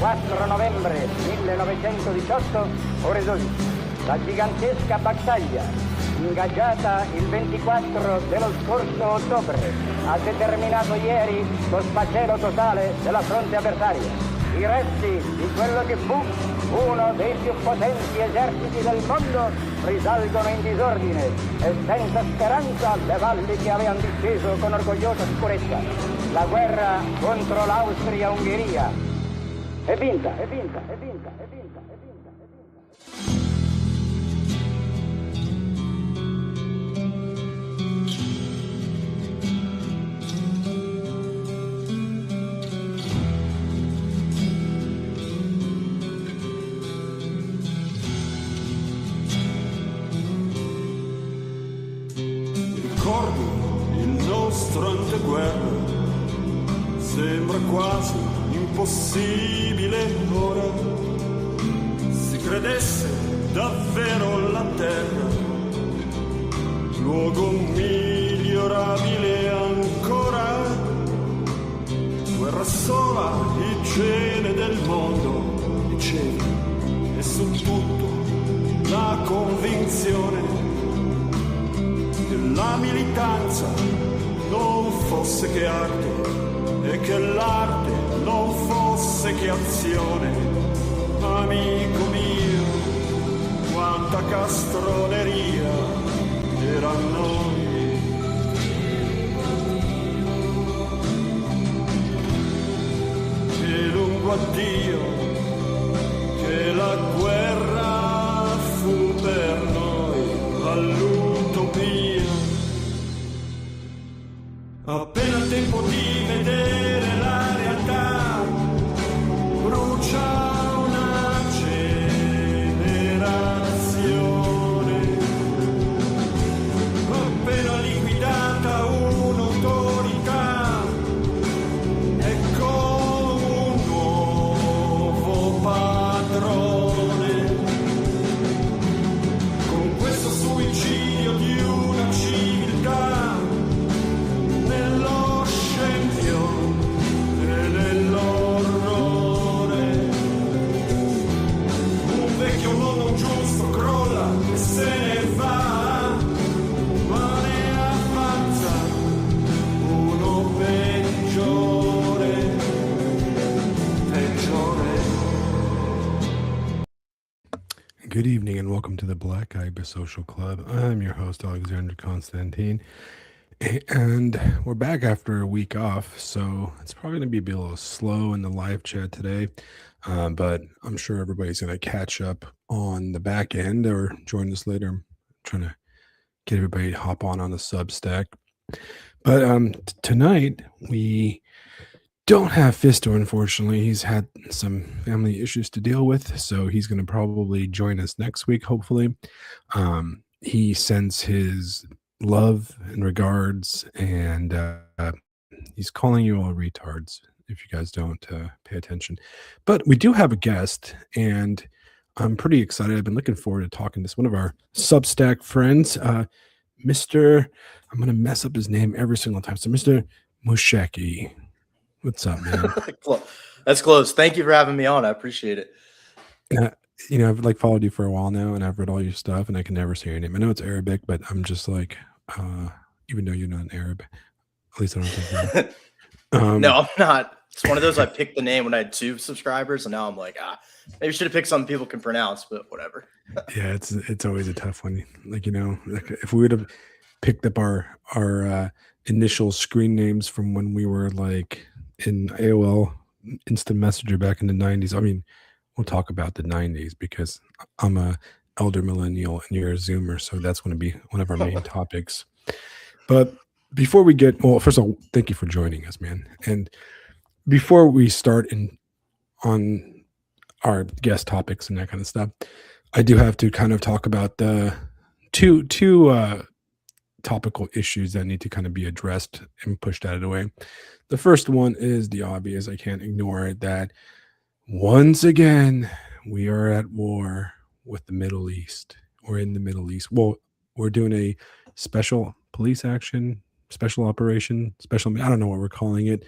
4 novembre 1918, ore 12. La gigantesca battaglia, ingaggiata il 24 dello scorso ottobre, ha determinato ieri lo sfacelo totale della fronte avversaria. I resti di quello che fu uno dei più potenti eserciti del mondo risalgono in disordine e senza speranza le valli che avevano difeso con orgogliosa sicurezza. La guerra contro l'Austria-Ungheria è vinta, è vinta, è vinta, è vinta, è vinta, è vinta. Il nostro anteguerra sembra quasi impossibile ora. Si credesse davvero la terra luogo migliorabile ancora. Guerra sola, igiene del mondo, dicevi, e su tutto la convinzione la militanza non fosse che arte e che l'arte non fosse che azione. Amico mio, quanta castroneria era a noi. Che lungo addio, che la guerra fu per noi all'utopia. Appena il tempo di vedere la realtà, brucia una generazione. Appena liquidata un'autorità, ecco un nuovo padrone. Con questo suicidio di una civiltà, nello scempio e nell'orrore, un vecchio mondo giusto crolla e se ne va, ma ne avanza uno peggiore, peggiore. Good evening and welcome to the Black Ibis Social Club. I'm your host, Alexandru Constantine. And we're back after a week off, so it's probably going to be a little slow in the live chat today, but I'm sure everybody's going to catch up on the back end or join us later. I'm trying to get everybody to hop on the Substack. But tonight, we don't have Fisto, unfortunately. He's had some family issues to deal with, so he's going to probably join us next week, hopefully. He sends his love and regards, and he's calling you all retards if you guys don't pay attention. But we do have a guest, and I'm pretty excited. I've been looking forward to talking to one of our Substack friends, Mr. I'm going to mess up his name every single time. So Mr. Mushkelji. What's up, man? That's close. Thank you for having me on. I appreciate it. I've followed you for a while now, and I've read all your stuff, and I can never say your name. I know it's Arabic, but I'm just like, even though you're not an Arab, at least I don't think so. No, I'm not. It's one of those I picked the name when I had 2 subscribers, and now I'm like, maybe I should have picked something people can pronounce, but whatever. Yeah, it's always a tough one. If we would have picked up our initial screen names from when we were in AOL Instant Messenger back in the 90s. I mean, we'll talk about the 90s because I'm a elder millennial and you're a Zoomer, so that's going to be one of our main topics. But before we first of all, thank you for joining us, man. And before we start on our guest topics and that kind of stuff, I do have to kind of talk about the two topical issues that need to kind of be addressed and pushed out of the way. The first one is the obvious. I can't ignore it, that once again, we are at war with the Middle East. We're in the Middle East. Well, we're doing a special police action, special operation, I don't know what we're calling it,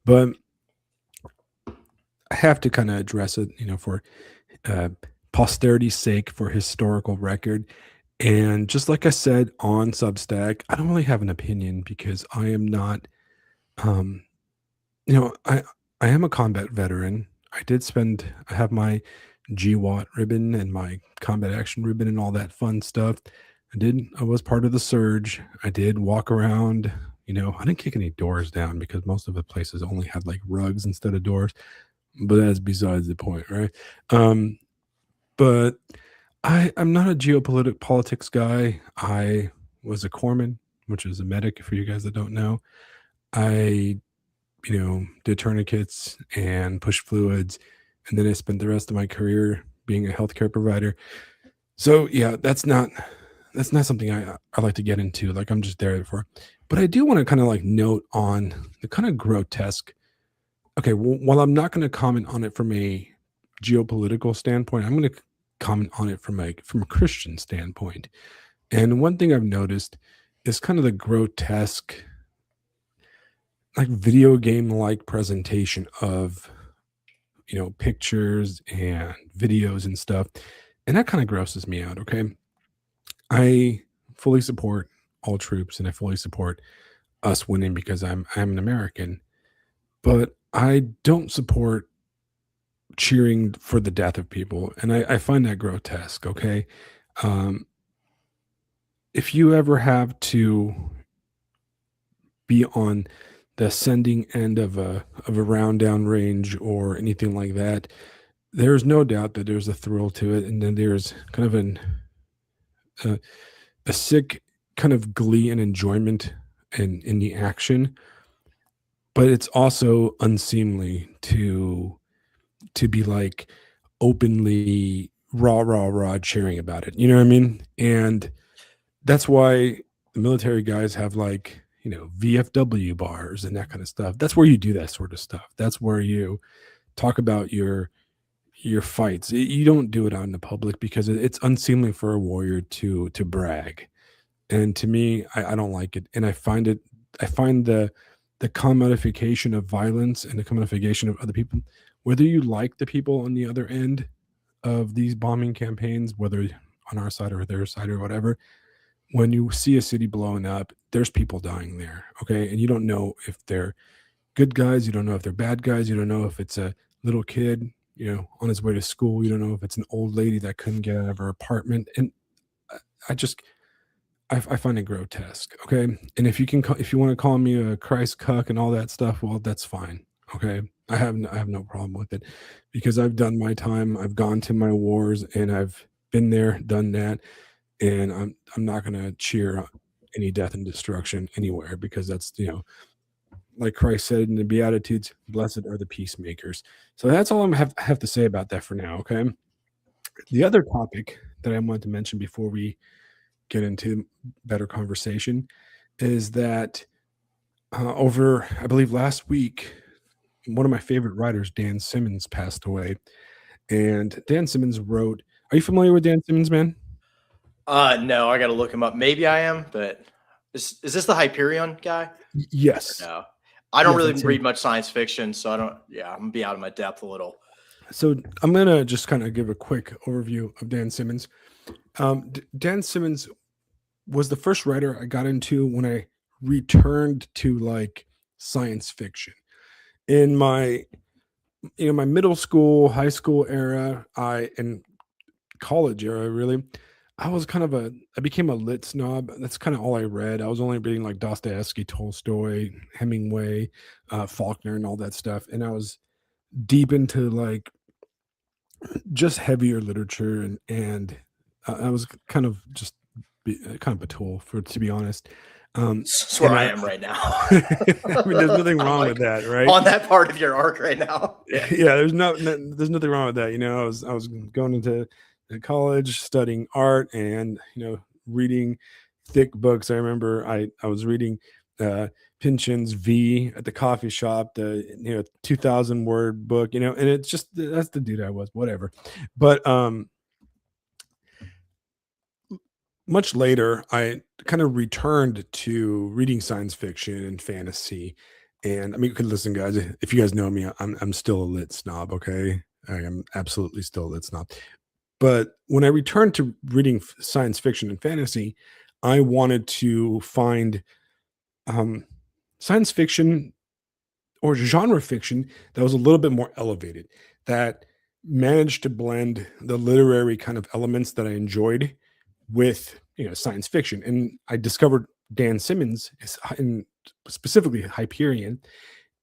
but have to kind of address it, for posterity's sake, for historical record. And just like I said on Substack, I don't really have an opinion because I am not, um, you know, I I am a combat veteran. I have my GWAT ribbon and my combat action ribbon and all that fun stuff. I was part of the surge. I did walk around, I didn't kick any doors down because most of the places only had like rugs instead of doors, but that's besides the point, right? Um, but I'm not a politics guy. I was a corpsman, which is a medic for you guys that don't know. I, did tourniquets and push fluids, and then I spent the rest of my career being a healthcare provider. So yeah, that's not something I like to get into. Like I'm just there for. But I do want to kind of like note on the kind of grotesque. Okay, while I'm not going to comment on it from a geopolitical standpoint, I'm going to comment on it from a Christian standpoint. And one thing I've noticed is kind of the grotesque, like video game like presentation of pictures and videos and stuff, and that kind of grosses me out. Okay, I fully support all troops, and I fully support us winning because I'm an American, but I don't support cheering for the death of people, and I find that grotesque. Okay, um, if you ever have to be on the ascending end of a round down range or anything like that, there's no doubt that there's a thrill to it, and then there's kind of uh, a sick kind of glee and enjoyment in the action, but it's also unseemly to be like openly raw cheering about it. You know what I mean? And that's why the military guys have like, VFW bars and that kind of stuff. That's where you do that sort of stuff. That's where you talk about your fights. You don't do it out in the public because it's unseemly for a warrior to brag. And to me, I don't like it. And I find the commodification of violence and the commodification of other people, whether you like the people on the other end of these bombing campaigns, whether on our side or their side or whatever, when you see a city blowing up, there's people dying there. Okay. And you don't know if they're good guys. You don't know if they're bad guys. You don't know if it's a little kid, on his way to school. You don't know if it's an old lady that couldn't get out of her apartment. And I I just, I find it grotesque. Okay. And if you want to call me a Christ cuck and all that stuff, well, that's fine. Okay. I have no problem with it because I've done my time. I've gone to my wars and I've been there, done that. And I'm not going to cheer any death and destruction anywhere because that's, like Christ said in the Beatitudes, blessed are the peacemakers. So that's all have to say about that for now. Okay. The other topic that I wanted to mention before we get into better conversation is that over, I believe, last week, one of my favorite writers, Dan Simmons, passed away. And Dan Simmons wrote, are you familiar with Dan Simmons, man? No, I got to look him up. Maybe I am, but is this the Hyperion guy? Yes. No, I don't Yes, really that's read him. much science fiction, so I don't. Yeah, I'm gonna be out of my depth a little. So I'm going to just kind of give a quick overview of Dan Simmons. Dan Simmons was the first writer I got into when I returned to like science fiction. In my my middle school, high school era, and college era really, I became a lit snob. That's kind of all I read. I was only reading like Dostoevsky, Tolstoy, Hemingway, Faulkner, and all that stuff. And I was deep into like just heavier literature, and I was kind of just kind of a tool for to be honest. That's where And I am right now. I mean, there's nothing I'm wrong like with that, right? on that part of your arc right now. Yeah. Yeah, there's nothing wrong with that. I was going into college studying art and reading thick books. I remember I was reading Pynchon's V at the coffee shop, the 2,000 word book, and it's just that's the dude I was, whatever. But much later, I kind of returned to reading science fiction and fantasy, And I mean, listen, guys, if you guys know me, I'm still a lit snob. Okay, I am absolutely still a lit snob. But when I returned to reading science fiction and fantasy, I wanted to find um, science fiction or genre fiction that was a little bit more elevated, that managed to blend the literary kind of elements that I enjoyed with science fiction. And I discovered Dan Simmons in specifically Hyperion,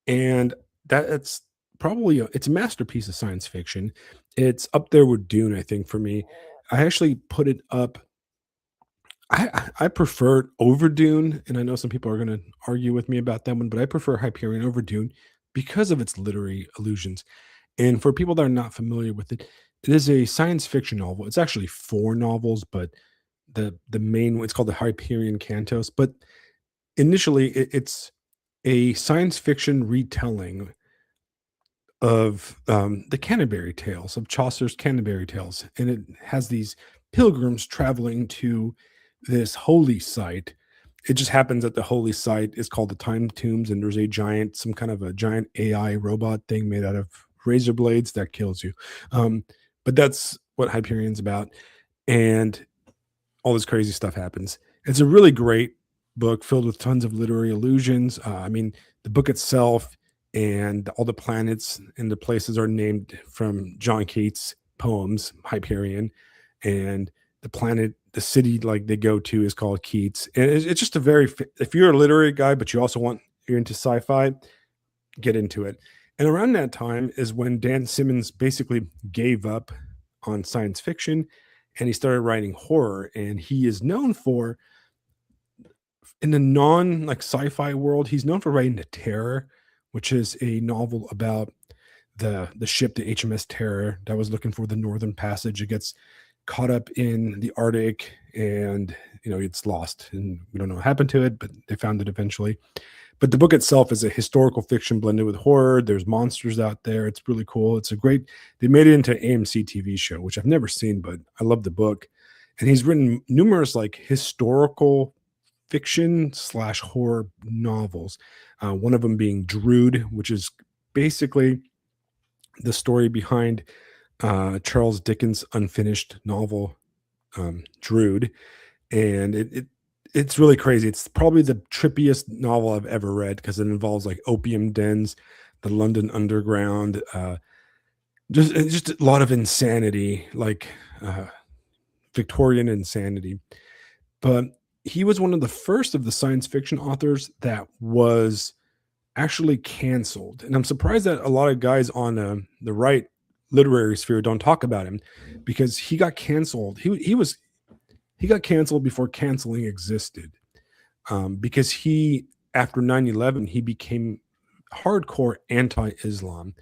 and that's probably it's a masterpiece of science fiction. It's up there with Dune, I think, for me. I actually put it up. I prefer it over Dune, and I know some people are going to argue with me about that one, but I prefer Hyperion over Dune because of its literary allusions. And for people that are not familiar with it, it is a science fiction novel. It's actually four novels, but the main it's called the Hyperion Cantos. But initially, it's a science fiction retelling of the Canterbury Tales, of Chaucer's Canterbury Tales, and it has these pilgrims traveling to this holy site. It just happens that the holy site is called the Time Tombs, and there's some kind of a giant AI robot thing made out of razor blades that kills you. Um, but that's what Hyperion's about, and all this crazy stuff happens. It's a really great book filled with tons of literary allusions. I mean, the book itself and all the planets and the places are named from John Keats' poems, Hyperion, and the city like they go to is called Keats. And it's just if you're a literary guy, but you're into sci-fi, get into it. And around that time is when Dan Simmons basically gave up on science fiction and he started writing horror. And he is known for, in the non like sci-fi world, he's known for writing The Terror, which is a novel about the ship, the HMS Terror, that was looking for the Northern Passage. It gets caught up in the Arctic and it's lost, and we don't know what happened to it, but they found it eventually. But the book itself is a historical fiction blended with horror. There's monsters out there. It's really cool. They made it into an AMC TV show, which I've never seen, but I love the book. And he's written numerous like historical fiction / horror novels. One of them being Drood, which is basically the story behind Charles Dickens' unfinished novel, Drood. And it's really crazy. It's probably the trippiest novel I've ever read because it involves like opium dens, the London Underground, just a lot of insanity, like Victorian insanity. But he was one of the first of the science fiction authors that was actually canceled. And I'm surprised that a lot of guys on the right literary sphere don't talk about him, because he got canceled. He got canceled before canceling existed, because after 9/11, he became hardcore anti-Islam,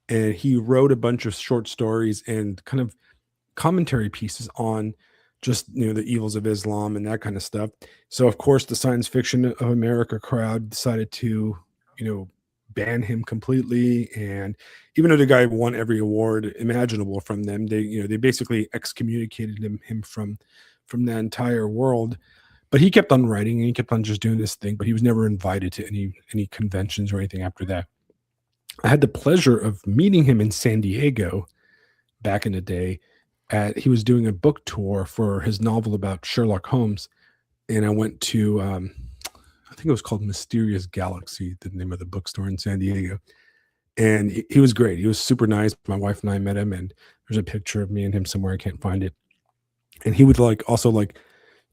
and he wrote a bunch of short stories and kind of commentary pieces on just the evils of Islam and that kind of stuff. So of course the Science Fiction of America crowd decided to ban him completely, and even though the guy won every award imaginable from them, they basically excommunicated him from that entire world. But he kept on writing and he kept on just doing this thing, but he was never invited to any conventions or anything after that. I had the pleasure of meeting him in San Diego back in the day. He was doing a book tour for his novel about Sherlock Holmes, and I went to I think it was called Mysterious Galaxy, the name of the bookstore in San Diego. And he was great. He was super nice. My wife and I met him, and there's a picture of me and him somewhere. I can't find it. And he would also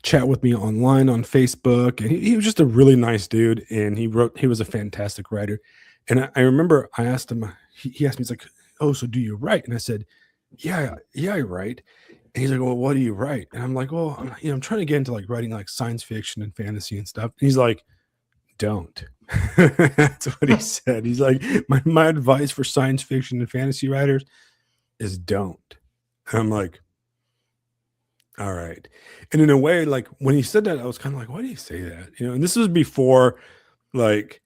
chat with me online on Facebook. And he was just a really nice dude. And he was a fantastic writer. And I remember I asked him, he asked me, he's like, "Oh, so do you write?" And I said, yeah, I write. And he's like, "Well, what do you write?" And I'm like, "Well, I'm trying to get into writing science fiction and fantasy and stuff." And he's like, "Don't." That's what he said. He's like, my advice for science fiction and fantasy writers is don't. And I'm like, all right. And in a way, when he said that, I was kind of like, why do you say that? And this was before the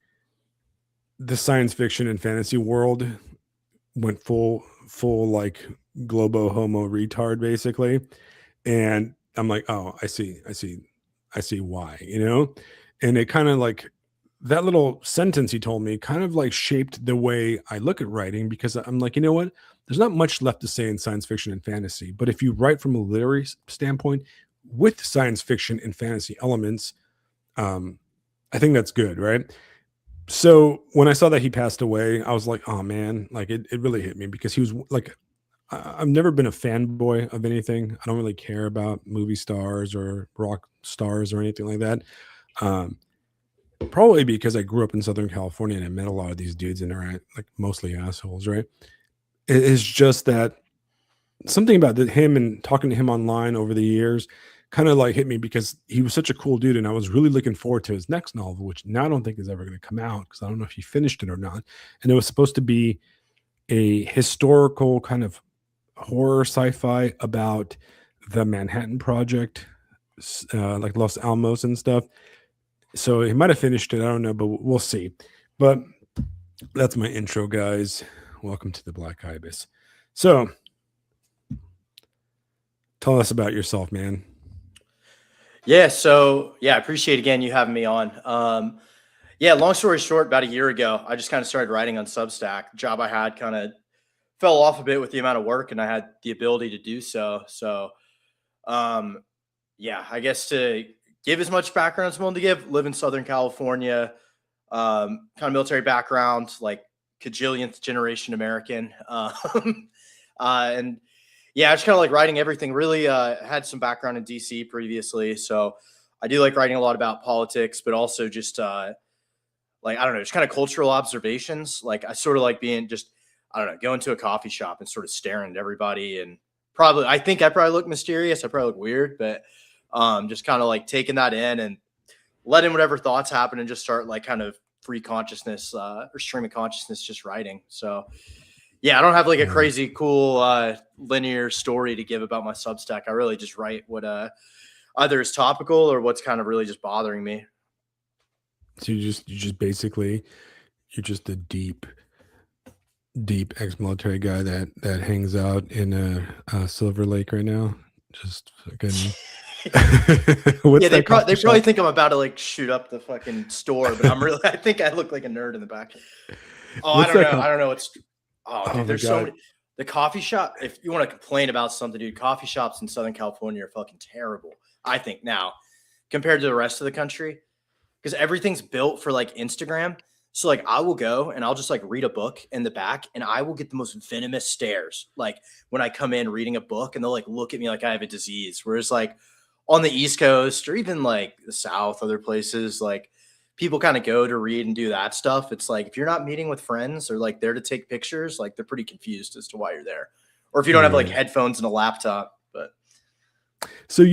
science fiction and fantasy world went full globo homo retard, basically. And I'm like, oh, I see why, and it kind of that little sentence he told me kind of like shaped the way I look at writing, because I'm like, you know what? There's not much left to say in science fiction and fantasy, but if you write from a literary standpoint with science fiction and fantasy elements, I think that's good, right? So when I saw that he passed away, I was like, oh man, like it really hit me, because he was like, I've never been a fanboy of anything. I don't really care about movie stars or rock stars or anything like that. Um, Probably because I grew up in Southern California and I met a lot of these dudes and they're like mostly assholes, right? It's just that something about him and talking to him online over the years kind of like hit me, because he was such a cool dude. And I was really looking forward to his next novel, which now I don't think is ever going to come out, because I don't know if he finished it or not. And it was supposed to be a historical kind of horror sci-fi about the Manhattan Project, like Los Alamos and stuff. So he might have finished it. I don't know, but we'll see. But that's my intro, guys. Welcome to the Black Ibis. So tell us about yourself, man. Yeah. So yeah, I appreciate again you having me on. Yeah, long story short, about a year ago, I just kind of started writing on Substack. The job I had kind of fell off a bit with the amount of work, and I had the ability to do so. So, yeah, I guess to give as much background as I'm willing to give, live in Southern California, kind of military background, like cajillionth generation American. And yeah, I just kind of like writing everything. Really had some background in DC previously. So I do like writing a lot about politics, but also just like, I don't know, just kind of cultural observations. Like I sort of like being just, I don't know, going to a coffee shop and sort of staring at everybody. And I think I probably look mysterious. I probably look weird, but just kind of like taking that in and letting whatever thoughts happen and just start like kind of free consciousness or stream of consciousness, just writing. So yeah, I don't have like a crazy cool linear story to give about my Substack. I really just write what either is topical or what's kind of really just bothering me. So you're just a deep ex-military guy that hangs out in a Silver Lake right now. Just fucking. Yeah, they probably think I'm about to like shoot up the fucking store, but I think I look like a nerd in the back. Oh, I don't know. Dude, there's so many. The coffee shop, if you want to complain about something, dude, coffee shops in Southern California are fucking terrible, I think, now compared to the rest of the country, because everything's built for like Instagram. So like I will go and I'll just like read a book in the back and I will get the most venomous stares. Like when I come in reading a book and they'll like look at me like I have a disease. Whereas like on the East Coast or even like the South, other places, like people kind of go to read and do that stuff. It's like, if you're not meeting with friends or like there to take pictures, like they're pretty confused as to why you're there. Or if you don't have like headphones and a laptop, but. So,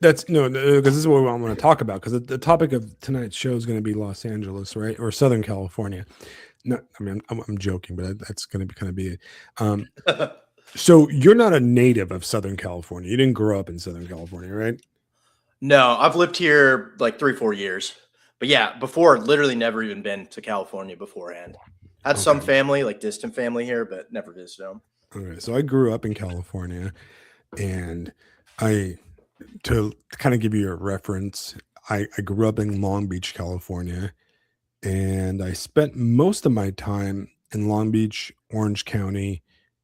that's no, because this is what I want to talk about, because the topic of tonight's show is going to be Los Angeles, right? Or Southern California. No, I mean, I'm joking, but that's going to kind of be it. So you're not a native of Southern California. You didn't grow up in Southern California, right? No, I've lived here like 3-4 years. But yeah, before, literally never even been to California beforehand. Had some family, like distant family here, but never visited them. Okay, so I grew up in California, and to kind of give you a reference, I grew up in Long Beach, California, and I spent most of my time in Long Beach, Orange County,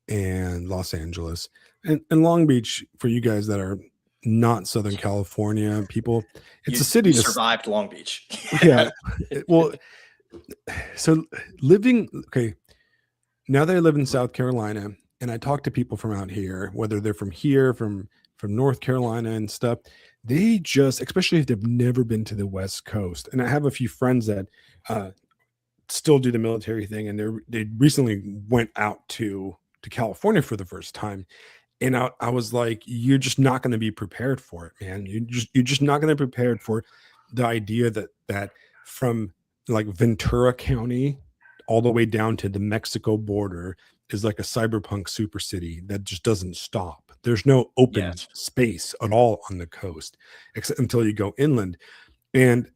and Los Angeles. And Long Beach, for you guys that are not Southern California people, it's a city that survived Long Beach. Yeah. Well, so now that I live in South Carolina and I talk to people from out here, whether they're from here, from North Carolina and stuff, they just, especially if they've never been to the West Coast. And I have a few friends that still do the military thing, and they recently went out to California for the first time. And I was like, you're just not going to be prepared for it, man. You're just not going to be prepared for the idea that from like Ventura County all the way down to the Mexico border is like a cyberpunk super city that just doesn't stop. There's no open space at all on the coast, except until you go inland. And,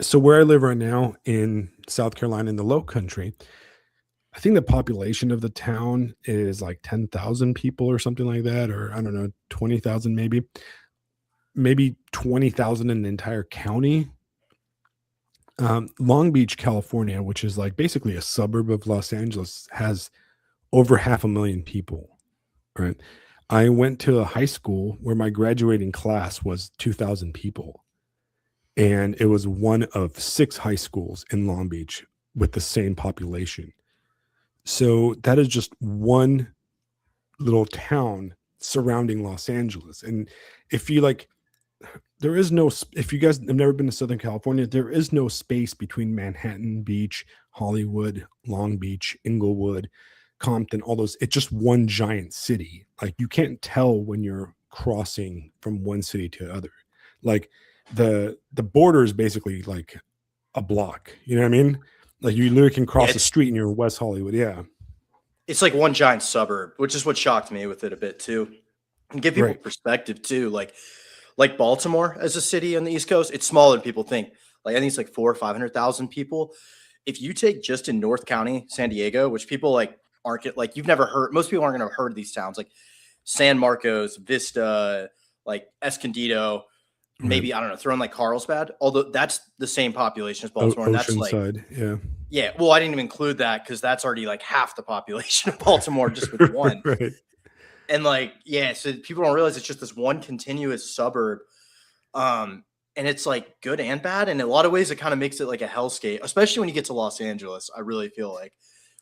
so where I live right now in South Carolina in the Low Country, I think the population of the town is like 10,000 people or something like that, or I don't know, 20,000 maybe 20,000 in the entire county. Long Beach, California, which is like basically a suburb of Los Angeles, has over 500,000 people, right? I went to a high school where my graduating class was 2,000 people, and it was one of 6 high schools in Long Beach with the same population. So that is just one little town surrounding Los Angeles. And if you like, there is no, if you guys have never been to Southern California, there is no space between Manhattan Beach, Hollywood, Long Beach, Inglewood, Compton, all those. It's just one giant city. Like you can't tell when you're crossing from one city to the other. Like the border is basically like a block. You know what I mean? Like you literally can cross the street and you're in West Hollywood. Yeah. It's like one giant suburb, which is what shocked me with it a bit too. And give people perspective too. Like Baltimore as a city on the East Coast, it's smaller than people think. Like I think it's like 400,000 or 500,000 people. If you take just in North County, San Diego, which people like aren't like you've never heard, most people aren't going to have heard of these towns like San Marcos, Vista, like Escondido, maybe I don't know, throw in like Carlsbad. Although that's the same population as Baltimore, and that's like yeah. Well, I didn't even include that because that's already like half the population of Baltimore just with one. Right. And like, yeah, so people don't realize it's just this one continuous suburb. And it's like good and bad. And in a lot of ways, it kind of makes it like a hellscape, especially when you get to Los Angeles. I really feel like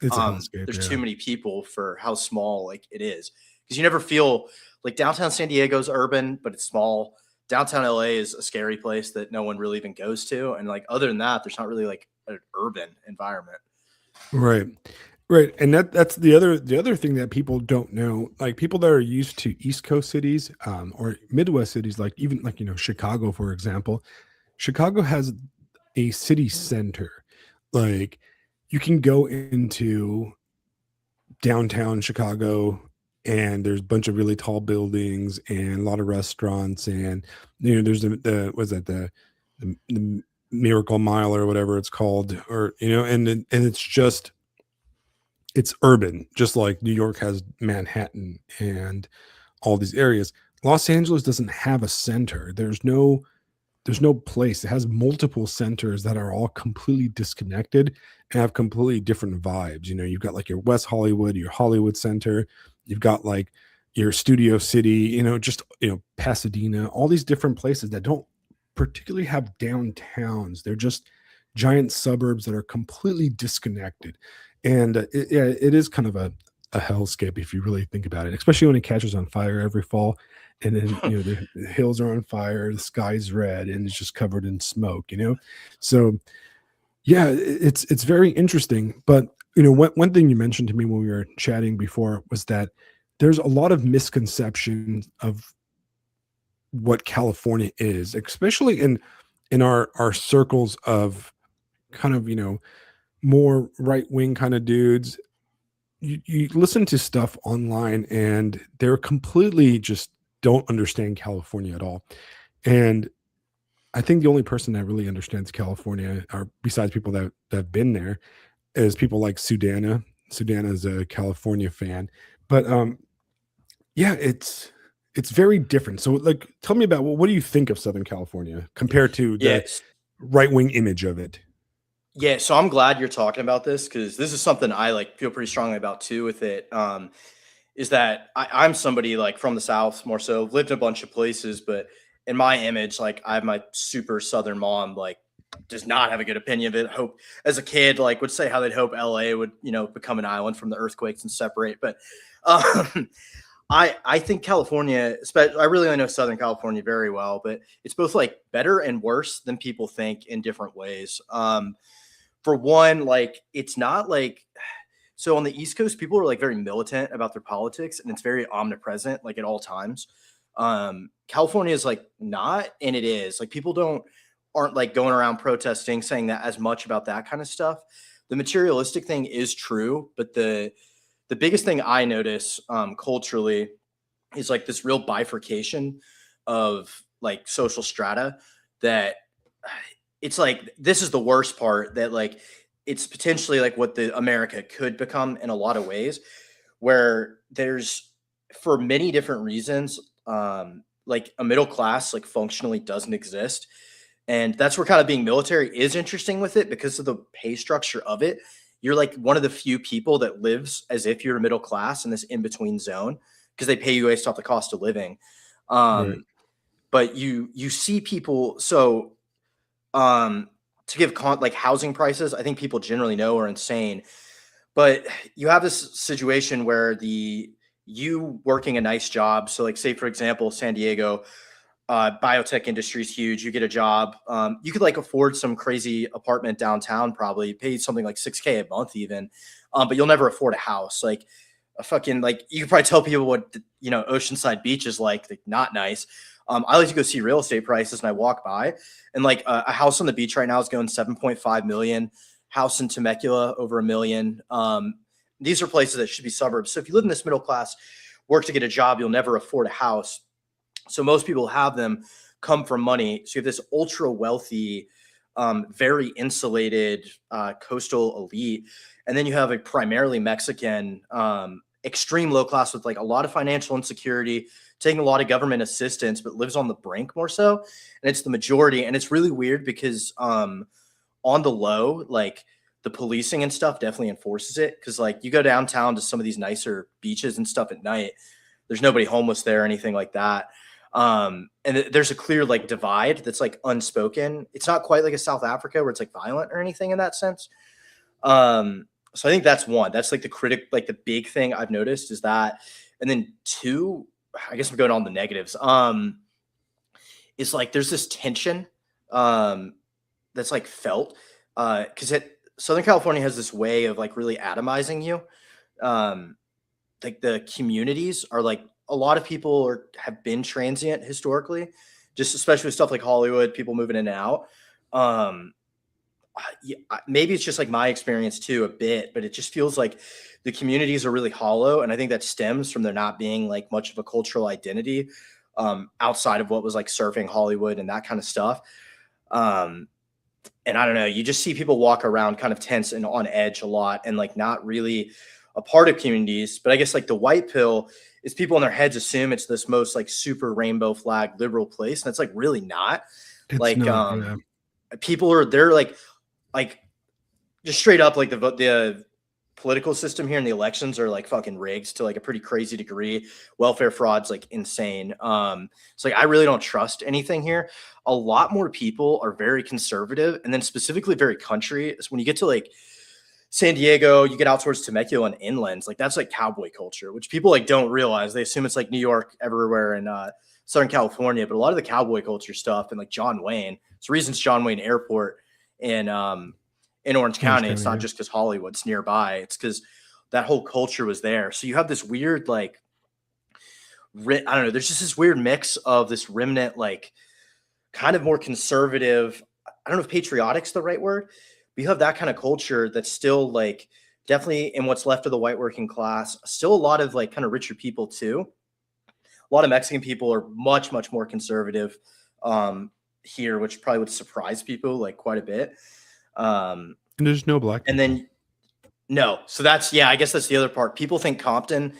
it's a hellscape, there's too many people for how small like it is. Because you never feel like downtown San Diego's urban, but it's small. Downtown LA is a scary place that no one really even goes to. And like other than that, there's not really like an urban environment. Right. Right. And that's the other thing that people don't know. Like people that are used to East Coast cities, or Midwest cities, like even like, Chicago, for example. Chicago has a city center. Like you can go into downtown Chicago and there's a bunch of really tall buildings and a lot of restaurants, and there's the Miracle Mile or whatever it's called, or and it's urban, just like New York has Manhattan and all these areas. Los Angeles doesn't have a center. There's no place. It has multiple centers that are all completely disconnected and have completely different vibes. You've got like your West Hollywood, your Hollywood Center. You've got like your Studio City, Pasadena, all these different places that don't particularly have downtowns. They're just giant suburbs that are completely disconnected. And it is kind of a hellscape if you really think about it, especially when it catches on fire every fall. And then, the hills are on fire, the sky's red, and it's just covered in smoke, So, yeah, it's very interesting. But, one thing you mentioned to me when we were chatting before was that there's a lot of misconceptions of what California is, especially in our circles of kind of, more right-wing kind of dudes. You listen to stuff online and they're completely just don't understand California at all. And I think the only person that really understands California, are besides people that have been there, is people like Sudana. Sudana is a California fan. But yeah, it's very different. So like tell me about what do you think of Southern California compared to the right-wing image of it? Yeah, so I'm glad you're talking about this because this is something I like feel pretty strongly about too with it. Is that I'm somebody like from the South more so, lived in a bunch of places, but in my image, like I have my super Southern mom, like does not have a good opinion of it. Hope as a kid, like would say how they'd hope LA would, become an island from the earthquakes and separate. But I think California, I really only know Southern California very well, but it's both like better and worse than people think in different ways. For one, like it's not like, so on the East Coast, people are like very militant about their politics and it's very omnipresent, like at all times. California is like not, and it is like people aren't like going around protesting, saying that as much about that kind of stuff. The materialistic thing is true, but the biggest thing I notice culturally is like this real bifurcation of like social strata that it's like, this is the worst part, that like, it's potentially like what the America could become in a lot of ways, where there's, for many different reasons, like a middle class, like functionally doesn't exist. And that's where kind of being military is interesting with it because of the pay structure of it. You're like one of the few people that lives as if you're middle class in this in-between zone because they pay you based off the cost of living. Right. But you see people. So to give like housing prices, I think people generally know are insane. But you have this situation where you working a nice job. So like say, for example, San Diego, biotech industry is huge. You get a job. You could like afford some crazy apartment downtown, probably pay something like $6K a month even. But you'll never afford a house. Like a fucking, like you could probably tell people what, Oceanside Beach is like not nice. I like to go see real estate prices and I walk by and like a house on the beach right now is going 7.5 million. House in Temecula over $1 million. These are places that should be suburbs. So if you live in this middle class, work to get a job, you'll never afford a house. So most people have them come from money. So you have this ultra wealthy, very insulated coastal elite. And then you have a primarily Mexican, extreme low class with like a lot of financial insecurity, taking a lot of government assistance, but lives on the brink more so. And it's the majority. And it's really weird because on the low, like the policing and stuff definitely enforces it. Cause like you go downtown to some of these nicer beaches and stuff at night, there's nobody homeless there or anything like that. And there's a clear like divide that's like unspoken. It's not quite like a South Africa where it's like violent or anything in that sense. So I think that's one. That's like the big thing I've noticed is that. And then two, I guess I'm going on the negatives. Is like there's this tension that's like felt because Southern California has this way of like really atomizing you. Like the communities are like a lot of people have been transient historically, just especially with stuff like Hollywood, people moving in and out. Maybe it's just like my experience too a bit, but it just feels like the communities are really hollow. And I think that stems from there not being like much of a cultural identity outside of what was like surfing Hollywood and that kind of stuff. And I don't know, you just see people walk around kind of tense and on edge a lot and like not really a part of communities. But I guess like the white pill is people in their heads assume it's this most like super rainbow flag liberal place. And it's like really not. It's like not, yeah. People they're like just straight up like the political system here in the elections are like fucking rigged to like a pretty crazy degree. Welfare fraud's like insane. It's like I really don't trust anything here. A lot more people are very conservative and then specifically very country. So when you get to like San Diego, you get out towards Temecula and inlands, like that's like cowboy culture, which people like don't realize. They assume it's like New York everywhere in Southern California, but a lot of the cowboy culture stuff and like John Wayne. It's the reason it's John Wayne Airport in Orange County. It's not just because Hollywood's nearby. It's because that whole culture was there. So you have this weird, like, I don't know. There's just this weird mix of this remnant, like, kind of more conservative. I don't know if patriotic's the right word, but you have that kind of culture that's still, like, definitely in what's left of the white working class. Still a lot of, like, kind of richer people, too. A lot of Mexican people are much, much more conservative here, which probably would surprise people, like, quite a bit. And there's no black people. And then no. So that's, I guess that's the other part. People think Compton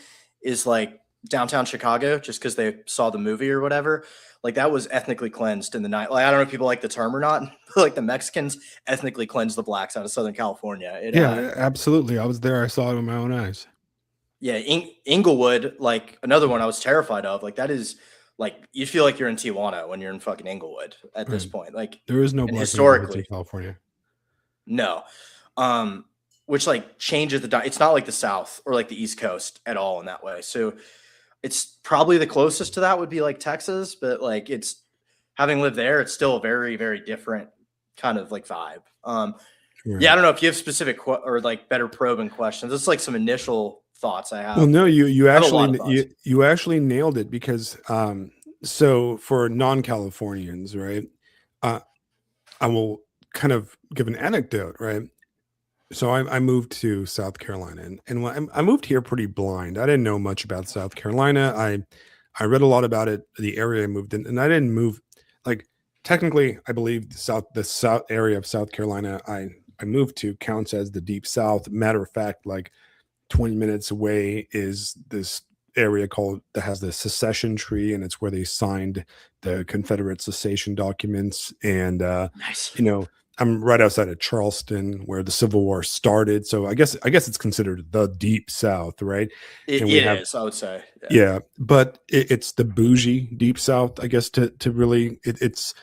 is like downtown Chicago just because they saw the movie or whatever. Like that was ethnically cleansed in the night. Like, I don't know if people like the term or not, but like the Mexicans ethnically cleansed the blacks out of Southern California. Absolutely. I was there. I saw it with my own eyes. Yeah. Inglewood, like another one I was terrified of. Like that is like, you feel like you're in Tijuana when you're in fucking Inglewood at this point. Like there is no black historically in California. No. Which like changes it's not like the South or like the East Coast at all in that way. So it's probably the closest to that would be like Texas, but like it's having lived there, it's still a very, very different kind of like vibe. Yeah, I don't know if you have specific or like better probing questions. It's like some initial thoughts I have. Well, no, you actually nailed it because so for non-Californians, right? I will kind of give an anecdote, right? So I moved to South Carolina, and I moved here pretty blind. I didn't know much about South Carolina. I read a lot about it, the area I moved in, and I didn't move. Like technically, I believe the south area of South Carolina I moved to counts as the Deep South. Matter of fact, like 20 minutes away is this area called that has the secession tree, and it's where they signed the Confederate cessation documents. And Nice. you know, I'm right outside of Charleston, where the Civil War started. So I guess it's considered the Deep South, right? It, And we it have is, I would say. yeah, but it's the bougie Deep South, I guess. To really, it's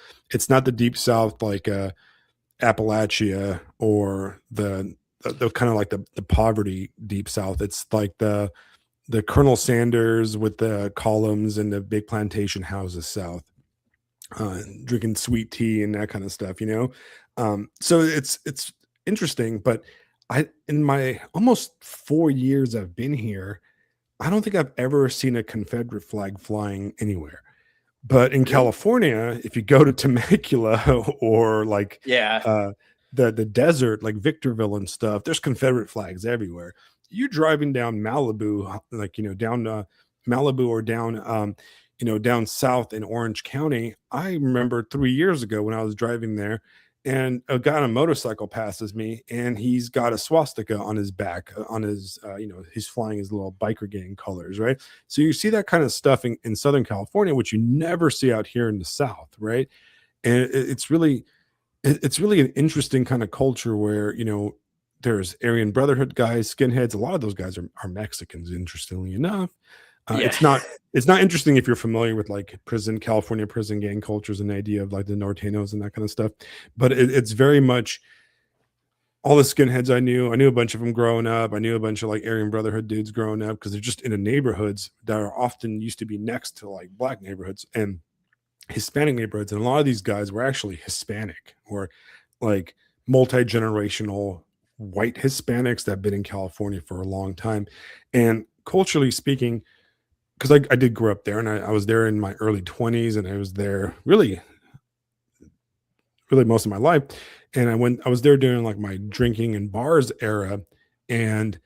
not the Deep South like Appalachia or the kind of like the poverty Deep South. It's like the Colonel Sanders with the columns and the big plantation houses South, drinking sweet tea and that kind of stuff, you know. So it's interesting, but in my almost 4 years I've been here, I don't think I've ever seen a Confederate flag flying anywhere. But in Really? California, if you go to Temecula or like Yeah. the desert, like Victorville and stuff, there's Confederate flags everywhere. You're driving down Malibu, like down Malibu or down down south in Orange County. I remember 3 years ago when I was driving there, and a guy on a motorcycle passes me, and he's got a swastika on his back, on his he's flying his little biker gang colors, right? So you see that kind of stuff in Southern California, which you never see out here in the South, right? And it's really an interesting kind of culture where there's Aryan Brotherhood guys, skinheads. A lot of those guys are Mexicans, interestingly enough. Yeah. It's not interesting if you're familiar with like California prison gang cultures and the idea of like the Norteños and that kind of stuff. But it's very much all the skinheads I knew. I knew a bunch of them growing up. I knew a bunch of like Aryan Brotherhood dudes growing up because they're just in the neighborhoods that are often used to be next to like black neighborhoods and Hispanic neighborhoods. And a lot of these guys were actually Hispanic or like multi-generational white Hispanics that have been in California for a long time. And culturally speaking, because I did grow up there, and I was there in my early 20s, and I was there really most of my life. And I was there during like my drinking and bars era, and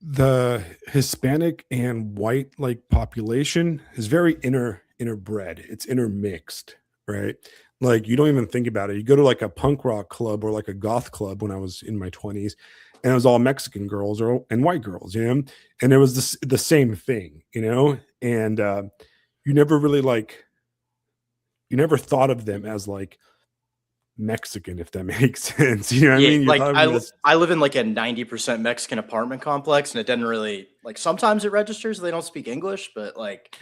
the Hispanic and white like population is very interbred. It's intermixed, right? Like you don't even think about it. You go to like a punk rock club or like a goth club when I was in my 20s, and it was all Mexican girls and white girls, and it was the same thing, and you never really you never thought of them as like Mexican, if that makes sense. You know what I mean? Like I live in like a 90% Mexican apartment complex, and it doesn't really like sometimes it registers they don't speak English, but like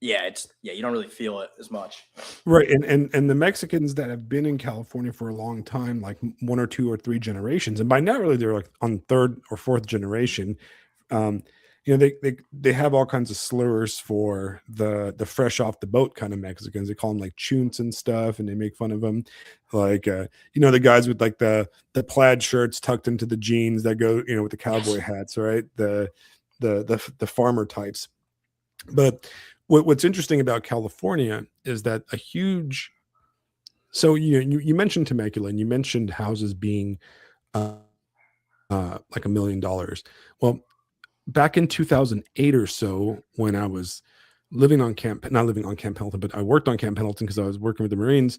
you don't really feel it as much. Right. And the Mexicans that have been in California for a long time, like one or two or three generations, and by now really they're like on third or fourth generation. They have all kinds of slurs for the fresh off the boat kind of Mexicans. They call them like chunts and stuff, and they make fun of them. Like the guys with like the plaid shirts tucked into the jeans that go, with the cowboy hats, right? The farmer types. But what's interesting about California is that so you mentioned Temecula, and you mentioned houses being like $1 million. Well, back in 2008 or so, when I was not living on Camp Pendleton, but I worked on Camp Pendleton because I was working with the Marines.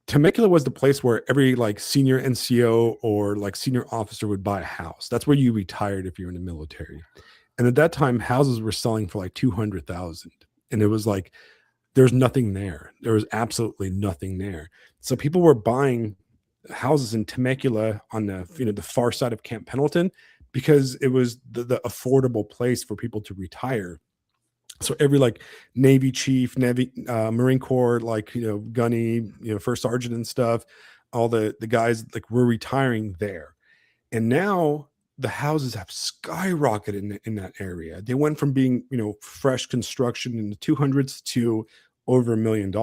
Temecula was the place where every like senior NCO or like senior officer would buy a house. That's where you retired if you're in the military. And at that time, houses were selling for like 200,000, and it was like there's nothing there. There was absolutely nothing there. So people were buying houses in Temecula on the far side of Camp Pendleton because it was the affordable place for people to retire. So every like Navy chief, Marine Corps, like gunny, first sergeant and stuff, all the guys like were retiring there, and now the houses have skyrocketed in that area. They went from being, fresh construction in the 200s to over $1 million.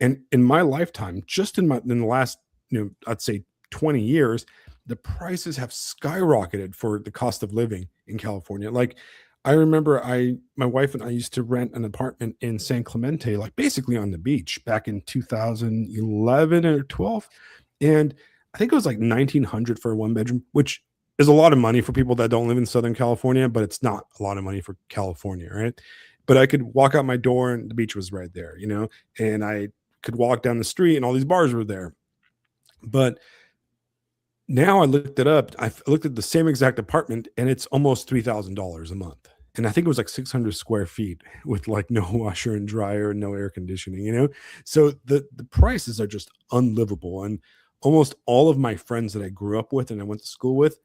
And in my lifetime, just in the last, I'd say 20 years, the prices have skyrocketed for the cost of living in California. Like I remember my wife and I used to rent an apartment in San Clemente, like basically on the beach back in 2011 or 12. And I think it was like $1,900 for a one bedroom, which is a lot of money for people that don't live in Southern California, but it's not a lot of money for California, right? But I could walk out my door and the beach was right there, and I could walk down the street and all these bars were there. But now I looked it up. I looked at the same exact apartment and it's almost $3,000 a month. and I think it was like 600 square feet with like no washer and dryer and no air conditioning, you know? So the prices are just unlivable. And almost all of my friends that I grew up with and I went to school with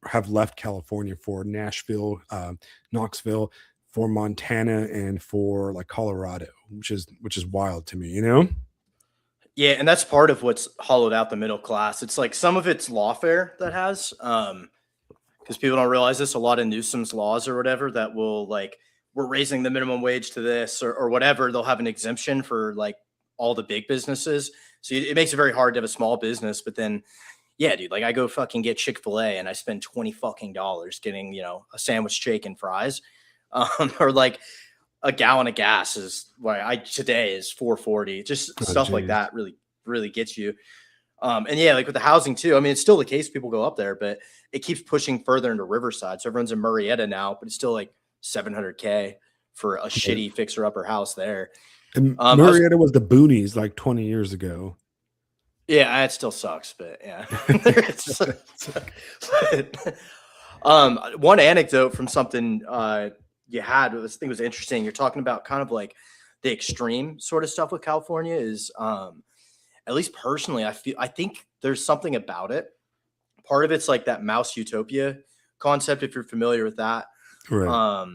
have left California for Nashville, Knoxville, for Montana, and for like Colorado, which is wild to me, you know? Yeah, and that's part of what's hollowed out the middle class. It's like some of it's lawfare that has, because people don't realize this. A lot of Newsom's laws or whatever that will like we're raising the minimum wage to this or whatever. They'll have an exemption for like all the big businesses, so it makes it very hard to have a small business. But then, yeah, dude, like I go fucking get Chick-fil-A and I spend $20 getting a sandwich, steak, and fries, or like a gallon of gas is today is $4.40. Just stuff like that really gets you. And yeah, like with the housing too. I mean, it's still the case people go up there, but it keeps pushing further into Riverside. So everyone's in Murrieta now, but it's still like $700K for a shitty fixer-upper house there. And Murrieta was the boonies like 20 years ago. Yeah, it still sucks, but yeah. One anecdote from something you had, I think was interesting. You're talking about kind of like the extreme sort of stuff with California is, at least personally, I think there's something about it. Part of it's like that mouse utopia concept, if you're familiar with that, right.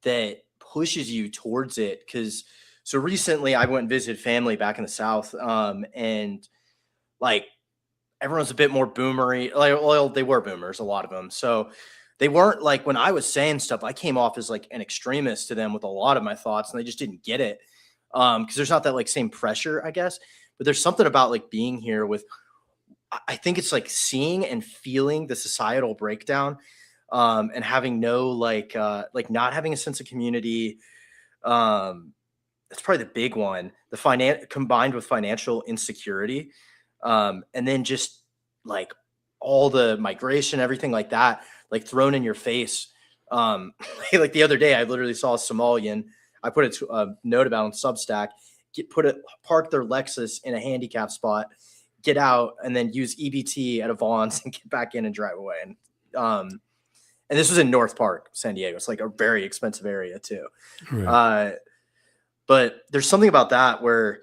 That pushes you towards it. So recently I went and visited family back in the South, and like everyone's a bit more boomery. Like, well, they were boomers, a lot of them. So they weren't like, when I was saying stuff, I came off as like an extremist to them with a lot of my thoughts, and they just didn't get it. Because there's not that like same pressure, I guess. But there's something about like being here with, I think it's like seeing and feeling the societal breakdown, and having no like not having a sense of community. That's probably the big one. Combined with financial insecurity, and then just like all the migration, everything like that, like thrown in your face. Like the other day, I literally saw a Somalian. I put a note about on Substack. Park their Lexus in a handicap spot, get out, and then use EBT at a Vaughn's and get back in and drive away. And this was in North Park, San Diego. It's like a very expensive area too. Right. But there's something about that where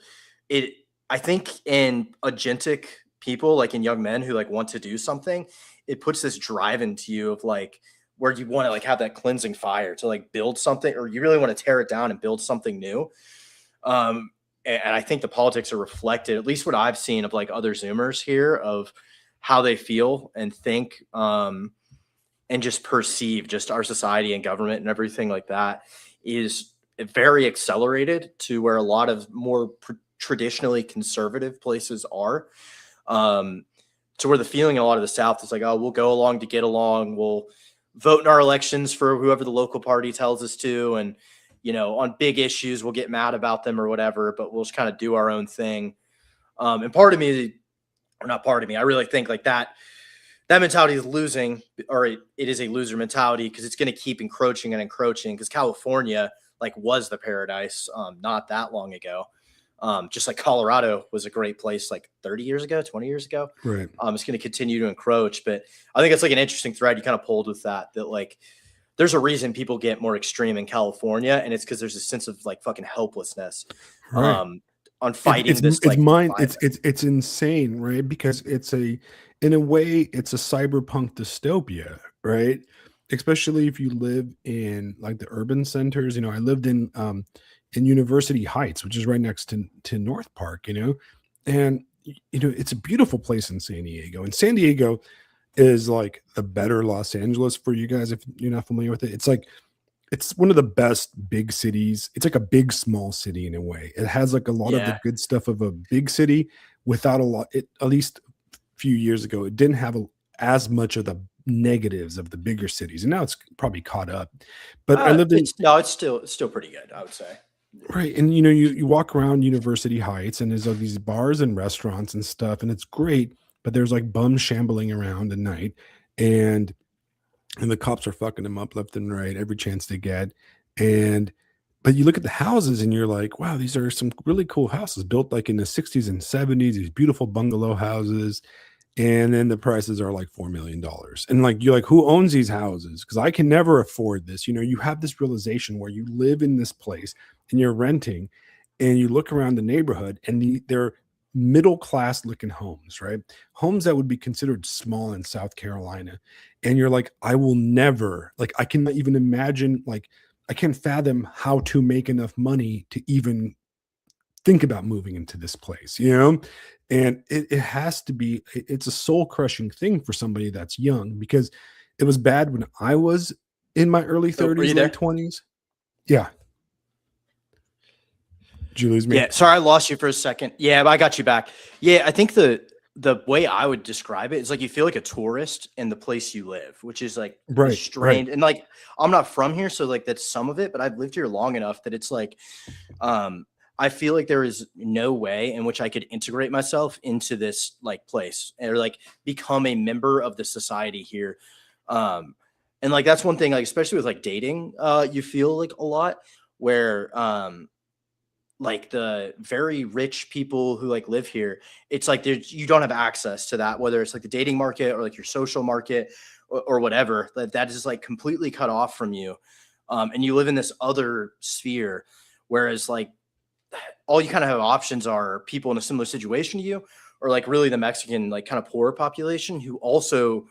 I think in agentic people, like in young men who like want to do something, it puts this drive into you of like, where you want to like have that cleansing fire to like build something, or you really want to tear it down and build something new. And I think the politics are reflected, at least what I've seen of like other Zoomers here, of how they feel and think, and just perceive just our society and government and everything like that is very accelerated to where a lot of more traditionally conservative places are. To where the feeling in a lot of the South is like, oh, we'll go along to get along. We'll vote in our elections for whoever the local party tells us to. And, on big issues, we'll get mad about them or whatever, but we'll just kind of do our own thing. And part of me, or not part of me, I really think like that mentality is losing, or it is a loser mentality, because it's going to keep encroaching and encroaching, because California like was the paradise not that long ago. Just like Colorado was a great place like 30 years ago, 20 years ago. Right. It's going to continue to encroach. But I think it's like an interesting thread you kind of pulled with that like there's a reason people get more extreme in California, and it's because there's a sense of like fucking helplessness on fighting this. It's insane, right? Because in a way, it's a cyberpunk dystopia, right? Especially if you live in like the urban centers. I lived in University Heights, which is right next to North Park, and it's a beautiful place in San Diego. And San Diego is like a better Los Angeles for you guys if you're not familiar with it. It's one of the best big cities. It's like a big small city in a way. It has like a lot of the good stuff of a big city without a lot. At least a few years ago, it didn't have as much of the negatives of the bigger cities, and now it's probably caught up. But I lived in it's still pretty good, I would say. Right. And you walk around University Heights, and there's all these bars and restaurants and stuff, and it's great, but there's like bums shambling around at night, and the cops are fucking them up left and right every chance they get. But you look at the houses and you're like, wow, these are some really cool houses built like in the 60s and 70s, these beautiful bungalow houses. and then the prices are like $4 million. And like, you're like, who owns these houses? Because I can never afford this. You know, you have this realization where you live in this place and you're renting, and you look around the neighborhood, and they're middle class looking homes, right? Homes that would be considered small in South Carolina. And you're like, I will never, like, I cannot even imagine, like, I can't fathom how to make enough money to even think about moving into this place, you know? And it has to be, it's a soul crushing thing for somebody that's young, because it was bad when I was in my early 30s, late 20s. Yeah. Did you lose me? Yeah, sorry, I lost you for a second. Yeah, but I got you back. Yeah, I think the way I would describe it is like you feel like a tourist in the place you live, which is like strange. Right. And like, I'm not from here, so like that's some of it, but I've lived here long enough that it's like, I feel like there is no way in which I could integrate myself into this like place or like become a member of the society here. And like that's one thing, like especially with like dating, you feel like a lot where like the very rich people who like live here, it's like you don't have access to that, whether it's like the dating market or like your social market or whatever, that is like completely cut off from you. And you live in this other sphere, whereas like all you kind of have options are people in a similar situation to you, or like really the Mexican, like kind of poor population who also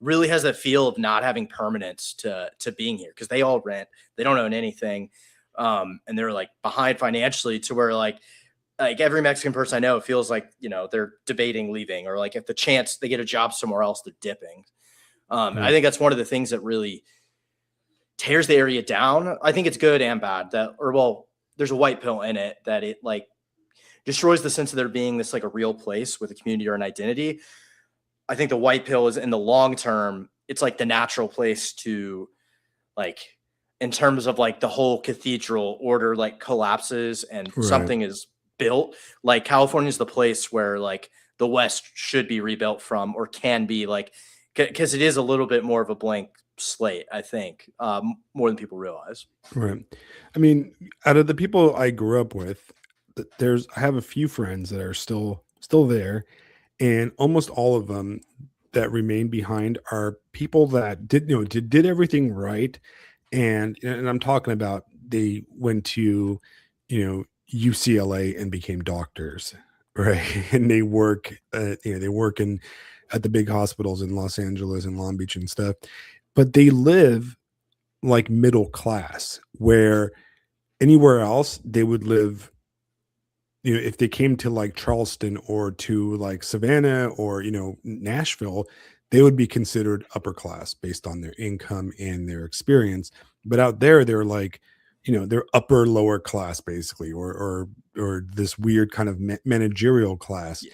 really has that feel of not having permanence to being here. Cause they all rent, they don't own anything. And they're like behind financially to where like every Mexican person I know feels like, you know, they're debating leaving, or like if the chance they get a job somewhere else, they're dipping. And I think that's one of the things that really tears the area down. I think it's good and bad that, or well, there's a white pill in it that it like destroys the sense of there being this like a real place with a community or an identity. I think the white pill is in the long term, it's like the natural place to like, in terms of like the whole cathedral order like collapses and something is built. Like California is the place where like the West should be rebuilt from, or can be, like, because it is a little bit more of a blank slate, I think, more than people realize. Right. I mean, out of the people I grew up with, I have a few friends that are still there, and almost all of them that remain behind are people that did everything right. And I'm talking about, they went to, UCLA and became doctors, right? And they work, they work at the big hospitals in Los Angeles and Long Beach and stuff, but they live like middle class, where anywhere else they would live, if they came to like Charleston or to like Savannah or, Nashville, they would be considered upper class based on their income and their experience. But out there, they're like, they're upper lower class basically, or this weird kind of managerial class. Yeah.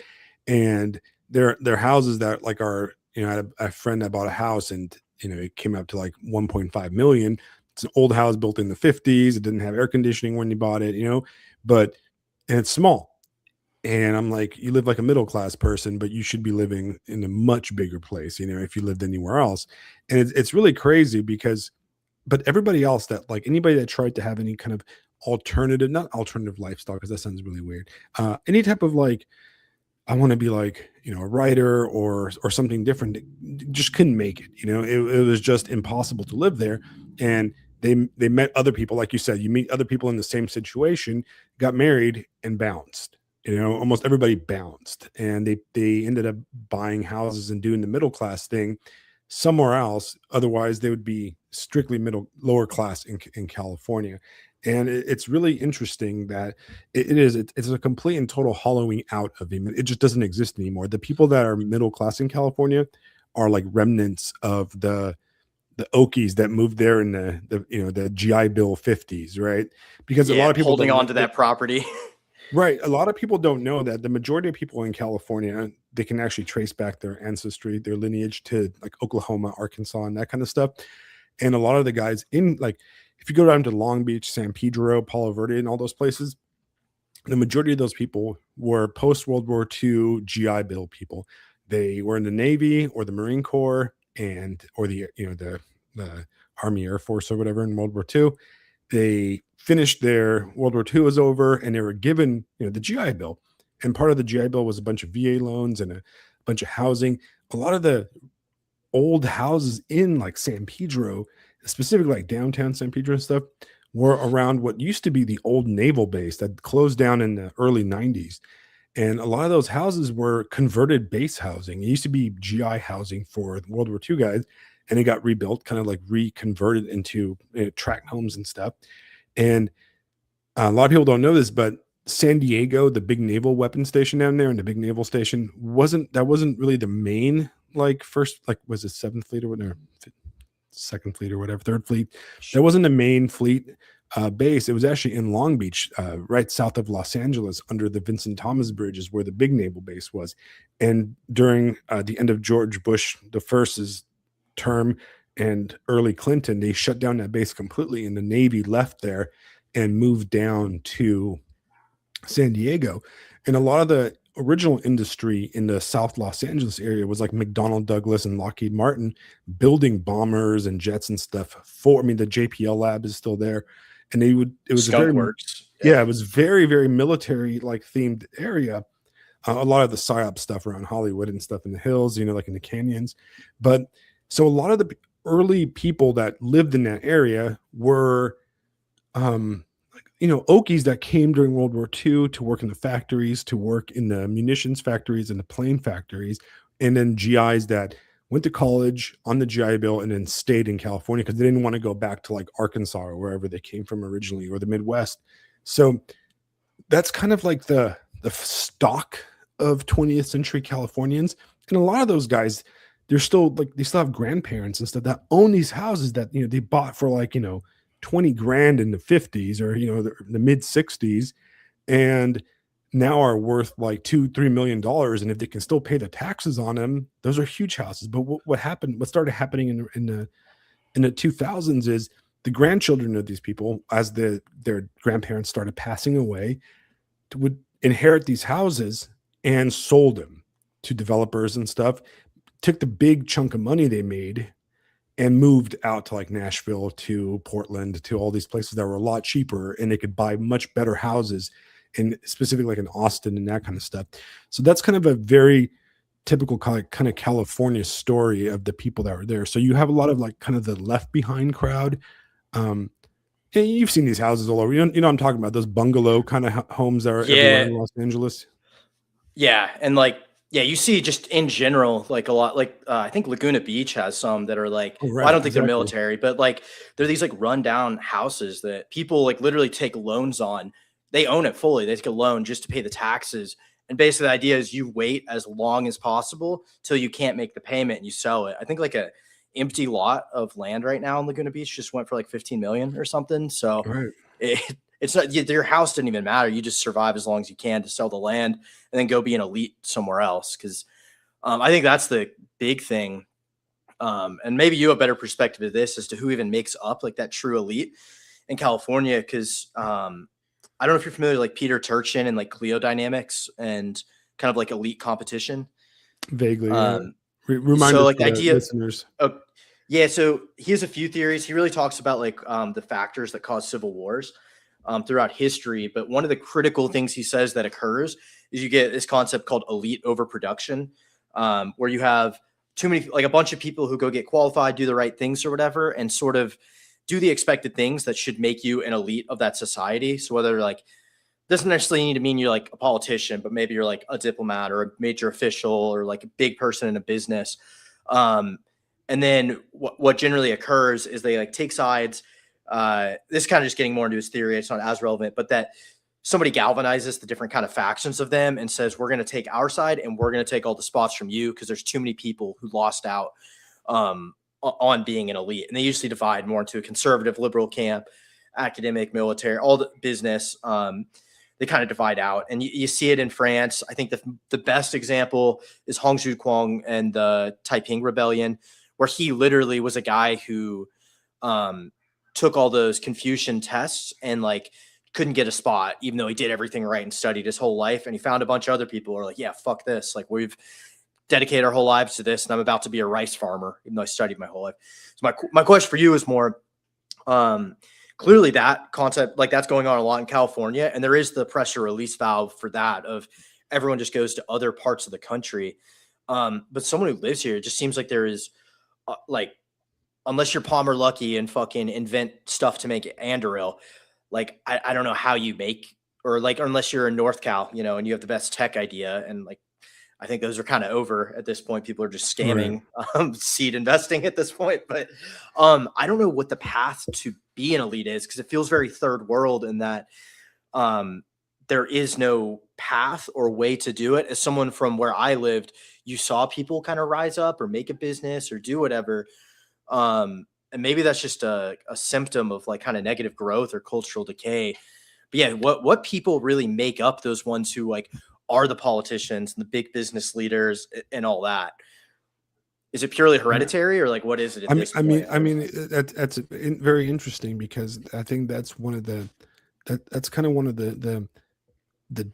And their houses that like are, I had a friend that bought a house, and it came up to like 1.5 million. It's an old house built in the 50s. It didn't have air conditioning when you bought it, and it's small. And I'm like, you live like a middle class person, but you should be living in a much bigger place, if you lived anywhere else. And it's really crazy but everybody else that, like, anybody that tried to have any kind of not alternative lifestyle, because that sounds really weird. Any type of like, I want to be like, a writer or something different, just couldn't make it. It was just impossible to live there. And they met other people, like you said, you meet other people in the same situation, got married, and bounced. Almost everybody bounced, and they ended up buying houses and doing the middle class thing somewhere else. Otherwise, they would be strictly lower class in California. And it's really interesting that it's a complete and total hollowing out of him. It just doesn't exist anymore. The people that are middle class in California are like remnants of the Okies that moved there in the GI Bill 50s, right? Because a lot of people holding on to that property. Right. A lot of people don't know that the majority of people in California, they can actually trace back their ancestry, their lineage to like Oklahoma, Arkansas, and that kind of stuff. And a lot of the guys in, like, if you go down to Long Beach, San Pedro, Palo Verde, and all those places, the majority of those people were post-World War II GI Bill people. They were in the Navy or the Marine Corps or the Army Air Force or whatever in World War II. They finished their World War II was over, and they were given, the GI Bill. And part of the GI Bill was a bunch of VA loans and a bunch of housing. A lot of the old houses in like San Pedro, specifically like downtown San Pedro and stuff, were around what used to be the old naval base that closed down in the early 90s. And a lot of those houses were converted base housing. It used to be GI housing for World War II guys, and it got rebuilt, kind of like reconverted into tract homes and stuff. And a lot of people don't know this, but San Diego, the big naval weapons station down there, and the big naval station wasn't really the main, like, first, like, was it 7th Fleet or whatever, 2nd Fleet or whatever, 3rd Fleet. That wasn't the main fleet base. It was actually in Long Beach, right south of Los Angeles, under the Vincent Thomas Bridge is where the big naval base was. And during the end of George Bush the first's term and early Clinton, they shut down that base completely, and the Navy left there and moved down to San Diego. And a lot of the original industry in the South Los Angeles area was like McDonnell Douglas and Lockheed Martin building bombers and jets and stuff for, I mean, the JPL lab is still there. And it was Skunk very, Works. Yeah, it was very, very military like themed area. A lot of the PSYOP stuff around Hollywood and stuff in the hills, like in the canyons. But so a lot of the early people that lived in that area were, Okies that came during World War II to work in the factories, to work in the munitions factories and the plane factories, and then GIs that went to college on the GI Bill and then stayed in California because they didn't want to go back to like Arkansas or wherever they came from originally, or the Midwest. So that's kind of like the stock of 20th century Californians. And a lot of those guys, they still have grandparents and stuff that own these houses that, they bought for like, 20 grand in the 50s or, the mid 60s, and now are worth like $2-3 million. And if they can still pay the taxes on them, those are huge houses. But what started happening in the 2000s is the grandchildren of these people, as their grandparents started passing away, would inherit these houses and sold them to developers and stuff, took the big chunk of money they made and moved out to like Nashville, to Portland, to all these places that were a lot cheaper, and they could buy much better houses, and specifically like in Austin and that kind of stuff. So that's kind of a very typical kind of California story of the people that were there. So you have a lot of like kind of the left behind crowd. And you've seen these houses all over. I'm talking about those bungalow kind of homes that are everywhere in Los Angeles. Yeah, and you see just in general, like a lot, like I think Laguna Beach has some that are like, I don't think they're military, but like they're these like rundown houses that people like literally take loans on. They own it fully. They take a loan just to pay the taxes. And basically the idea is you wait as long as possible till you can't make the payment and you sell it. I think like a empty lot of land right now in Laguna Beach just went for like 15 million or something. So it's not, your house didn't even matter. You just survive as long as you can to sell the land and then go be an elite somewhere else. Cause I think that's the big thing. And maybe you have a better perspective of this as to who even makes up like that true elite in California. Cause I don't know if you're familiar with like Peter Turchin and like Clio Dynamics and kind of like elite competition. Vaguely. Remind us, like the idea, listeners. Yeah. So he has a few theories. He really talks about like the factors that cause civil wars throughout history. But one of the critical things he says that occurs is you get this concept called elite overproduction, where you have too many, like a bunch of people who go get qualified, do the right things or whatever, and sort of do the expected things that should make you an elite of that society. So whether like, doesn't necessarily need to mean you're like a politician, but maybe you're like a diplomat or a major official or like a big person in a business. And then what generally occurs is they like take sides. This is kind of just getting more into his theory. It's not as relevant, but that somebody galvanizes the different kind of factions of them and says, we're going to take our side and we're going to take all the spots from you because there's too many people who lost out on being an elite. And they usually divide more into a conservative, liberal camp, academic, military, all the business. They kind of divide out, and you see it in France. I think the best example is Hong Zhuquang and the Taiping Rebellion, where he literally was a guy who took all those Confucian tests and like couldn't get a spot, even though he did everything right and studied his whole life. And he found a bunch of other people who are like, yeah, fuck this. Like we've dedicated our whole lives to this, and I'm about to be a rice farmer, even though I studied my whole life. So my question for you is more, clearly that concept, like that's going on a lot in California, and there is the pressure release valve for that of everyone just goes to other parts of the country. But someone who lives here, it just seems like there is like, unless you're Palmer Lucky and fucking invent stuff to make Anduril, like I don't know how you make, or like, unless you're in North Cal, you know, and you have the best tech idea, and like I think those are kind of over at this point. People are just scamming seed investing at this point. But I don't know what the path to be an elite is, because it feels very third world in that there is no path or way to do it. As someone from where I lived, you saw people kind of rise up or make a business or do whatever. And maybe that's just a symptom of like kind of negative growth or cultural decay. But yeah, what people really make up those ones who like are the politicians and the big business leaders and all that? Is it purely hereditary, or like what is it? I mean, that's very interesting, because I think that's one of that's kind of one of the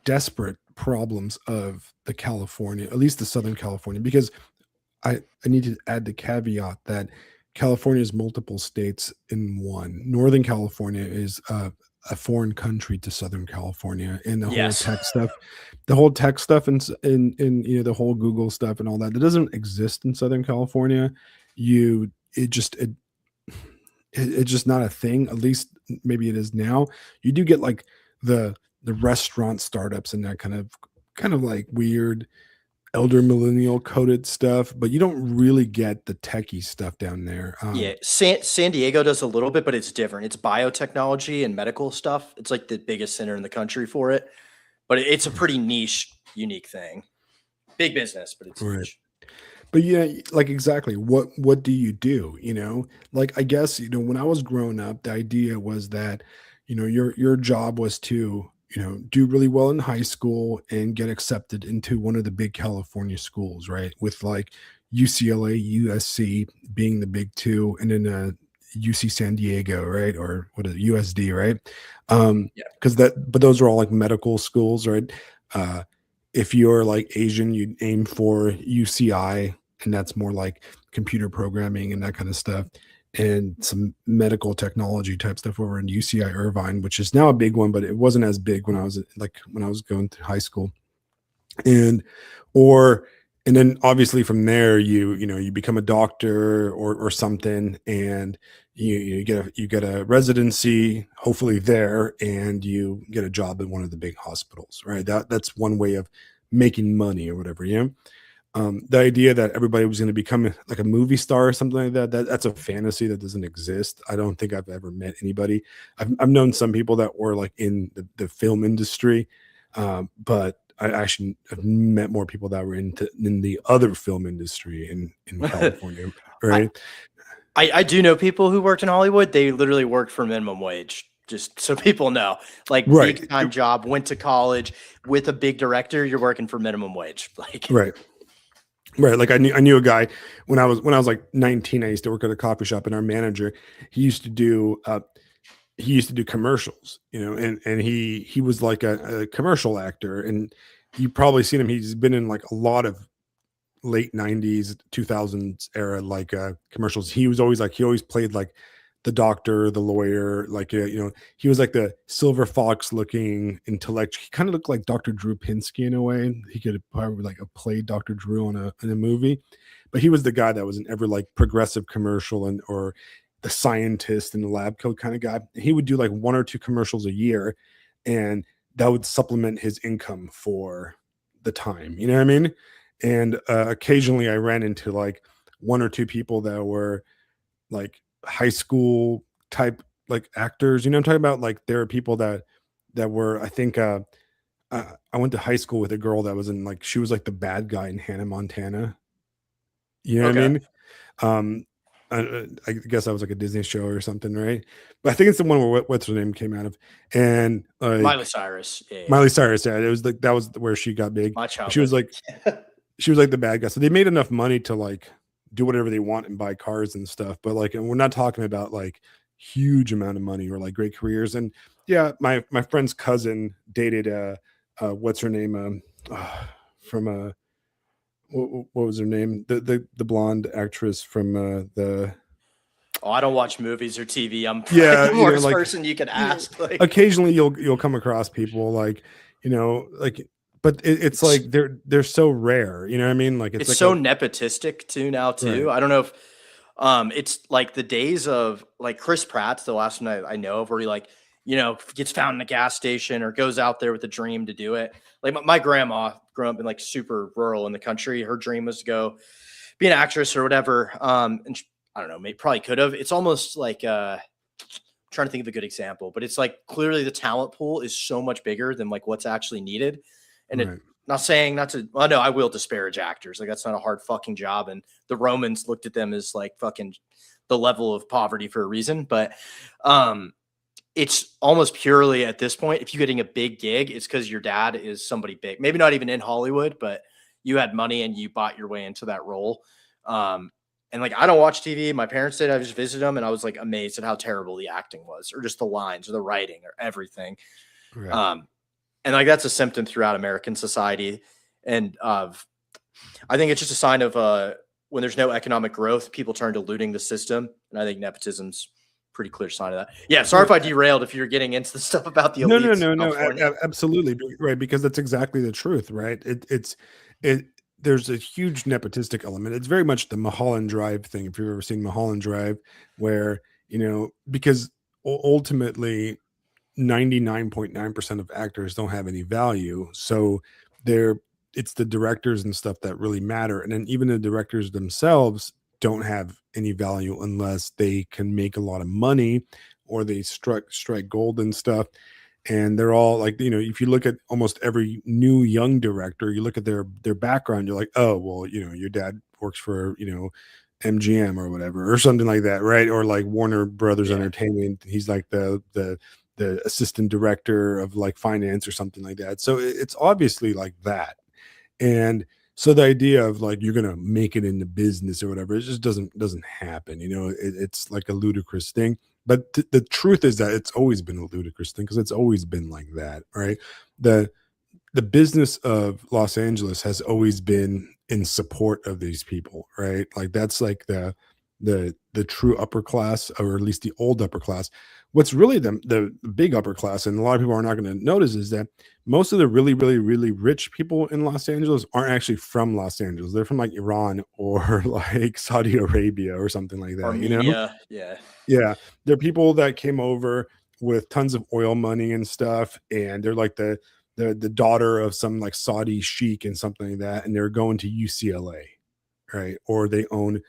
desperate problems of the California, at least the Southern California, because I need to add the caveat that California is multiple states in one. Northern California is a foreign country to Southern California, and the whole tech stuff and you know, the whole Google stuff and all that doesn't exist in Southern California. It's just not a thing. At least maybe it is now. You do get like the restaurant startups and that kind of like weird elder millennial coded stuff, but you don't really get the techie stuff down there. Yeah, San Diego does a little bit, but it's different. It's biotechnology and medical stuff. It's like the biggest center in the country for it, but it's a pretty niche, unique thing. Big business, but it's niche. But yeah, like exactly what do you do? You know, like I guess, you know, when I was growing up, the idea was that, you know, your job was to, you know, do really well in high school and get accepted into one of the big California schools, right? With like UCLA, USC being the big two, and then UC San Diego, right? Or what is it, USD, right? Because but those are all like medical schools, right? If you're like Asian, you aim for UCI, and that's more like computer programming and that kind of stuff, and some medical technology type stuff over in UCI Irvine, which is now a big one, but it wasn't as big when I was going to high school. And then obviously from there, you become a doctor or something, and you get a residency, hopefully there, and you get a job in one of the big hospitals, right? That's one way of making money or whatever, you know? The idea that everybody was going to become like a movie star or something like that's a fantasy that doesn't exist. I don't think I've ever met anybody. I've known some people that were like in the film industry, but I actually have met more people that were in the other film industry in California, right? I do know people who worked in Hollywood. They literally worked for minimum wage. Just so people know, like big time job, went to college with a big director. You're working for minimum wage, like right. Like I knew a guy when I was like 19. I used to work at a coffee shop, and our manager, he used to do commercials, you know, and he was like a commercial actor, and you've probably seen him. He's been in like a lot of late 90s, 2000s era like commercials. He always played like the doctor, the lawyer, like you know, he was like the silver fox looking intellect. He kind of looked like Dr. Drew Pinsky in a way. He could have probably like played Dr. Drew in a movie, but he was the guy that was in every like progressive commercial or the scientist in the lab coat kind of guy. He would do like 1 or 2 commercials a year, and that would supplement his income for the time. You know what I mean? And occasionally I ran into like 1 or 2 people that were like high school type like actors, you know what I'm talking about? Like there are people that were, I think I went to high school with a girl that was in like, she was like the bad guy in Hannah Montana. You know what I mean? I guess that was like a Disney show or something, right? But I think it's the one where what's her name came out of, and Miley Cyrus. Yeah. Miley Cyrus. Yeah, it was like that was where she got big. She was like the bad guy. So they made enough money to like do whatever they want and buy cars and stuff, but like, and we're not talking about like huge amount of money or like great careers. And yeah, my friend's cousin dated what's her name from what was her name, the blonde actress from the I don't watch movies or TV. I'm the worst person you could ask. Like, occasionally you'll come across people like, you know, like but it's like they're so rare. You know what I mean? Like it's like so nepotistic too now too. Right. I don't know if it's like the days of like Chris Pratt's the last one I know of where he like, you know, gets found in a gas station or goes out there with a dream to do it. Like my grandma grew up in like super rural in the country. Her dream was to go be an actress or whatever. And I don't know, maybe probably could have. It's almost like trying to think of a good example, but it's like clearly the talent pool is so much bigger than like what's actually needed. And Right. it not saying not to, well, no, I will disparage actors. Like that's not a hard fucking job. And the Romans looked at them as like fucking the level of poverty for a reason. But it's almost purely at this point, if you're getting a big gig, it's because your dad is somebody big, maybe not even in Hollywood, but you had money and you bought your way into that role. And like, I don't watch TV. My parents did. I just visited them and I was like amazed at how terrible the acting was, or just the lines or the writing or everything. Right. And like, that's a symptom throughout American society. And I think it's just a sign of when there's no economic growth, people turn to looting the system. And I think nepotism's pretty clear sign of that. Yeah. Sorry if I derailed if you're getting into the stuff about the elites. No. Absolutely. Right. Because that's exactly the truth, right? There's a huge nepotistic element. It's very much the Mulholland Drive thing. If you've ever seen Mulholland Drive, where, you know, because ultimately 99.9% of actors don't have any value. So it's the directors and stuff that really matter. And then even the directors themselves don't have any value unless they can make a lot of money or they strike gold and stuff. And they're all like, you know, if you look at almost every new young director, you look at their background, you're like, oh, well, you know, your dad works for, you know, MGM or whatever, or something like that, right? Or like Warner Brothers Entertainment. He's like the assistant director of like finance or something like that. So it's obviously like that. And so the idea of like you're gonna make it in the business or whatever, it just doesn't happen. You know, it's like a ludicrous thing. But the truth is that it's always been a ludicrous thing because it's always been like that, right? The business of Los Angeles has always been in support of these people, right? Like that's like the true upper class, or at least the old upper class. What's really the big upper class, and a lot of people are not going to notice, is that most of the really, really, really rich people in Los Angeles aren't actually from Los Angeles. They're from like Iran or like Saudi Arabia or something like that. Armenia, you know? Yeah. They're people that came over with tons of oil money and stuff, and they're like the daughter of some like Saudi sheik and something like that, and they're going to UCLA, right? Or they own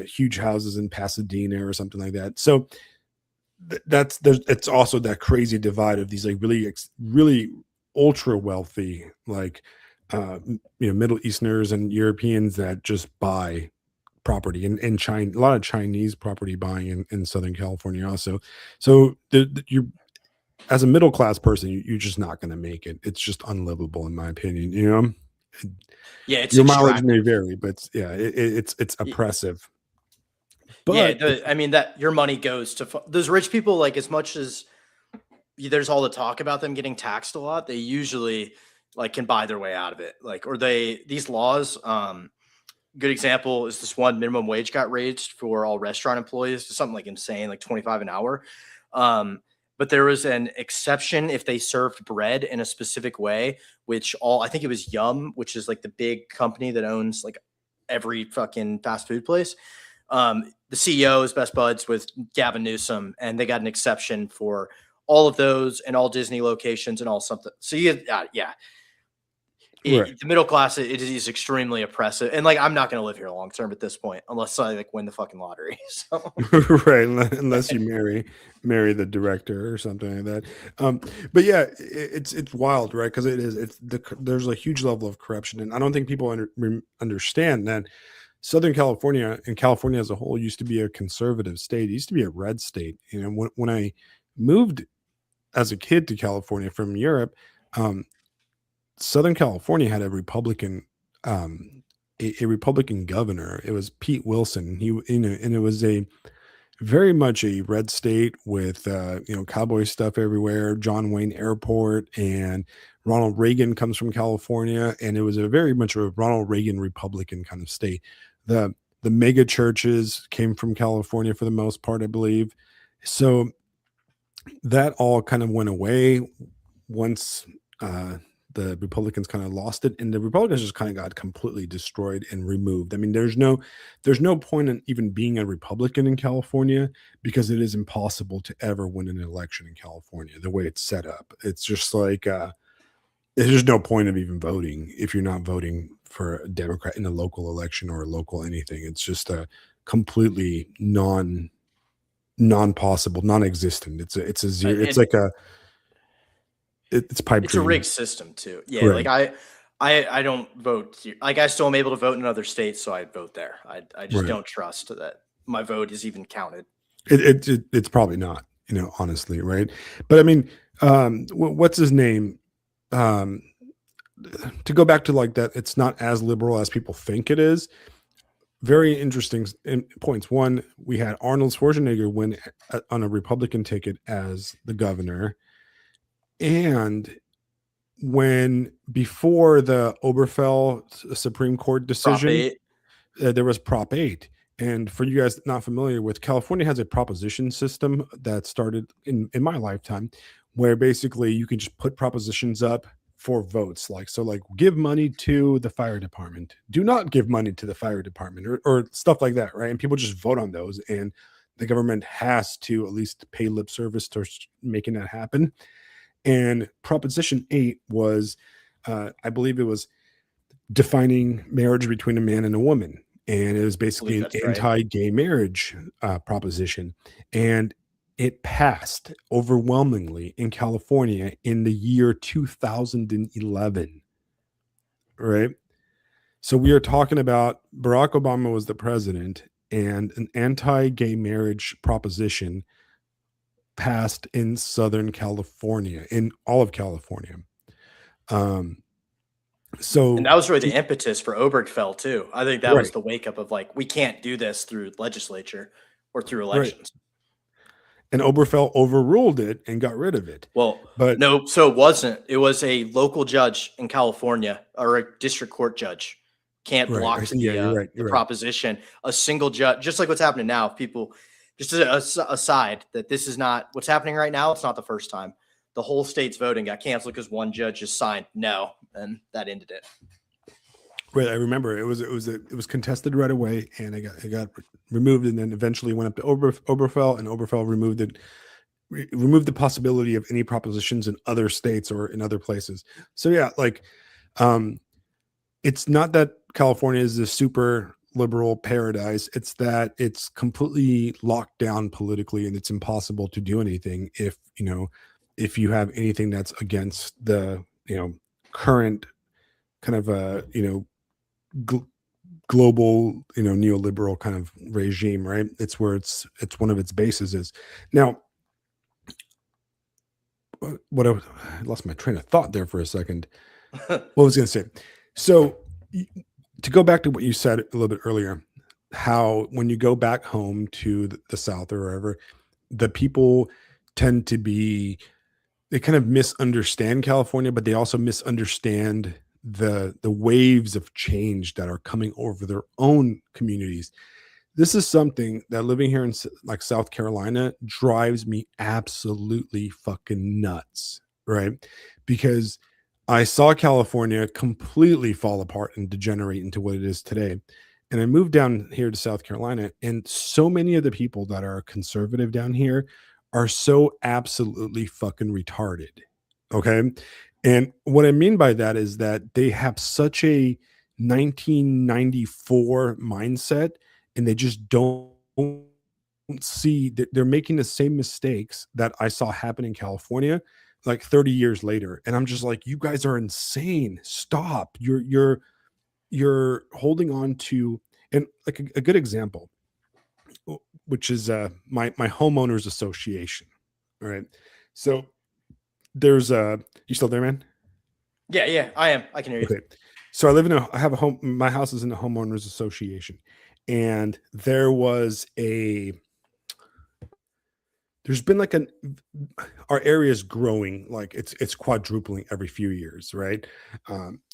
huge houses in Pasadena or something like that. So it's also that crazy divide of these like really ultra wealthy, like you know, Middle Easterners and Europeans that just buy property, and China, a lot of Chinese property buying in Southern California also. So you're, as a middle class person, you're just not going to make it. It's just unlivable, in my opinion. You know. Yeah, it's your mileage may vary, but it's oppressive. But yeah, I mean that your money goes to those rich people. Like as much as there's all the talk about them getting taxed a lot, they usually like can buy their way out of it. Like, or these laws. Good example is this one minimum wage got raised for all restaurant employees to something like insane, like $25 an hour. But there was an exception if they served bread in a specific way, which I think it was Yum, which is like the big company that owns like every fucking fast food place. The CEO is best buds with Gavin Newsom, and they got an exception for all of those and all Disney locations and all something. So the middle class, it is extremely oppressive. And like, I'm not going to live here long term at this point, unless I like win the fucking lottery. So. Right. Unless you marry the director or something like that. But yeah, it's wild, right? Cause there's a huge level of corruption. And I don't think people understand that Southern California and California as a whole used to be a conservative state. It used to be a red state. You know, when I moved as a kid to California from Europe, Southern California had a Republican governor. It was Pete Wilson. And it was a very much a red state with cowboy stuff everywhere. John Wayne Airport, and Ronald Reagan comes from California, and it was a very much a Ronald Reagan Republican kind of state. The mega churches came from California for the most part, I believe. So that all kind of went away once the Republicans kind of lost it, and the Republicans just kind of got completely destroyed and removed. I mean, there's no point in even being a Republican in California, because it is impossible to ever win an election in California the way it's set up. It's just like there's just no point of even voting if you're not voting for a Democrat in a local election or a local anything. It's just a completely non-possible, non-existent. It's a zero. It's like it's pipe It's dream. a rigged system too. Yeah, Right. like I don't vote here. Like I still am able to vote in another state, so I vote there. I just Right. don't trust that my vote is even counted. It's probably not, honestly, right? But I mean, what's his name? To go back to like that, it's not as liberal as people think it is. Very interesting points. One, we had Arnold Schwarzenegger win on a Republican ticket as the governor. And before the Obergefell Supreme Court decision, there was Prop 8. And for you guys not familiar with, California has a proposition system that started in my lifetime, where basically you can just put propositions up for votes. Like give money to the fire department, do not give money to the fire department, or stuff like that, right? And people just vote on those, and the government has to at least pay lip service to making that happen. And Proposition 8 was, I believe it was defining marriage between a man and a woman. And it was basically an anti-gay marriage proposition. And it passed overwhelmingly in California in the year 2011, right? So we are talking about Barack Obama was the president, and an anti-gay marriage proposition passed in Southern California, in all of California. So and that was really the impetus for Obergefell too. I think that was the wake up of like, we can't do this through legislature or through elections. Right. And Obergefell overruled it and got rid of it. Well, but no, so it wasn't. It was a local judge in California, or a district court judge can't block the proposition. A single judge, just like what's happening now. People, just as an aside, that this is not what's happening right now. It's not the first time. The whole state's voting got canceled because one judge just signed no, and that ended it. Right, I remember it was contested right away, and it got removed, and then eventually went up to Obergefell, and Obergefell removed the possibility of any propositions in other states or in other places. So yeah, like, it's not that California is a super liberal paradise. It's that it's completely locked down politically, and it's impossible to do anything if you have anything that's against the current kind of global neoliberal kind of regime, right? It's where it's one of its bases is. Now, what I lost my train of thought there for a second. What was I going to say? So to go back to what you said a little bit earlier, how when you go back home to the South or wherever, the people tend to be, they kind of misunderstand California, but they also misunderstand the waves of change that are coming over their own communities. This is something that living here in like South Carolina drives me absolutely fucking nuts, right? Because I saw California completely fall apart and degenerate into what it is today. And I moved down here to South Carolina, and so many of the people that are conservative down here are so absolutely fucking retarded. Okay. And what I mean by that is that they have such a 1994 mindset, and they just don't see that they're making the same mistakes that I saw happen in California like 30 years later. And I'm just like, you guys are insane. Stop. You're holding on to, and like a good example, which is my homeowners association. All right. So there's you still there, man? Yeah, I am. I can hear you. Okay. So I have a home, my house is in a homeowners association, and there's been like our area is growing, like it's quadrupling every few years, right?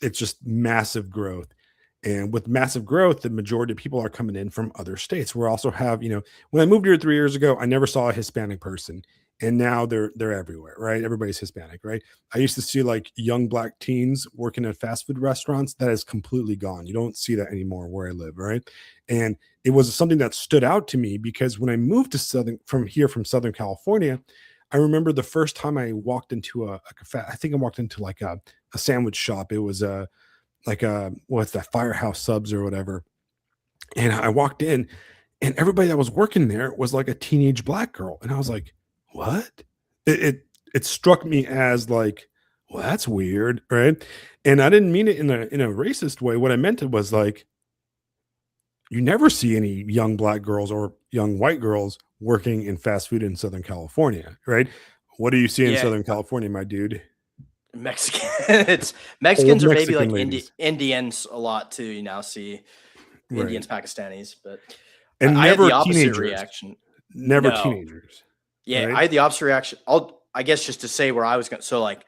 It's just massive growth. And with massive growth, the majority of people are coming in from other states. We also have, when I moved here 3 years ago, I never saw a Hispanic person. and now they're everywhere, right? Everybody's Hispanic, right? I used to see like young black teens working at fast food restaurants. That is completely gone. You don't see that anymore where I live, right? And it was something that stood out to me because when I moved to from Southern California, I remember the first time I walked into I think I walked into like a sandwich shop. It was what's that, Firehouse Subs or whatever. And I walked in, and everybody that was working there was like a teenage black girl, and I was like, "What?" It struck me as like, "Well, that's weird," right? And I didn't mean it in a racist way. What I meant it was like, you never see any young black girls or young white girls working in fast food in Southern California, right? What do you see in Southern California, my dude? Mexicans. Mexicans or maybe like Indians a lot too. You now see Indians, Pakistanis, but and I had never the opposite teenagers. reaction. Never teenagers. Yeah, right? I had the opposite reaction. I guess just to say where I was going. So like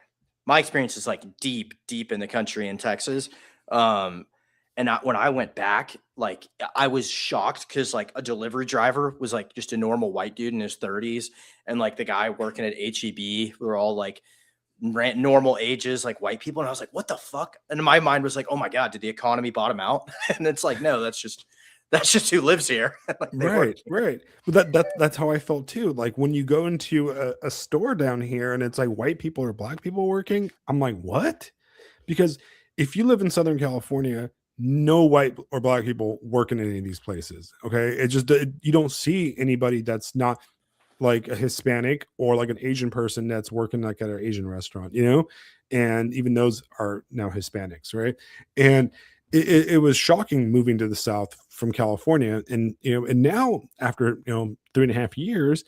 my experience is like deep in the country in Texas. And when I went back, like I was shocked because like a delivery driver was like just a normal white dude in his 30s, and like the guy working at HEB were all like normal ages, like white people, and I was like, what the fuck? And my mind was like, oh my god, did the economy bottom out? And it's like, no, that's just who lives here. Like right. But that's how I felt too. Like when you go into a store down here and it's like white people or black people working, I'm like, what? Because if you live in Southern California, no white or black people work in any of these places. Okay. You don't see anybody that's not like a Hispanic or like an Asian person that's working like at an Asian restaurant, and even those are now Hispanics. Right. And it was shocking moving to the South from California. And, and now after, 3.5 years,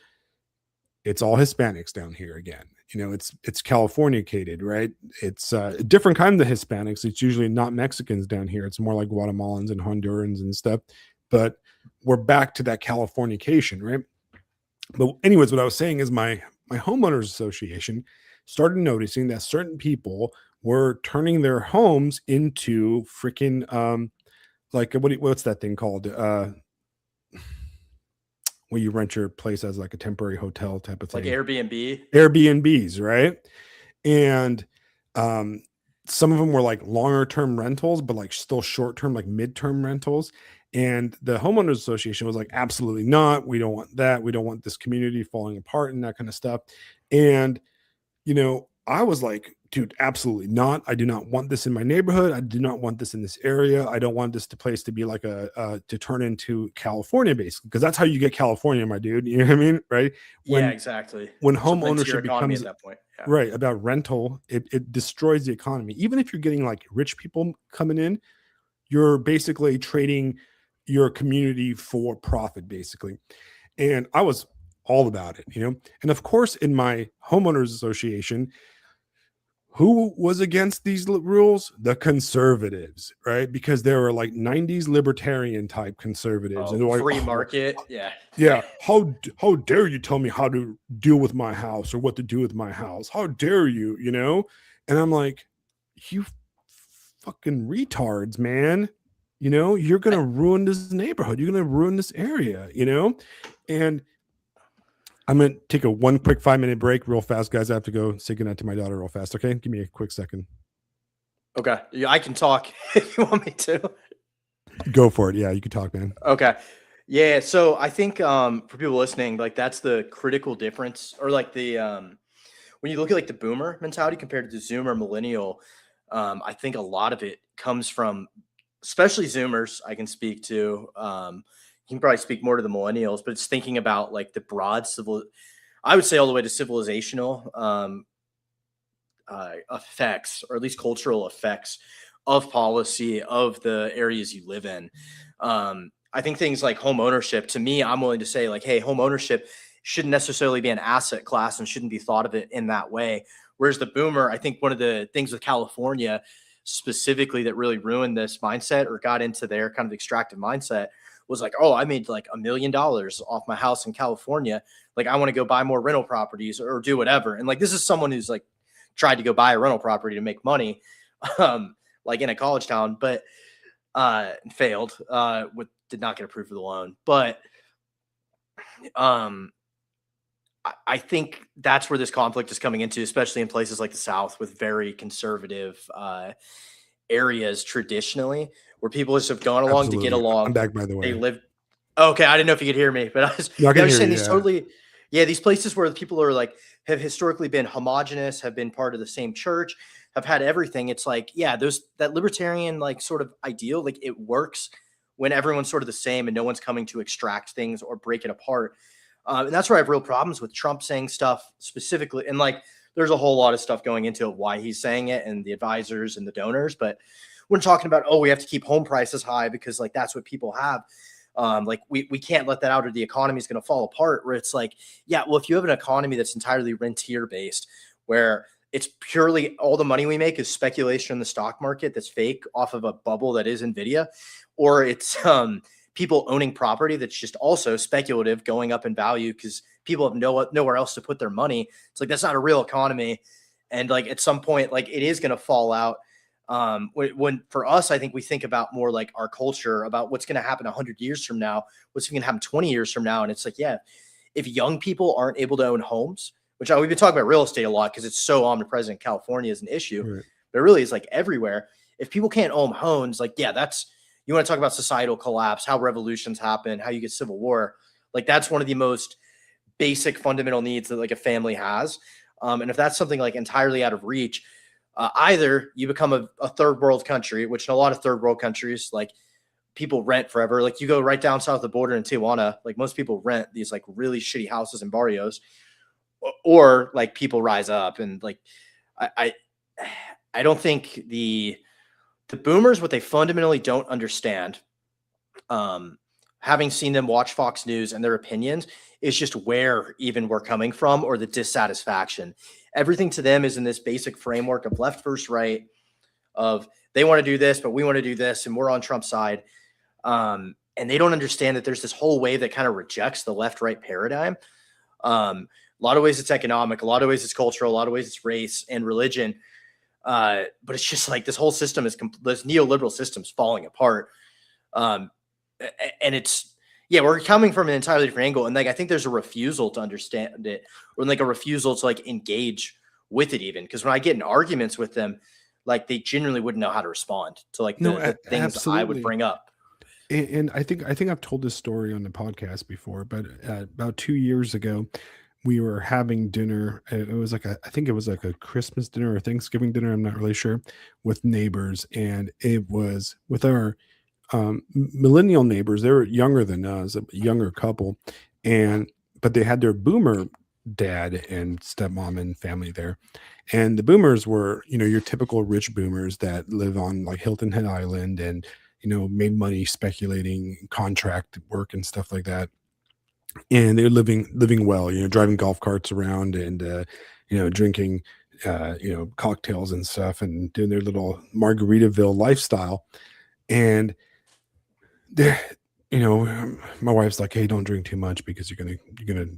it's all Hispanics down here again. It's Californicated, right? It's a different kind of Hispanics. It's usually not Mexicans down here. It's more like Guatemalans and Hondurans and stuff. But we're back to that Californication, right? But anyways, what I was saying is my homeowners association started noticing that certain people were turning their homes into freaking like what's that thing called? Where you rent your place as like a temporary hotel type of thing. Like Airbnbs, right? And some of them were like longer term rentals, but like still short term, like midterm rentals. And the homeowners association was like, absolutely not. We don't want that. We don't want this community falling apart and that kind of stuff. And, I was like, dude, absolutely not. I do not want this in my neighborhood. I do not want this in this area. I don't want this place to be like to turn into California, basically, because that's how you get California, my dude. You know what I mean? Right? Yeah, exactly. When home ownership becomes at that point. Yeah. Right, about rental, it destroys the economy. Even if you're getting like rich people coming in, you're basically trading your community for profit, basically. And I was all about it, And of course, in my homeowners association, who was against these rules? The conservatives, right? Because they were like 90s libertarian type conservatives. And like, free market. Yeah. How dare you tell me how to deal with my house or what to do with my house? How dare you, And I'm like, you fucking retards, man. You're going to ruin this neighborhood. You're going to ruin this area, And I'm going to take one quick 5-minute break real fast, guys. I have to go say goodnight to my daughter real fast. Okay. Give me a quick second. Okay. Yeah, I can talk if you want me to. Go for it. Yeah, you can talk, man. Okay. Yeah. So I think for people listening, like that's the critical difference, or like the when you look at like the boomer mentality compared to the Zoomer millennial, I think a lot of it comes from, especially Zoomers, I can speak to. You can probably speak more to the millennials, but it's thinking about like the broad I would say all the way to civilizational effects, or at least cultural effects of policy of the areas you live in. I think things like home ownership, to me, I'm willing to say like, hey, home ownership shouldn't necessarily be an asset class and shouldn't be thought of it in that way. Whereas the boomer, I think one of the things with California specifically that really ruined this mindset or got into their kind of extractive mindset was like, oh, I made like $1 million off my house in California. Like, I want to go buy more rental properties or do whatever. And like, this is someone who's like tried to go buy a rental property to make money, like in a college town, but failed, did not get approved for the loan. But I think that's where this conflict is coming into, especially in places like the South with very conservative areas traditionally, where people just have gone along to get Absolutely. I'm along. back, by the They way. live. Okay, I didn't know if you could hear me, but I was, No, I yeah, I can was hear saying you. these totally, yeah, these places where the people are like have historically been homogenous, have been part of the same church, have had everything. It's like, yeah, that libertarian like sort of ideal, like it works when everyone's sort of the same and no one's coming to extract things or break it apart. And that's where I have real problems with Trump saying stuff specifically. And like, there's a whole lot of stuff going into it, why he's saying it and the advisors and the donors. But we're talking about, oh, we have to keep home prices high because like that's what people have. Like we can't let that out or the economy is going to fall apart, where it's like, yeah, well, if you have an economy that's entirely rentier based, where it's purely all the money we make is speculation in the stock market that's fake off of a bubble that is Nvidia, or it's people owning property that's just also speculative going up in value because people have nowhere else to put their money. It's like, that's not a real economy. And like at some point, like it is going to fall out. When for us, I think we think about more like our culture, about what's going to happen 100 years from now, what's going to happen 20 years from now. And it's like, yeah, if young people aren't able to own homes, which we've been talking about real estate a lot because it's so omnipresent in California is an issue, Right. but it really is like everywhere. If people can't own homes, like, yeah, you want to talk about societal collapse, how revolutions happen, how you get civil war. Like that's one of the most basic fundamental needs that like a family has. And if that's something like entirely out of reach, either you become a third world country, which in a lot of third world countries, like people rent forever. Like you go right down south of the border in Tijuana, like most people rent these like really shitty houses and barrios, or like people rise up. And like, I don't think the boomers, what they fundamentally don't understand, having seen them watch Fox News and their opinions, is just where even we're coming from, or the dissatisfaction. Everything to them is in this basic framework of left versus right, of they want to do this, but we want to do this, and we're on Trump's side. And they don't understand that there's this whole wave that kind of rejects the left-right paradigm. A lot of ways it's economic, a lot of ways it's cultural, a lot of ways it's race and religion. But it's just like this whole system this neoliberal system's falling apart. And it's, yeah, we're coming from an entirely different angle. And like, I think there's a refusal to understand it, or like a refusal to like engage with it even. Because when I get in arguments with them, like they genuinely wouldn't know how to respond to like the things absolutely. I would bring up. And I think I've told this story on the podcast before, but about 2 years ago, we were having dinner. It was like I think it was like a Christmas dinner or Thanksgiving dinner. I'm not really sure, with neighbors, and it was with our millennial neighbors. They were younger than us, a younger couple, but they had their boomer dad and stepmom and family there. And the boomers were, your typical rich boomers that live on like Hilton Head Island and, made money speculating contract work and stuff like that. And they're living well, driving golf carts around and, drinking, cocktails and stuff and doing their little Margaritaville lifestyle. And they're, my wife's like, hey, don't drink too much because you're gonna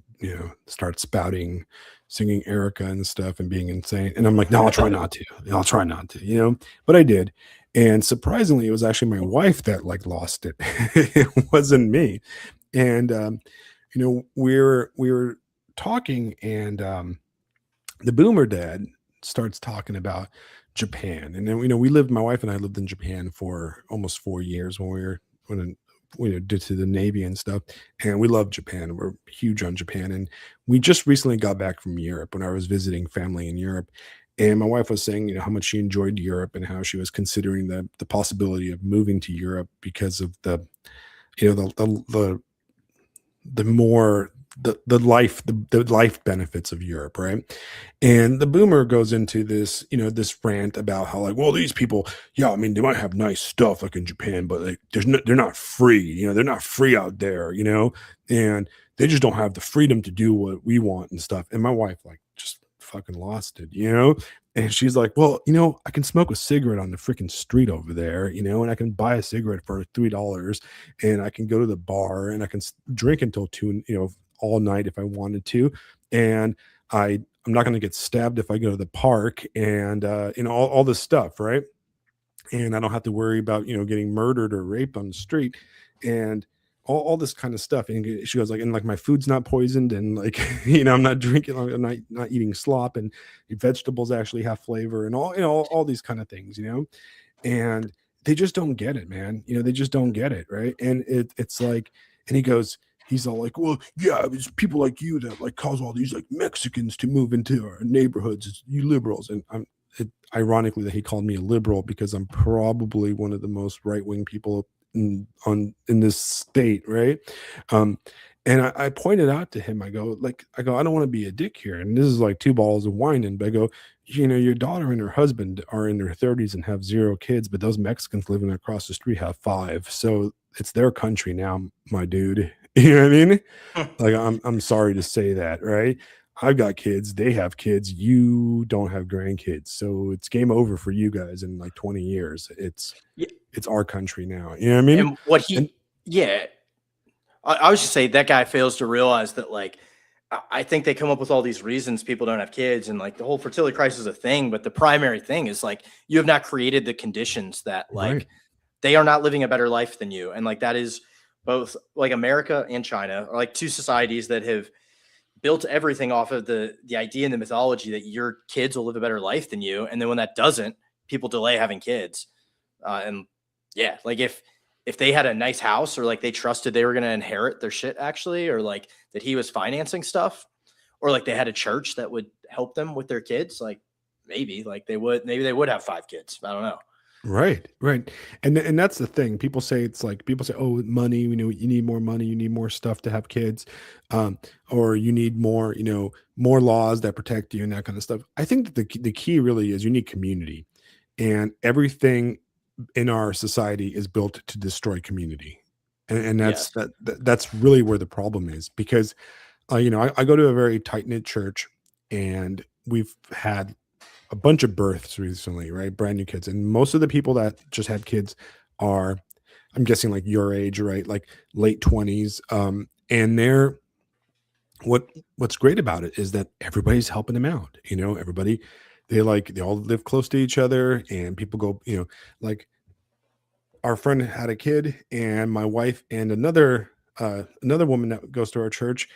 start spouting, singing Erica and stuff and being insane. And I'm like, no, I'll try not to, but I did. And surprisingly, it was actually my wife that like lost it. It wasn't me. And we were talking, and the boomer dad starts talking about Japan. And then my wife and I lived in Japan for almost 4 years when we did to the Navy and stuff, and we love Japan. We're huge on Japan. And we just recently got back from Europe when I was visiting family in Europe. And my wife was saying, how much she enjoyed Europe and how she was considering the possibility of moving to Europe because of the life benefits of Europe, right? And the boomer goes into this, this rant about how like, well, these people, yeah, I mean, they might have nice stuff like in Japan, but they're not free, they're not free out there, and they just don't have the freedom to do what we want and stuff. And my wife like just fucking lost it, and she's like, well, I can smoke a cigarette on the freaking street over there, and I can buy a cigarette for $3, and I can go to the bar and I can drink until 2, all night if I wanted to. And I'm not going to get stabbed if I go to the park, and, all this stuff. Right. And I don't have to worry about, getting murdered or raped on the street. And all this kind of stuff. And she goes like, and like my food's not poisoned, and like, you know, I'm not drinking, I'm not eating slop, and vegetables actually have flavor, and all, you know, all these kind of things, you know. And they just don't get it, man. You know, they just don't get it, right? And it's like, and he's all like, well, yeah, it's people like you that like cause all these like Mexicans to move into our neighborhoods. It's you liberals. And ironically that he called me a liberal, because I'm probably one of the most right-wing people in this state, right? And I pointed out to him, I go, I don't want to be a dick here, and this is like 2 bottles of wine, and I go, you know, your daughter and her husband are in their 30s and have 0 kids, but those Mexicans living across the street have 5. So it's their country now, my dude. You know what I mean? Like, I'm sorry to say that, right? I've got kids, they have kids, you don't have grandkids. So it's game over for you guys in like 20 years. It's our country now. You know what I mean? And what he, I was just saying that guy fails to realize that, like, I think they come up with all these reasons people don't have kids, and like the whole fertility crisis is a thing. But the primary thing is like, you have not created the conditions that like they are not living a better life than you. And like, that is both like America and China are like 2 societies that have built everything off of the idea and the mythology that your kids will live a better life than you. And then when that doesn't, people delay having kids. And yeah, like if they had a nice house, or like they trusted they were going to inherit their shit actually, or like that he was financing stuff, or like they had a church that would help them with their kids, like maybe they would have 5 kids. I don't know. Right. And that's the thing. People say, oh, money, you know, you need more money, you need more stuff to have kids. Or you need more, you know, more laws that protect you and that kind of stuff. I think that the key really is you need community, and everything in our society is built to destroy community. And that's that's really where the problem is, because you know, I go to a very tight-knit church, and we've had a bunch of births recently, right? Brand new kids. And most of the people that just had kids are, I'm guessing, like your age, right? Like late 20s. And they're, what's great about it is that everybody's helping them out. You know, everybody, they all live close to each other, and people go, you know, like our friend had a kid, and my wife and another woman that goes to our church,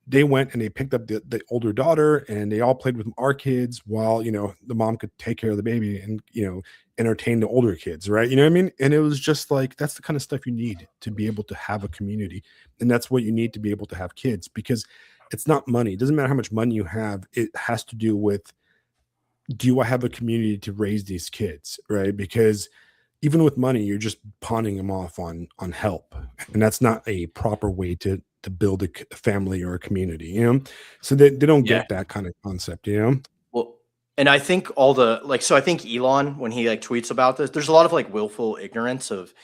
they went and they picked up the older daughter, and they all played with our kids while, you know, the mom could take care of the baby and, you know, entertain the older kids, right? You know what I mean? And it was just like, that's the kind of stuff you need to be able to have a community. And that's what you need to be able to have kids, because it's not money. It doesn't matter how much money you have. It has to do with, do I have a community to raise these kids, right? Because even with money, you're just pawning them off on help. And that's not a proper way to build a family or a community, you know? So they don't get that kind of concept, you know? Well, and I think so I think Elon, when he like tweets about this, there's a lot of like willful ignorance of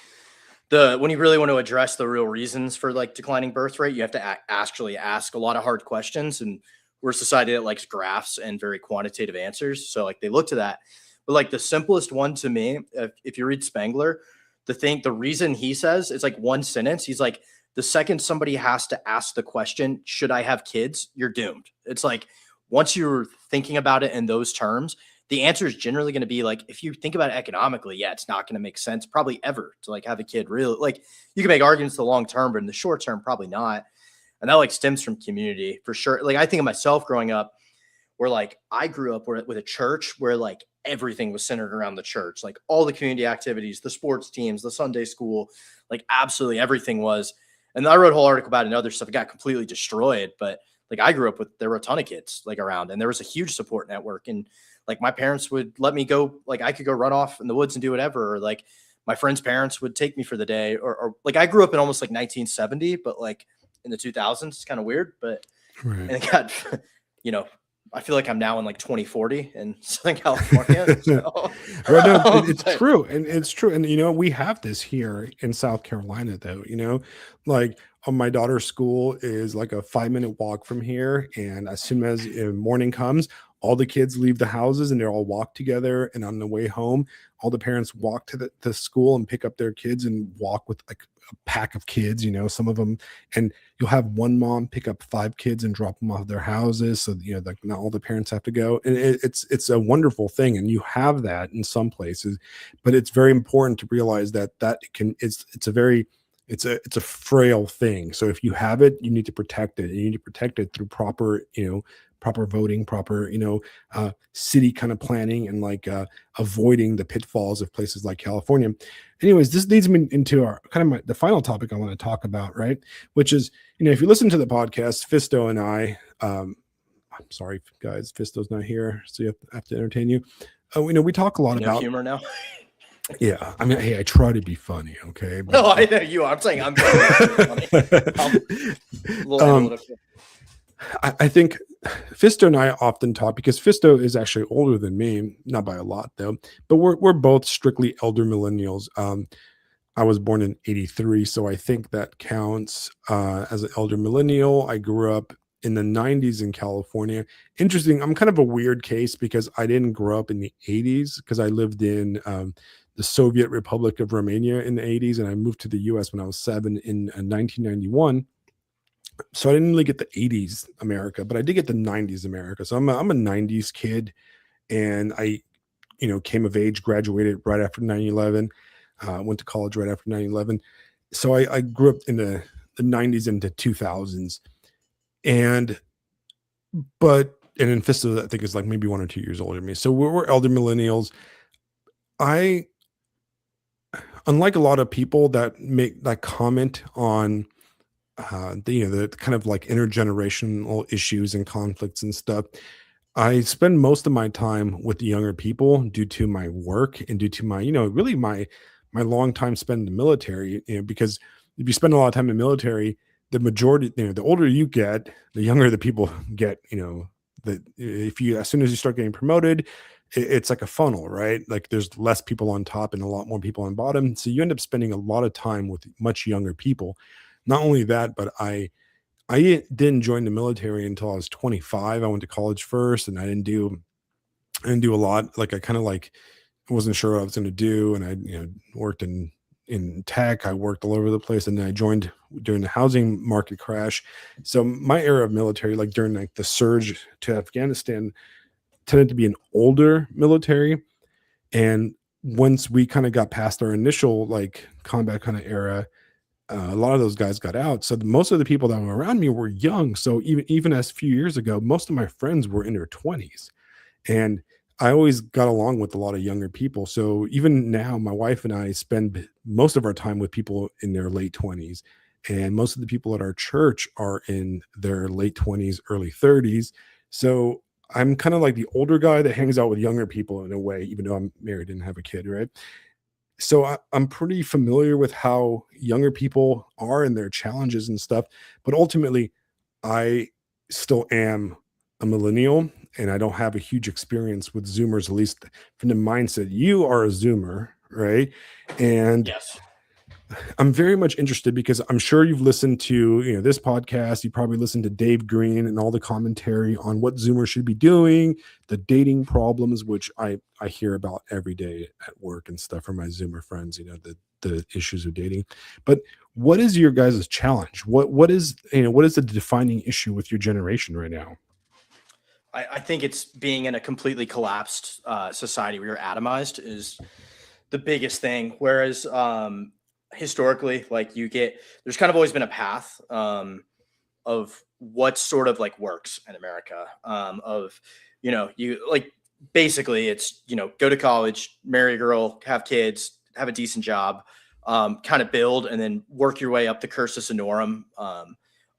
when you really want to address the real reasons for like declining birth rate, you have to actually ask a lot of hard questions. And we're a society that likes graphs and very quantitative answers. So like they look to that. But like the simplest one to me, if you read Spangler, the reason he says, it's like one sentence. He's like, the second somebody has to ask the question, should I have kids? You're doomed. It's like, once you're thinking about it in those terms, the answer is generally going to be like, if you think about it economically, yeah, it's not going to make sense probably ever to like have a kid. Really, like you can make arguments the long term, but in the short term, probably not. And that like stems from community for sure. Like I think of myself growing up, where like I grew up with a church where like everything was centered around the church, like all the community activities, the sports teams, the Sunday school, like absolutely everything was. And I wrote a whole article about it and other stuff. It got completely destroyed. But like I grew up there were a ton of kids like around, and there was a huge support network. And like my parents would let me go, like I could go run off in the woods and do whatever. Or like my friends' parents would take me for the day. Or like I grew up in almost like 1970, but like in the 2000s, it's kind of weird. But and it got, you know, I feel like I'm now in like 2040 in Southern California. So. No, it's true. And it's true. And, you know, we have this here in South Carolina, though, you know, like my daughter's school is like a 5-minute walk from here. And as soon as morning comes, all the kids leave the houses and they all walk together. And on the way home, all the parents walk to the school and pick up their kids and walk with like a pack of kids, you know, some of them, and you'll have one mom pick up 5 kids and drop them off their houses. So, you know, like not all the parents have to go. And it's a wonderful thing. And you have that in some places, but it's very important to realize that it's a very it's a frail thing. So if you have it, you need to protect it. You need to protect it through proper, proper voting, proper, city kind of planning, and like avoiding the pitfalls of places like California. Anyways, this leads me into our the final topic I want to talk about, right? Which is, if you listen to the podcast, Fisto and I, I'm sorry, guys, Fisto's not here, so you have to entertain you. We talk a lot about humor now. Yeah, I mean, hey, I try to be funny, okay? But, no, I know you are. I'm saying I'm funny. I think Fisto and I often talk, because Fisto is actually older than me, not by a lot though, but we're both strictly elder millennials. I was born in '83, so I think that counts as an elder millennial. I grew up in the '90s in California. Interesting, I'm kind of a weird case because I didn't grow up in the '80s, because I lived in the Soviet Republic of Romania in the '80s, and I moved to the US when I was 7 in 1991. So I didn't really get the '80s America, but I did get the '90s America. So I'm a '90s kid, and I, came of age, graduated right after 9/11, went to college right after 9/11. So I grew up in the '90s into 2000s, and then Fisto, I think, is like maybe 1 or 2 years older than me. So we're elder millennials. Unlike a lot of people that make that comment on the kind of like intergenerational issues and conflicts and stuff, I spend most of my time with the younger people due to my work and due to my, really my long time spent in the military. Because if you spend a lot of time in the military, the majority, the older you get, the younger the people get. That as soon as you start getting promoted, it's like a funnel, right? Like there's less people on top and a lot more people on bottom. So you end up spending a lot of time with much younger people. Not only that, but I didn't join the military until I was 25. I went to college first, and I didn't do a lot. Like I kind of like wasn't sure what I was going to do. And I, worked in tech. I worked all over the place. And then I joined during the housing market crash. So my era of military, like during like the surge to Afghanistan, tended to be an older military. And once we kind of got past our initial like combat kind of era, a lot of those guys got out. So most of the people that were around me were young. So even as a few years ago, most of my friends were in their 20s. And I always got along with a lot of younger people. So even now, my wife and I spend most of our time with people in their late 20s. And most of the people at our church are in their late 20s, early 30s. So I'm kind of like the older guy that hangs out with younger people in a way, even though I'm married and have a kid, right? So I'm pretty familiar with how younger people are and their challenges and stuff. But ultimately, I still am a millennial, and I don't have a huge experience with Zoomers, at least from the mindset. You are a Zoomer, right? And yes, I'm very much interested because I'm sure you've listened to, this podcast. You probably listened to Dave Green and all the commentary on what Zoomers should be doing, the dating problems, which I hear about every day at work and stuff from my Zoomer friends, the issues of dating. But what is your guys' challenge? What is the defining issue with your generation right now? I think it's being in a completely collapsed society where you're atomized is the biggest thing. Whereas historically, like there's kind of always been a path of what sort of like works in America. You like basically it's go to college, marry a girl, have kids, have a decent job, kind of build, and then work your way up the cursus honorum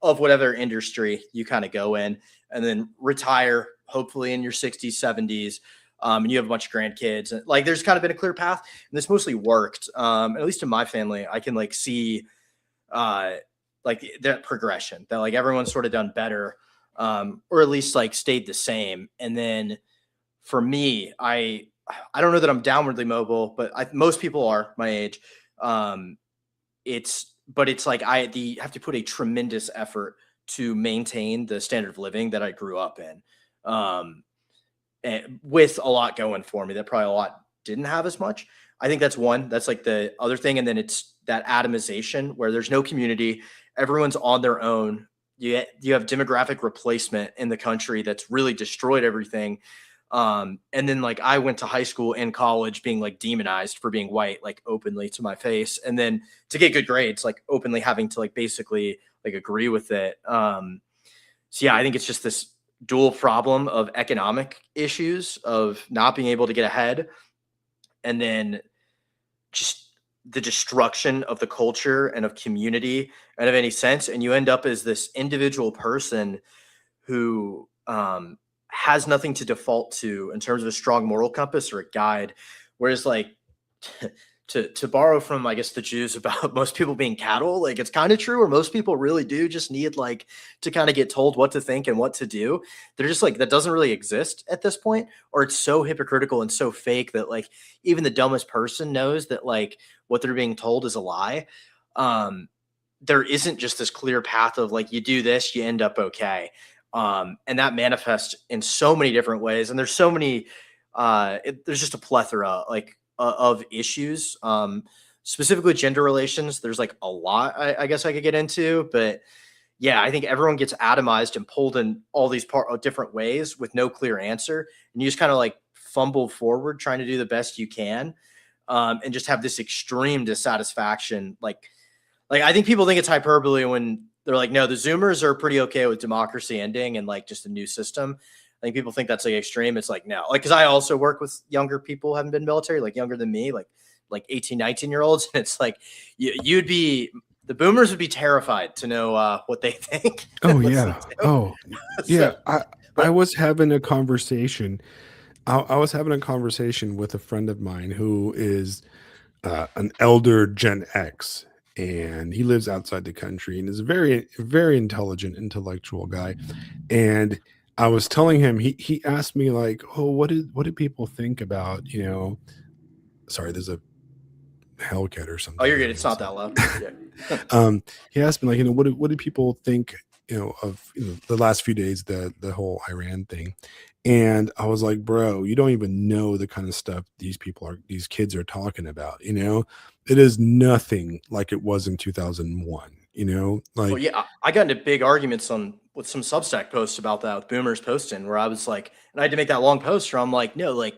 of whatever industry you kind of go in, and then retire hopefully in your 60s, 70s. And you have a bunch of grandkids. Like there's kind of been a clear path, and this mostly worked. At least in my family, I can like see like that progression that like everyone's sort of done better, or at least like stayed the same. And then for me, I don't know that I'm downwardly mobile, but most people are my age. It's like I have to put a tremendous effort to maintain the standard of living that I grew up in. And with a lot going for me that probably a lot didn't have as much. I think that's one. That's like the other thing. And then it's that atomization where there's no community. Everyone's on their own. You have demographic replacement in the country that's really destroyed everything. And then like I went to high school and college being like demonized for being white, like openly to my face. And then to get good grades, like openly having to like basically like agree with it. So yeah, I think it's just this dual problem of economic issues of not being able to get ahead, and then just the destruction of the culture and of community and of any sense. And you end up as this individual person who has nothing to default to in terms of a strong moral compass or a guide. Whereas like to borrow from, I guess, the Jews about most people being cattle, like it's kind of true, or most people really do just need like to kind of get told what to think and what to do. They're just like, that doesn't really exist at this point, or it's so hypocritical and so fake that like even the dumbest person knows that like what they're being told is a lie. There isn't just this clear path of like, you do this, you end up okay. And that manifests in so many different ways. And there's so many, there's just a plethora like of issues, specifically gender relations. There's like a lot I guess I could get into, but yeah, I think everyone gets atomized and pulled in all these different ways with no clear answer. And you just kind of like fumble forward trying to do the best you can, and just have this extreme dissatisfaction. Like I think people think it's hyperbole when they're like, no, the Zoomers are pretty okay with democracy ending and like just a new system. I think people think that's like extreme. It's like, no, like, cause I also work with younger people who haven't been military, like younger than me, like 18, 19-year-olds. And it's like, you'd be, the boomers would be terrified to know what they think. Oh yeah. Oh yeah. I was having a conversation. I was having a conversation with a friend of mine who is an elder Gen X, and he lives outside the country and is a very, very intelligent, intellectual guy. And I was telling him, he asked me like, oh, what did people think about, sorry, there's a Hellcat or something. Oh, you're good. It's not that loud. Yeah. He asked me like, what did people think, of the last few days, the whole Iran thing. And I was like, bro, you don't even know the kind of stuff these kids are talking about. It is nothing like it was in 2001. Like, well, yeah, I got into big arguments with some Substack posts about that with boomers posting, where I was like, and I had to make that long post where I'm like, no, like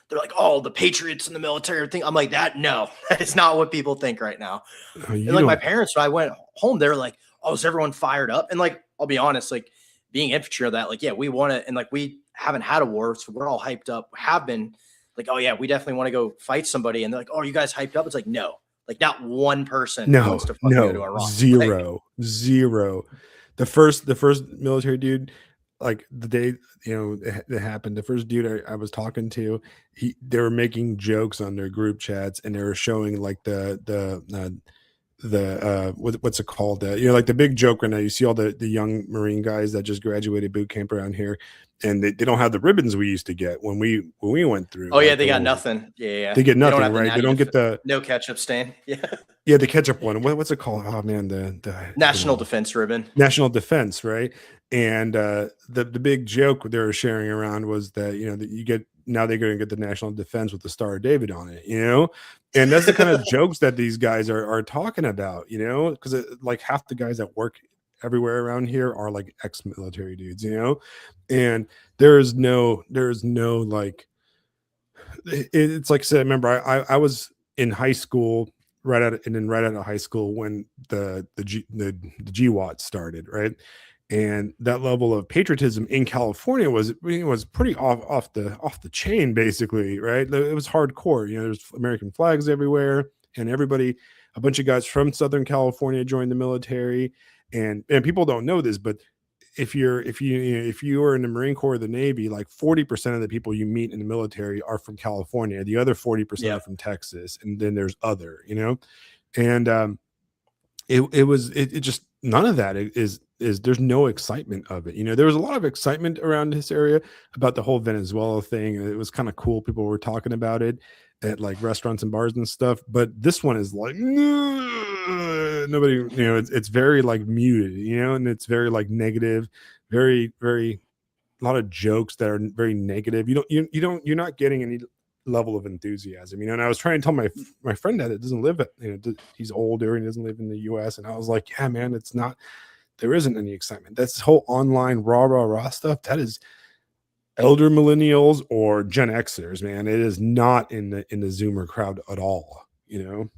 they're like, oh, the patriots in the military thing. I'm like, that is not what people think right now. And like my parents, when I went home, they're like, oh, is everyone fired up? And like, I'll be honest, like being infantry or that, like, yeah, we want to, and like we haven't had a war, so we're all hyped up. Have been like, oh yeah, we definitely want to go fight somebody. And they're like, oh, are you guys hyped up? It's like, no. Like not one person wants to fucking go to Iran. Zero. The first military dude, like the day it happened, the first dude I was talking to, they were making jokes on their group chats, and they were showing like what's it called? Like the big joke right now. You see all the young Marine guys that just graduated boot camp around here, and they don't have the ribbons we used to get when we went through. Oh yeah, they got nothing. Yeah. They get nothing, right? They don't get the no ketchup stain. Yeah. Yeah, the ketchup one. What's it called? Oh man, the National Defense ribbon. National Defense, right? And the big joke they were sharing around was that that you get, now they're going to get the National Defense with the Star of David on it, and that's the kind of jokes that these guys are talking about, because like half the guys that work everywhere around here are like ex-military dudes, and there's no like, it's like I said, remember I was in high school right out of high school when the GWAT started, right? And that level of patriotism in California was pretty off the chain, basically, right? It was hardcore. There's American flags everywhere, and a bunch of guys from Southern California joined the military. And people don't know this, but if you are in the Marine Corps or the Navy, like 40% of the people you meet in the military are from California. The other 40% are from Texas, and then there's other, and it just, none of that is there's no excitement of it. There was a lot of excitement around this area about the whole Venezuela thing. It was kind of cool. People were talking about it at like restaurants and bars and stuff, but this one is like nobody, it's very like muted, and it's very like negative, very, very, a lot of jokes that are very negative. You're not getting any level of enthusiasm, and I was trying to tell my friend that it doesn't live at, he's older and he doesn't live in the US, and I was like, yeah, man, it's not, there isn't any excitement. That's whole online rah stuff. That's elder millennials or Gen Xers, man. It is not in the Zoomer crowd at all, you know?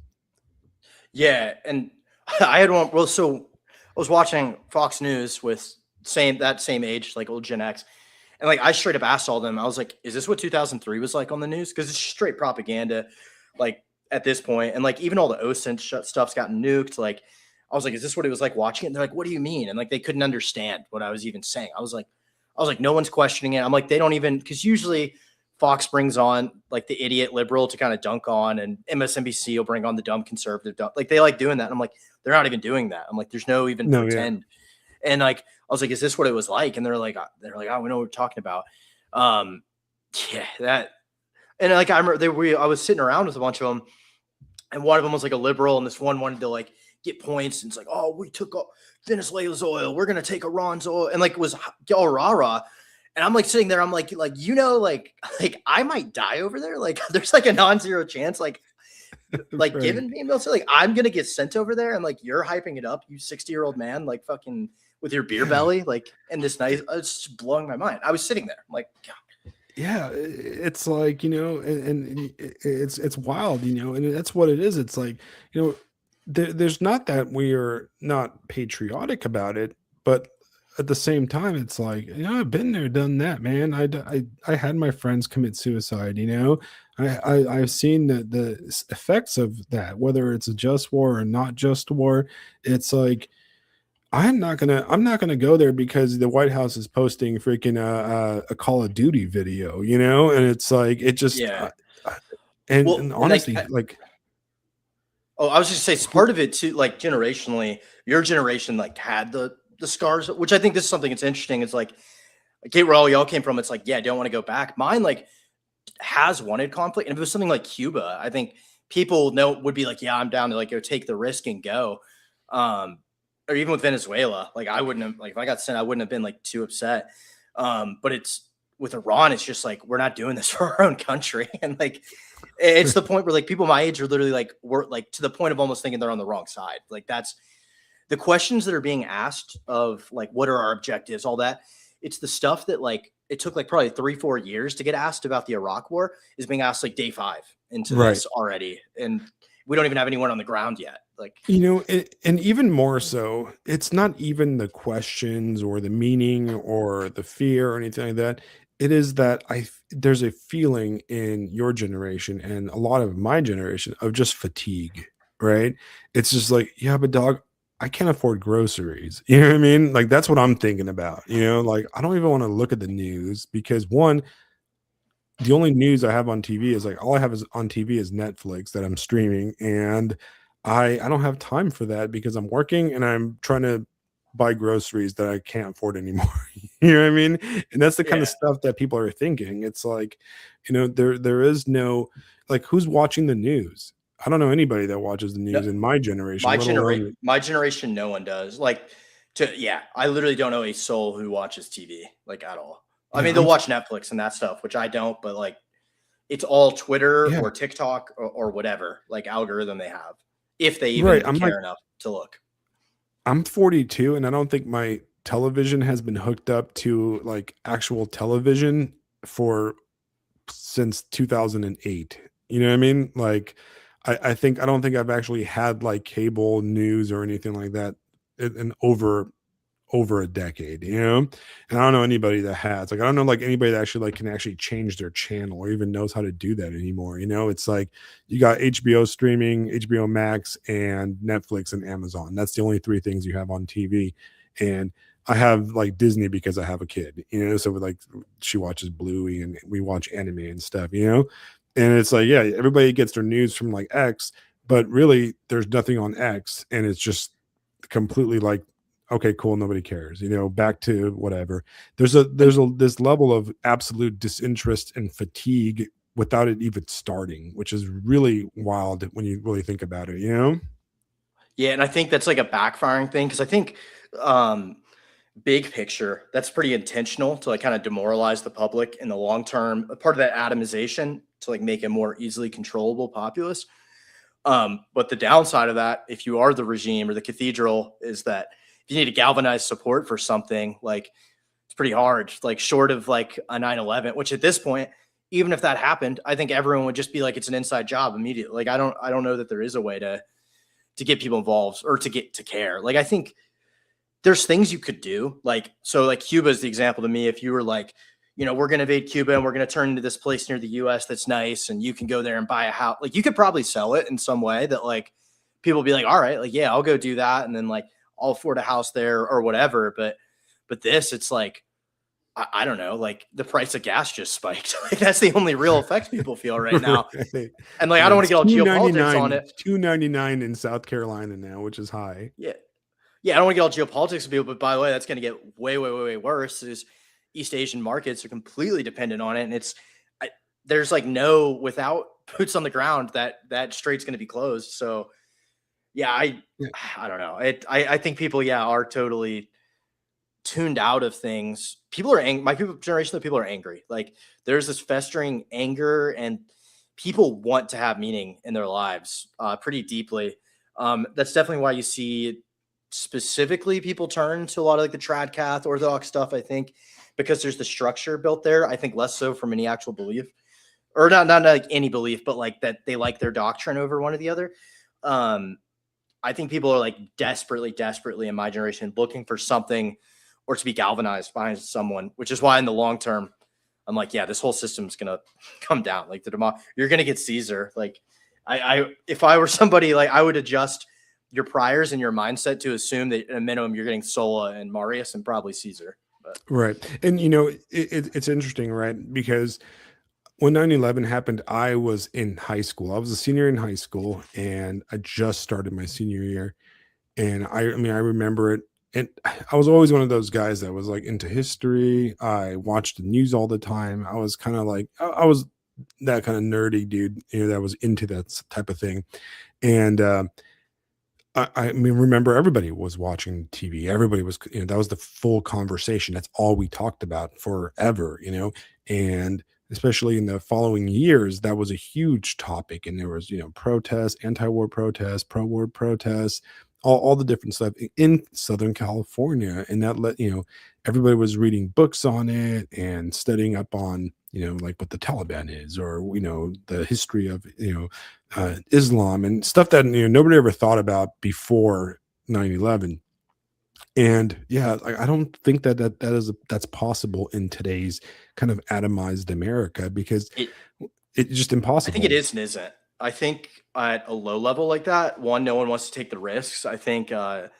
Yeah, and I had one. Well, so I was watching Fox News with that same age, like old Gen X, and like I straight up asked all of them. I was like, "Is this what 2003 was like on the news?" Because it's straight propaganda, like at this point, and like even all the OSINT stuff's gotten nuked. Like, I was like, "Is this what it was like watching it?" And they're like, "What do you mean?" And like they couldn't understand what I was even saying. I was like, no one's questioning it. I'm like, they don't even, because usually Fox brings on like the idiot liberal to kind of dunk on, and MSNBC will bring on the dumb conservative. Like they like doing that. And I'm like, they're not even doing that. I'm like, there's no even pretend. Yeah. And like, I was like, is this what it was like? And they're like, oh, we know what we're talking about. Yeah, that. And like, I remember I was sitting around with a bunch of them, and one of them was like a liberal, and this one wanted to like get points. And it's like, oh, we took Venezuela's oil. We're going to take Iran's oil. And like, it was all rah-rah. And I'm like sitting there, I'm like, you know, like I might die over there. Like there's like a non-zero chance, like right. Given me, like I'm going to get sent over there, and like, you're hyping it up, you 60-year-old man, like fucking with your beer belly, like, and this nice, it's just blowing my mind. I was sitting there, I'm like, God. Yeah, it's like, you know, and it's wild, you know, and that's what it is. It's like, you know, there's not that we are not patriotic about it, but at the same time, it's like, you know, I've been there, done that, man. I had my friends commit suicide, you know. I've seen the effects of that, whether it's a just war or not just war. It's like, I'm not gonna go there because the White House is posting freaking a Call of Duty video, you know, and it's like, it just and honestly, like. Oh, I was just saying, part of it too, like generationally, your generation like had the scars, which I think this is something that's interesting. It's like, I get where all y'all came from. It's like, yeah, I don't want to go back. Mine like has wanted conflict, and if it was something like Cuba, I think people would be like, yeah, I'm down to like go take the risk and go. Or even with Venezuela, like I wouldn't have, like if I got sent, I wouldn't have been like too upset. But it's with Iran, it's just like, we're not doing this for our own country, and like it's the point where like people my age are literally like, we're like to the point of almost thinking they're on the wrong side. Like that's the questions that are being asked of like, what are our objectives, all that. It's the stuff that like it took like probably 3-4 years to get asked about the Iraq war is being asked like day 5 into this already. And we don't even have anyone on the ground yet. Like, you know, and even more so, it's not even the questions or the meaning or the fear or anything like that. It is that there's a feeling in your generation and a lot of my generation of just fatigue, right? It's just like, yeah, but dog, I can't afford groceries. You know what I mean? Like, that's what I'm thinking about, you know, like I don't even want to look at the news because one, the only news I have on TV is like, all I have is on TV is Netflix that I'm streaming. And I don't have time for that because I'm working and I'm trying to buy groceries that I can't afford anymore. You know what I mean? And that's the kind of stuff that people are thinking. It's like, you know, there is no, like, who's watching the news? I don't know anybody that watches the news in my generation. My generation, no one does. Like, I literally don't know a soul who watches TV, like, at all. I mean, they'll watch Netflix and that stuff, which I don't, but like, it's all Twitter or TikTok or whatever, like algorithm they have, if they even care enough to look. I'm 42 and I don't think my television has been hooked up to like actual television since 2008. You know what I mean? Like, I don't think I've actually had like cable news or anything like that in over a decade, you know. And I don't know anybody that has, like, I don't know like anybody that actually like can actually change their channel or even knows how to do that anymore, you know. It's like you got HBO streaming, HBO Max, and Netflix and Amazon. That's the only 3 things you have on TV. And I have like Disney because I have a kid, you know, so like she watches Bluey and we watch anime and stuff, you know. And it's like, yeah, everybody gets their news from like X, but really there's nothing on X, and it's just completely like, okay, cool, nobody cares, you know, back to whatever. There's this level of absolute disinterest and fatigue without it even starting, which is really wild when you really think about it, you know? Yeah, and I think that's like a backfiring thing, because I think big picture, that's pretty intentional to like kind of demoralize the public in the long term, part of that atomization to like make a more easily controllable populace. But the downside of that, if you are the regime or the cathedral, is that if you need to galvanize support for something, like It's pretty hard, like short of like a 9/11, which at this point, even if that happened, I think everyone would just be like, it's an inside job immediately. Like, I don't know that there is a way to get people involved or to get to care. Like, I think there's things you could do. Like, so like Cuba is the example to me. If you were like, you know, we're going to invade Cuba and we're going to turn into this place near the US that's nice, and you can go there and buy a house. Like, you could probably sell it in some way that like people will be like, all right, like, yeah, I'll go do that. And then like, I'll afford a house there or whatever. But this, it's like, I don't know, like the price of gas just spiked. Like, that's the only real effects people feel right now. Right. And like, I don't want to get all geopolitics on it. $2.99 in South Carolina now, which is high. Yeah. Yeah. I don't want to get all geopolitics with people, but by the way, that's going to get way, way, way, way worse. Is East Asian markets are completely dependent on it. And there's like without boots on the ground, that strait's going to be closed. So yeah, I don't know. I think people, are totally tuned out of things. People are angry. My generation of people are angry. Like, there's this festering anger, and people want to have meaning in their lives pretty deeply. That's definitely why you see specifically people turn to a lot of like the trad cath Orthodox stuff, I think, because there's the structure built there. I think less so from any actual belief, or not like any belief, but like that they like their doctrine over one or the other. I think people are like desperately in my generation looking for something, or to be galvanized behind someone, which is why in the long term, I'm like, yeah, this whole system's going to come down. Like you're going to get Caesar. Like if I were somebody, like I would adjust your priors and your mindset to assume that at a minimum you're getting Sulla and Marius and probably Caesar. But. Right. And, you know, it's interesting, right? Because when 9/11 happened, I was in high school. I was a senior in high school, and I just started my senior year. And I remember it. And I was always one of those guys that was like into history. I watched the news all the time. I was kind of like, I was that kind of nerdy dude, you know, that was into that type of thing. And I mean, remember, everybody was watching TV. Everybody was, you know, that was the full conversation. That's all we talked about forever, you know, and especially in the following years, that was a huge topic. And there was, you know, protests, anti-war protests, pro-war protests, all the different stuff in Southern California. And that let, you know, everybody was reading books on it and studying up on, you know, like what the Taliban is, or, you know, the history of, you know, Islam and stuff that, you know, nobody ever thought about before 9/11. And yeah, I don't think that's possible in today's kind of atomized America, because it's just impossible. I think it is and isn't. I think at a low level like that, one, no one wants to take the risks. I think I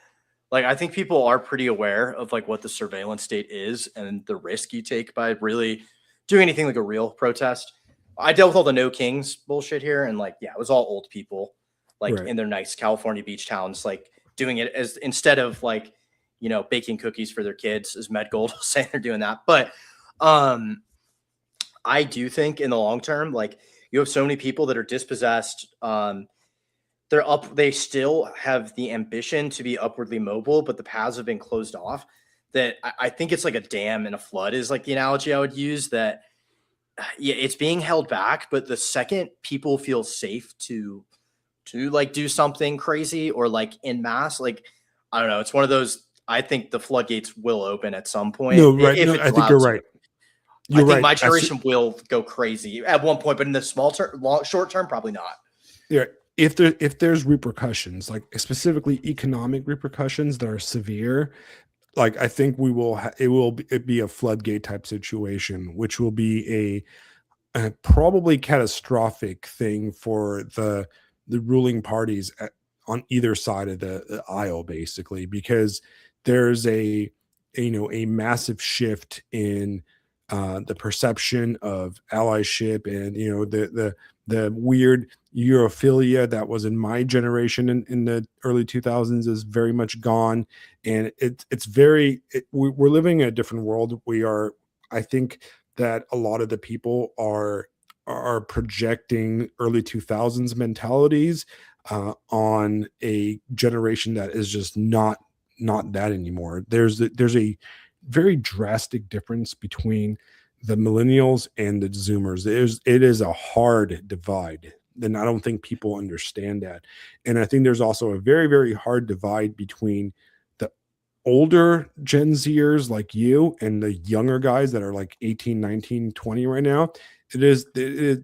think people are pretty aware of like what the surveillance state is and the risk you take by really doing anything like a real protest. I dealt with all the no kings bullshit here, and like, yeah, it was all old people like in their nice California beach towns, like doing it as instead of like, you know, baking cookies for their kids, as Med Gold was saying they're doing that. But I do think in the long term, like, you have so many people that are dispossessed. They still have the ambition to be upwardly mobile, but the paths have been closed off. That I think it's like a dam in a flood is like the analogy I would use. That yeah, it's being held back, but the second people feel safe to like do something crazy or like en masse, like, I don't know, it's one of those. I think the floodgates will open at some point. No, right. No, I think you're right. I think my generation will go crazy at one point, but in the short term, probably not. Yeah. If there's repercussions, like specifically economic repercussions that are severe, like I think it will be a floodgate type situation, which will be a probably catastrophic thing for the ruling parties on either side of the aisle, basically, because there's a massive shift in the perception of allyship, and, you know, the weird Europhilia that was in my generation in the early 2000s is very much gone. And we're living in a different world. I think that a lot of the people are projecting early 2000s mentalities on a generation that is just not that anymore. There's a very drastic difference between the millennials and the Zoomers. It is a hard divide, and I don't think people understand that. And I think there's also a very, very hard divide between the older Gen Zers like you and the younger guys that are like 18, 19, 20 right now, there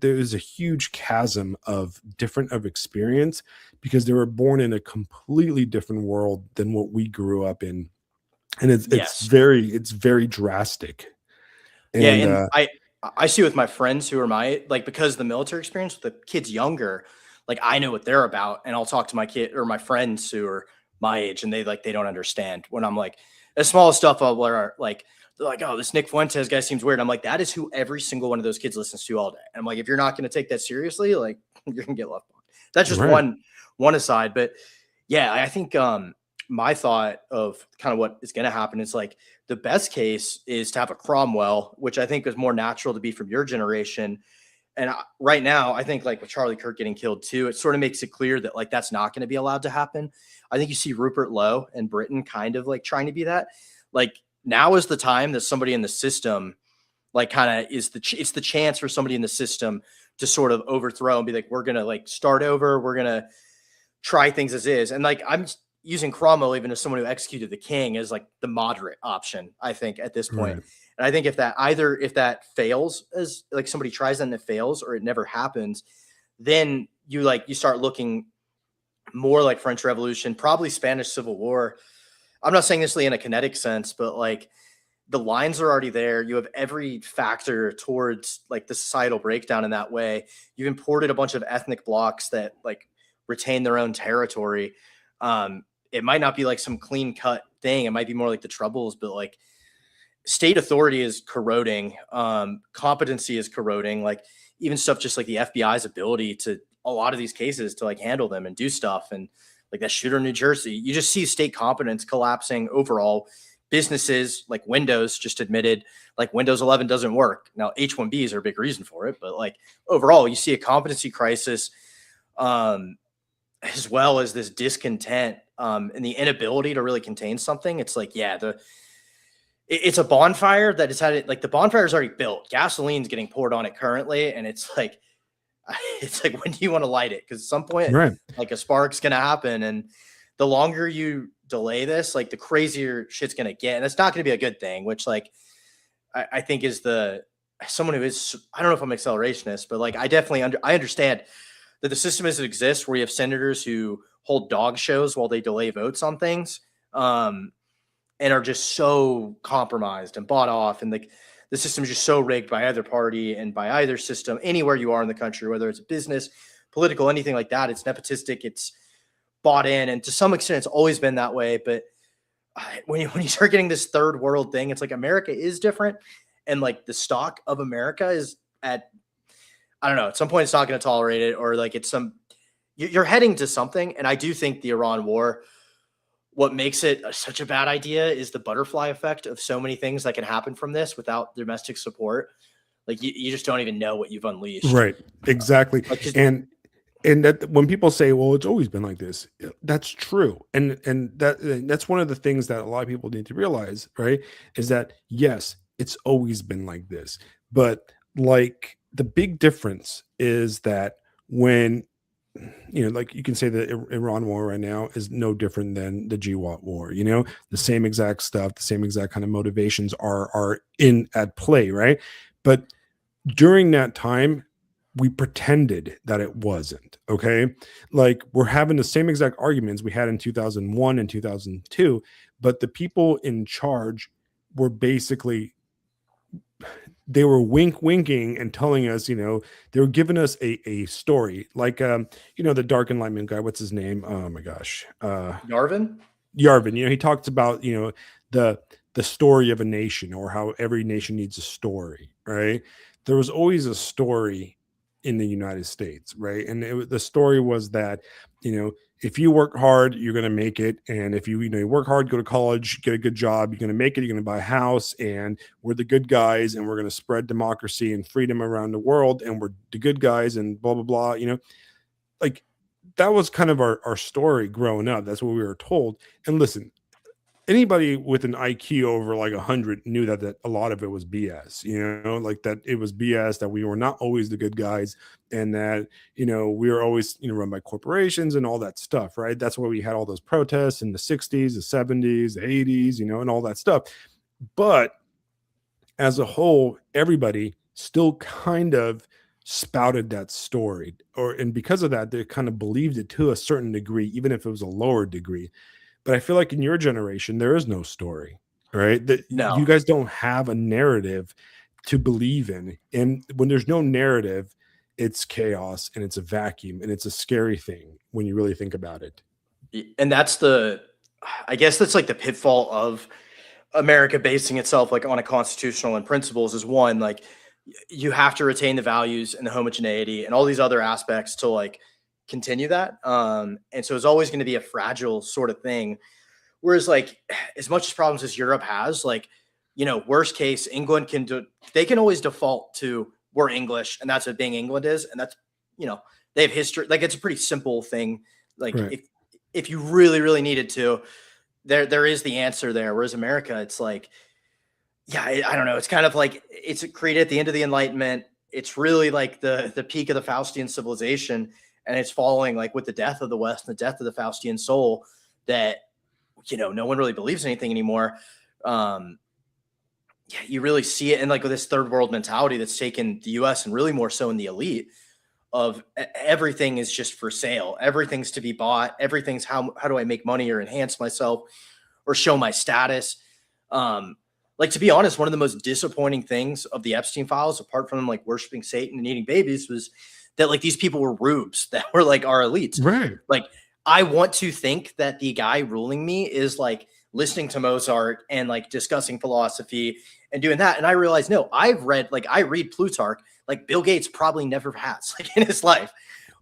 is a huge chasm of different of experience because they were born in a completely different world than what we grew up in. And it's very drastic. And and I see with my friends who are my, like, because the military experience with the kids younger, like I know what they're about, and I'll talk to my kid or my friends who are my age, and they don't understand when I'm like, the smallest stuff of where like they're like, oh, this Nick Fuentes guy seems weird. I'm like, that is who every single one of those kids listens to all day. And I'm like, if you're not going to take that seriously, like you're gonna get left behind. That's just one aside, but yeah, I think my thought of kind of what is going to happen is like the best case is to have a Cromwell, which I think is more natural to be from your generation. And right now, I think like with Charlie Kirk getting killed too, it sort of makes it clear that like that's not going to be allowed to happen. I think you see Rupert Lowe and Britain kind of like trying to be that. Like now is the time that somebody in the system like kind of is it's the chance for somebody in the system to sort of overthrow and be like, we're going to like start over. We're going to try things as is. And like I'm using Cromwell even as someone who executed the king as like the moderate option, I think, at this point. Right. And I think if that fails, as like somebody tries that and it fails or it never happens, then you start looking more like French Revolution, probably Spanish Civil War. I'm not saying this in a kinetic sense, but like the lines are already there. You have every factor towards like the societal breakdown in that way. You've imported a bunch of ethnic blocks that like retain their own territory. It might not be like some clean cut thing. It might be more like the Troubles, but like state authority is corroding. Competency is corroding. Like even stuff just like the FBI's ability to a lot of these cases to like handle them and do stuff. And like that shooter in New Jersey, you just see state competence collapsing overall. Businesses like Windows just admitted like Windows 11 doesn't work. Now H-1Bs are a big reason for it, but like overall you see a competency crisis as well as this discontent and the inability to really contain something. It's like, yeah, it's a bonfire that has had it. Like the bonfire is already built. Gasoline's getting poured on it currently. And it's like, when do you want to light it? Because at some point, like a spark's going to happen. And the longer you delay this, like the crazier shit's going to get. And it's not going to be a good thing, which like, I think is someone who is, I don't know if I'm an accelerationist, but like, I definitely I understand that the system as it exists where you have senators who hold dog shows while they delay votes on things and are just so compromised and bought off. And like the system is just so rigged by either party and by either system, anywhere you are in the country, whether it's a business, political, anything like that. It's nepotistic. It's bought in. And to some extent, it's always been that way. But when you start getting this third world thing, it's like America is different. And like the stock of America is at, I don't know, at some point it's not going to tolerate it, or like you're heading to something. And I do think the Iran war, what makes it such a bad idea is the butterfly effect of so many things that can happen from this without domestic support. Like you just don't even know what you've unleashed. Right. Exactly. And that when people say, well, it's always been like this, that's true. And that's one of the things that a lot of people need to realize, right? Is that yes, it's always been like this, but like the big difference is that when, like you can say the Iran war right now is no different than the GWAT war, the same exact stuff, the same exact kind of motivations are at play, right? But during that time, we pretended that it wasn't, okay? Like we're having the same exact arguments we had in 2001 and 2002, but the people in charge were basically, they were winking and telling us, they were giving us a story like, the Dark Enlightenment guy, what's his name? Oh my gosh. Yarvin, he talks about, the story of a nation, or how every nation needs a story, right? There was always a story in the United States, right? And the story was that, if you work hard, you're going to make it. And if you work hard, go to college, get a good job, you're going to make it, you're going to buy a house, and we're the good guys, and we're going to spread democracy and freedom around the world, and we're the good guys, and blah, blah, blah, like that was kind of our story growing up. That's what we were told. And listen, anybody with an IQ over like 100 knew that a lot of it was BS, like that it was BS, that we were not always the good guys, and that, we were always, run by corporations and all that stuff, right? That's why we had all those protests in the 60s, the 70s, the 80s, and all that stuff. But as a whole, everybody still kind of spouted that story, and because of that, they kind of believed it to a certain degree, even if it was a lower degree. But I feel like in your generation, there is no story, right? That you guys don't have a narrative to believe in. And when there's no narrative, it's chaos and it's a vacuum, and it's a scary thing when you really think about it. And I guess that's like the pitfall of America basing itself like on a constitutional and principles is one, like you have to retain the values and the homogeneity and all these other aspects to like continue that. And so it's always going to be a fragile sort of thing. Whereas like as much as problems as Europe has, like, worst case, England they can always default to we're English, and that's what being England is. And that's, they have history. Like it's a pretty simple thing. Like right. if you really, really needed to, there is the answer there. Whereas America, it's like, yeah, I don't know. It's kind of like it's created at the end of the Enlightenment. It's really like the peak of the Faustian civilization. And it's following like with the death of the West and the death of the Faustian soul that, no one really believes anything anymore. Yeah, you really see it in like with this third world mentality that's taken the US and really more so in the elite of everything is just for sale. Everything's to be bought. Everything's how do I make money or enhance myself or show my status? Like, to be honest, one of the most disappointing things of the Epstein files, apart from them like worshiping Satan and eating babies, was that like these people were rubes that were like our elites. Right. Like, I want to think that the guy ruling me is like listening to Mozart and like discussing philosophy and doing that. And I realized, no, I read Plutarch, like Bill Gates probably never has like in his life.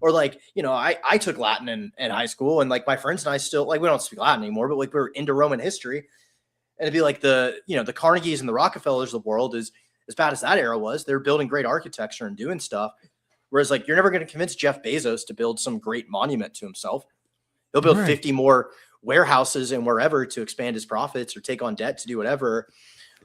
Or like, I took Latin in high school, and like my friends and I still like, we don't speak Latin anymore, but like we're into Roman history. And it'd be like the Carnegies and the Rockefellers of the world, is as bad as that era was, they're building great architecture and doing stuff. Whereas like, you're never going to convince Jeff Bezos to build some great monument to himself. He'll build 50 more warehouses and wherever to expand his profits or take on debt to do whatever.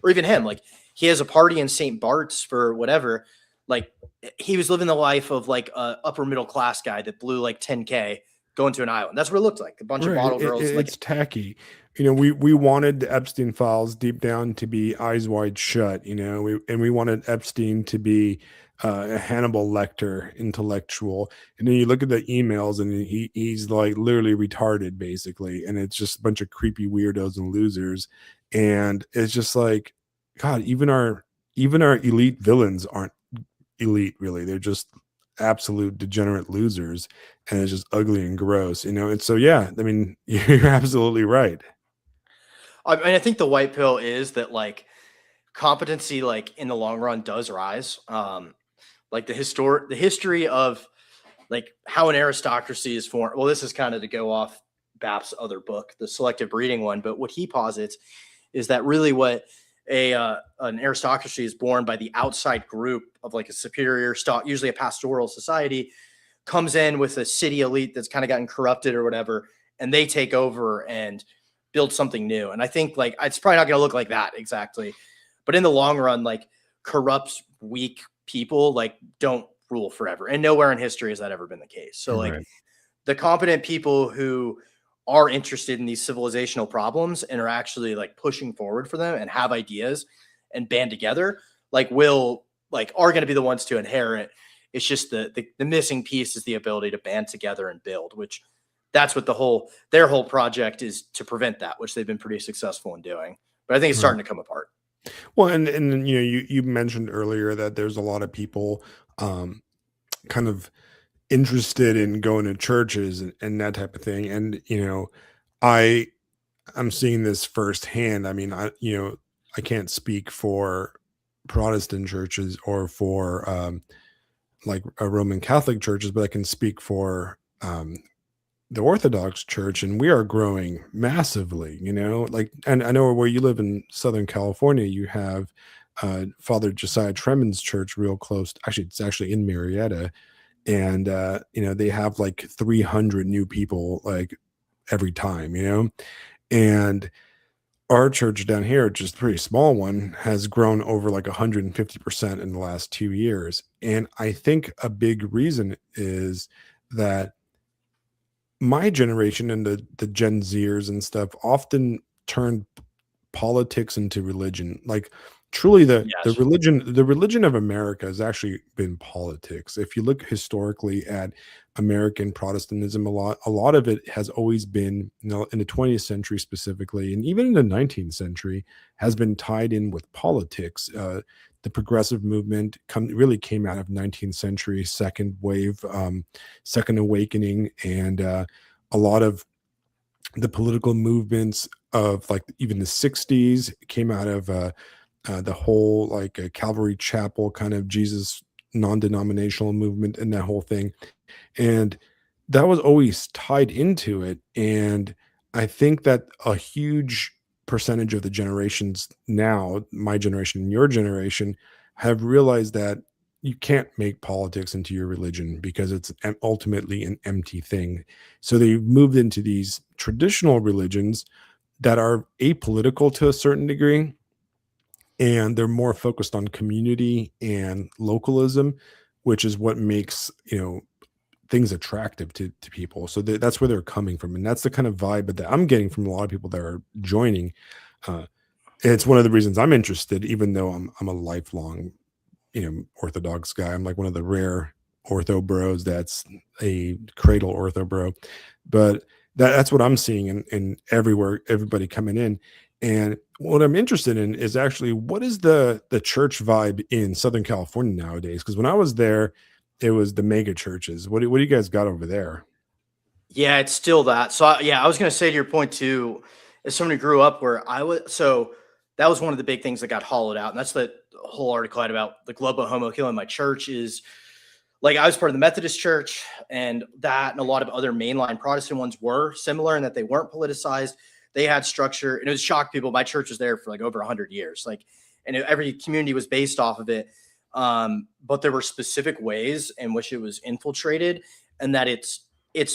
Or even him, like he has a party in St. Bart's for whatever. Like he was living the life of like a upper middle class guy that blew like 10K going to an island. That's what it looked like. A bunch of bottle girls. It's tacky. We wanted the Epstein files deep down to be eyes wide shut, we wanted Epstein to be a Hannibal Lecter intellectual. And then you look at the emails, and he's like literally retarded basically. And it's just a bunch of creepy weirdos and losers. And it's just like, God, even our elite villains aren't elite really. They're just absolute degenerate losers, and it's just ugly and gross, And so, yeah, I mean, you're absolutely right. I mean, I think the white pill is that like competency, like in the long run, does rise. Like the history of like how an aristocracy is formed. Well, this is kind of to go off Bapp's other book, the selective breeding one. But what he posits is that really what an aristocracy is born by the outside group of like a superior stock, usually a pastoral society, comes in with a city elite that's kind of gotten corrupted or whatever, and they take over and build something new. And I think like it's probably not going to look like that exactly, but in the long run, like corrupt, weak people like don't rule forever, and nowhere in history has that ever been the case. So like the competent people who are interested in these civilizational problems and are actually like pushing forward for them and have ideas and band together, like are going to be the ones to inherit. It's just the missing piece is the ability to band together and build, which that's what their whole project is to prevent that, which they've been pretty successful in doing. But I think it's starting to come apart. Well, and you mentioned earlier that there's a lot of people kind of interested in going to churches and that type of thing. And, I'm seeing this firsthand. I mean, I can't speak for Protestant churches or for like Roman Catholic churches, but I can speak for the Orthodox Church, and we are growing massively, like, and I know where you live in Southern California, you have Father Josiah Tremon's church real close. Actually, it's actually in Marietta. And, they have like 300 new people like every time, and our church down here, just a pretty small one, has grown over like 150% in the last 2 years. And I think a big reason is that my generation and the Gen Zers and stuff often turned politics into religion. Like truly Yes. the religion of America has actually been politics. If you look historically at American Protestantism, a lot of it has always been, in the 20th century specifically, and even in the 19th century, has been tied in with politics. The progressive movement really came out of 19th century second wave, second awakening, and a lot of the political movements of like even the 60s came out of the whole like Calvary Chapel kind of Jesus non-denominational movement and that whole thing. And that was always tied into it. And I think that a huge percentage of the generations now, my generation and your generation, have realized that you can't make politics into your religion because it's ultimately an empty thing. So they've moved into these traditional religions that are apolitical to a certain degree, and they're more focused on community and localism, which is what makes things attractive to people. So that's where they're coming from, and that's the kind of vibe that I'm getting from a lot of people that are joining. It's one of the reasons I'm interested, even though I'm a lifelong Orthodox guy. I'm like one of the rare ortho bros that's a cradle ortho bro. But that's what I'm seeing in everywhere, everybody coming in. And what I'm interested in is actually what is the church vibe in Southern California nowadays? Because when I was there, it was the mega churches. What do you guys got over there? Yeah, it's still that. So I was going to say to your point too, as someone who grew up where I was, so that was one of the big things that got hollowed out. And that's the whole article I had about the Globo Homo killing my church is like, I was part of the Methodist church, and that and a lot of other mainline Protestant ones were similar in that they weren't politicized. They had structure, and it was shocked people. My church was there for like over 100 years. Like, and every community was based off of it. But there were specific ways in which it was infiltrated, and that its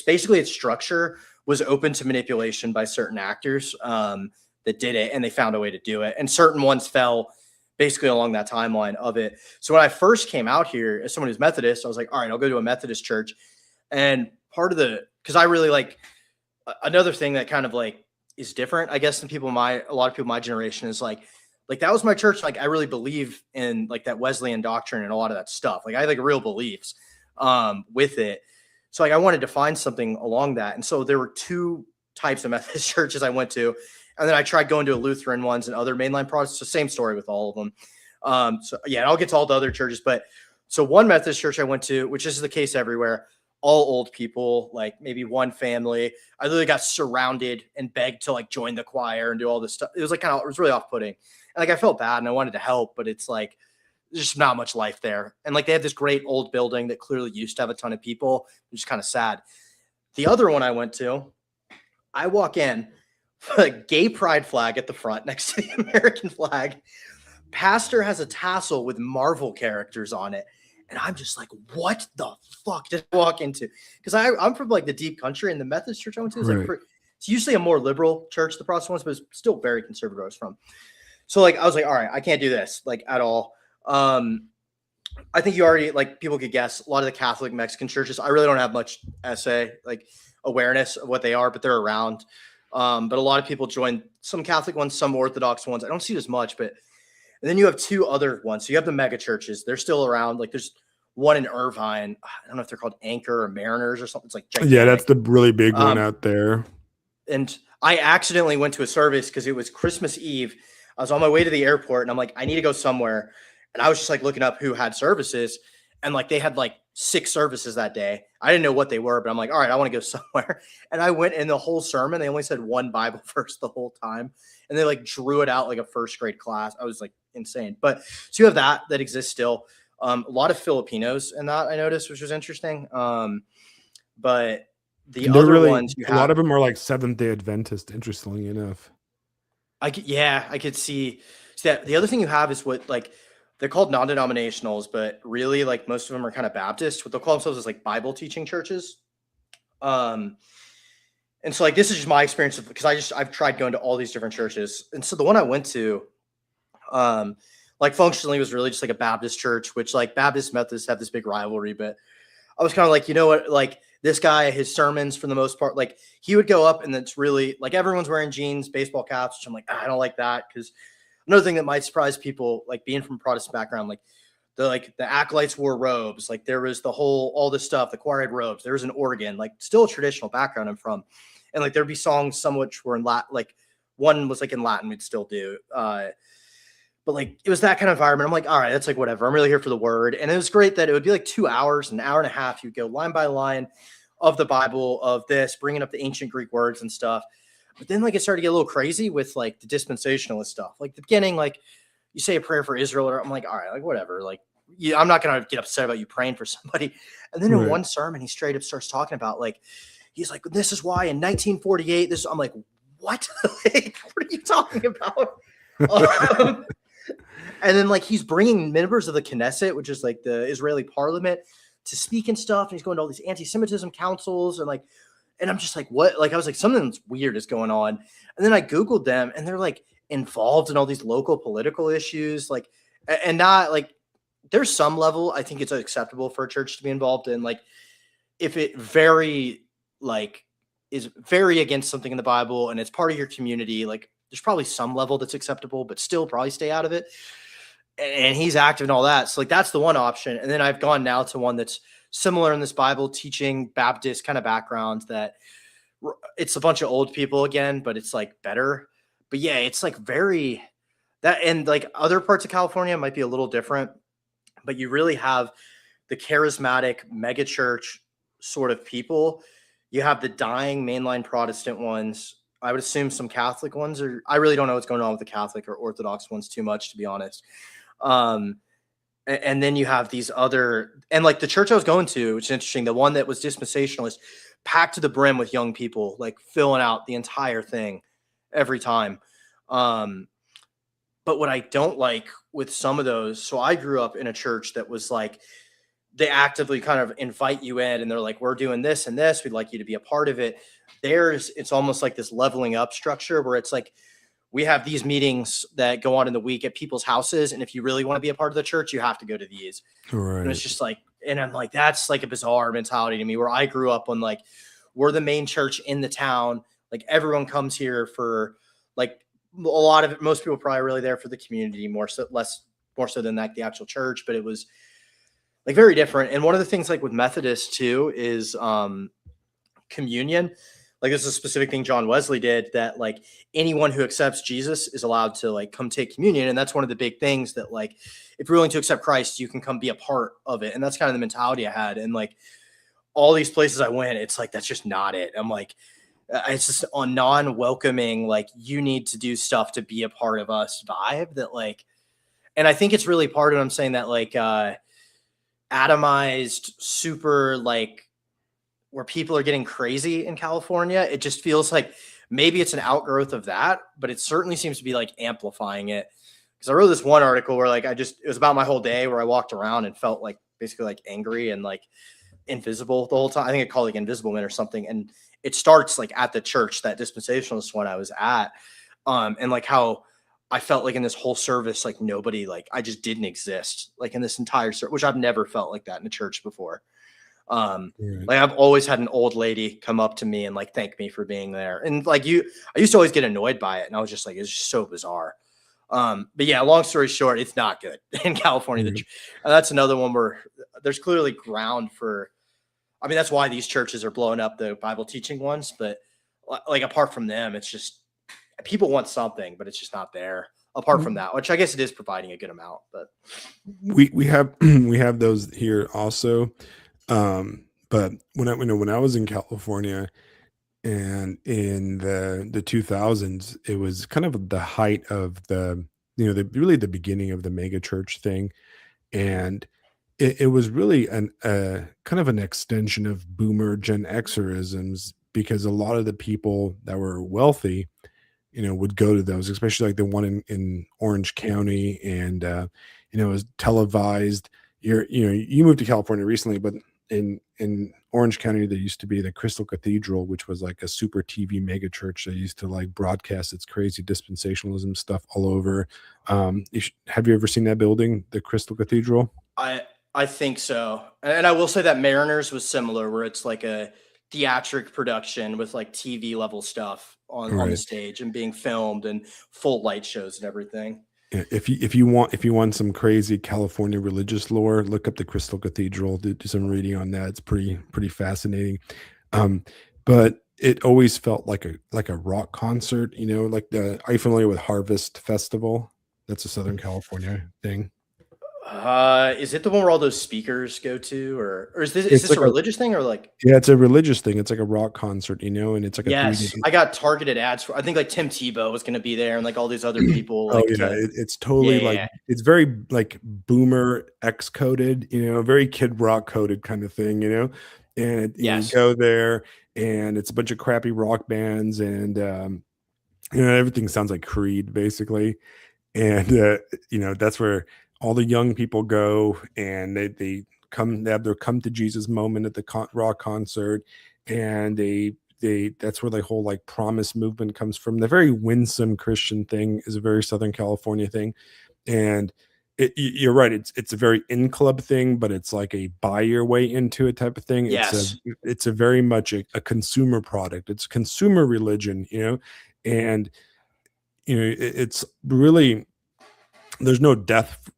basically its structure was open to manipulation by certain actors that did it, and they found a way to do it. And certain ones fell basically along that timeline of it. So when I first came out here as someone who's Methodist, I was like, all right, I'll go to a Methodist church. And part of because I really like another thing that kind of like is different, I guess, than a lot of people my generation is like that was my church. Like I really believe in like that Wesleyan doctrine and a lot of that stuff. Like I had like real beliefs with it. So like I wanted to find something along that. And so there were two types of Methodist churches I went to. And then I tried going to Lutheran ones and other mainline Protestants. So same story with all of them. So yeah, I'll get to all the other churches. But so one Methodist church I went to, which is the case everywhere, all old people, like maybe one family. I literally got surrounded and begged to like join the choir and do all this stuff. It was like it was really off-putting. And like I felt bad and I wanted to help, but it's like there's just not much life there. And like they have this great old building that clearly used to have a ton of people, which is kind of sad. The other one I went to, I walk in, a gay pride flag at the front next to the American flag. Pastor has a tassel with Marvel characters on it. And I'm just like, what the fuck did I walk into? Because I'm from like the deep country, and the Methodist church I went to is like it's usually a more liberal church, the Protestant ones, but it's still very conservative where I was from. So like I was like, all right, I can't do this like at all. I think you already like people could guess a lot of the Catholic Mexican churches. I really don't have much like awareness of what they are, but they're around. But a lot of people join some Catholic ones, some Orthodox ones. I don't see it as much, but and then you have two other ones. So you have the mega churches. They're still around. Like there's one in Irvine. I don't know if they're called Anchor or Mariners or something. It's like gigantic. Yeah, that's the really big one out there. And I accidentally went to a service because it was Christmas Eve. I was on my way to the airport, and I'm like, I need to go somewhere. And I was just like looking up who had services, and like they had like 6 services that day. I didn't know what they were, but I'm like, all right, I want to go somewhere. And I went in the whole sermon. They only said one Bible verse the whole time. And they like drew it out like a first grade class. I was like insane. But so you have that exists still. A lot of Filipinos in that I noticed, which was interesting. But the other ones, a lot of them are like Seventh-day Adventist, interestingly enough. I could see that. The other thing you have is what like they're called non-denominationals, but really like most of them are kind of Baptist. What they'll call themselves is like Bible teaching churches. And so like, this is just my experience because I've tried going to all these different churches. And so the one I went to, like functionally was really just like a Baptist church, which like Baptist Methodists have this big rivalry, but I was kind of like, you know what, like this guy, his sermons for the most part, like he would go up and it's really like everyone's wearing jeans, baseball caps, which I'm like, I don't like that. Because another thing that might surprise people, like being from a Protestant background, like the acolytes wore robes, like there was all this stuff, the choir had robes, there was an organ, like still a traditional background I'm from. And like there'd be songs, some which were in Latin, like one was like in Latin, we'd still do. But like it was that kind of environment. I'm like, all right, that's like whatever. I'm really here for the word. And it was great that it would be like 2 hours, an hour and a half. You'd go line by line of the Bible, of this, bringing up the ancient Greek words and stuff. But then like it started to get a little crazy with like the dispensationalist stuff. Like the beginning, like you say a prayer for Israel, or I'm like, all right, like whatever. Like I'm not gonna get upset about you praying for somebody. And then in one sermon, he straight up starts talking about like, he's like, this is why in 1948, this. I'm like, what? Like, what are you talking about? And then like he's bringing members of the Knesset, which is like the Israeli parliament, to speak and stuff. And he's going to all these anti-Semitism councils and I'm just like, what? Like I was like, something's weird is going on. And then I Googled them and they're like involved in all these local political issues. Like, and not like there's some level, I think it's acceptable for a church to be involved in. Like if it is very against something in the Bible and it's part of your community, like there's probably some level that's acceptable, but still probably stay out of it. And he's active and all that. So like, that's the one option. And then I've gone now to one that's similar in this Bible teaching Baptist kind of background, that it's a bunch of old people again, but it's like better. But yeah, it's like very that, and like other parts of California might be a little different, but you really have the charismatic mega church sort of people. You have the dying mainline Protestant ones. I would assume some Catholic ones, or I really don't know what's going on with the Catholic or Orthodox ones too much, to be honest. And then you have these other, and like the church I was going to, which is interesting, the one that was dispensationalist, packed to the brim with young people, like filling out the entire thing every time. But what I don't like with some of those, so I grew up in a church that was like, they actively kind of invite you in and they're like, we're doing this and this, we'd like you to be a part of it. It's almost like this leveling up structure where it's like, we have these meetings that go on in the week at people's houses. And if you really want to be a part of the church, you have to go to these. Right. And it's just like, and I'm like, that's like a bizarre mentality to me, where I grew up on like, we're the main church in the town. Like everyone comes here for like a lot of it. Most people are probably really there for the community more so than like the actual church, but it was like very different. And one of the things like with Methodists too is communion. Like this is a specific thing John Wesley did, that like anyone who accepts Jesus is allowed to like come take communion. And that's one of the big things that like, if you're willing to accept Christ, you can come be a part of it. And that's kind of the mentality I had. And like all these places I went, it's like, that's just not it. I'm like, it's just a non-welcoming, like you need to do stuff to be a part of us vibe that like, and I think it's really part of what I'm saying, that like atomized super like, where people are getting crazy in California. It just feels like maybe it's an outgrowth of that, but it certainly seems to be like amplifying it. Because I wrote this one article where like it was about my whole day, where I walked around and felt like basically like angry and like invisible the whole time. I think I called it like Invisible Man or something. And it starts like at the church, that dispensationalist one I was at, and like how I felt like in this whole service, like nobody, like I just didn't exist, like in this entire service, which I've never felt like that in a church before. Like I've always had an old lady come up to me and like thank me for being there. And like I used to always get annoyed by it. And I was just like, it's just so bizarre. But yeah, long story short, it's not good in California. And that's another one where there's clearly ground for, I mean, that's why these churches are blowing up, the Bible teaching ones. But like, apart from them, it's just, people want something, but it's just not there. Apart from that, which I guess it is providing a good amount, but we have those here also. But when I was in California and in the 2000s, it was kind of the height of really the beginning of the mega church thing. And it was really kind of an extension of boomer Gen Xerisms, because a lot of the people that were wealthy, would go to those, especially like the one in Orange County, and it was televised. You moved to California recently, but in Orange County, there used to be the Crystal Cathedral, which was like a super TV mega church that used to like broadcast its crazy dispensationalism stuff all over. Have you ever seen that building, the Crystal Cathedral? I think so. And I will say that Mariners was similar, where it's like a theatric production with like TV level stuff on the stage and being filmed and full light shows and everything. If you want some crazy California religious lore, look up the Crystal Cathedral. Do some reading on that. It's pretty fascinating. But it always felt like a rock concert. Are you familiar with Harvest Festival? That's a Southern California thing. Is it the one where all those speakers go to, or is this like a religious thing, or like? Yeah, it's a religious thing. It's like a rock concert, and it's like I got targeted ads for. I think like Tim Tebow was going to be there, and like all these other people. It's totally it's very like boomer X coded, very Kid Rock coded kind of thing, and you go there, and it's a bunch of crappy rock bands, and everything sounds like Creed basically, and that's where all the young people go, and they have their come to Jesus moment at the rock concert, and that's where the whole like promise movement comes from. The very winsome Christian thing is a very Southern California thing, and you're right. It's a very in club thing, but it's like a buy your way into it type of thing. Yes. It's a very much a consumer product. It's consumer religion, and it's really, there's no depth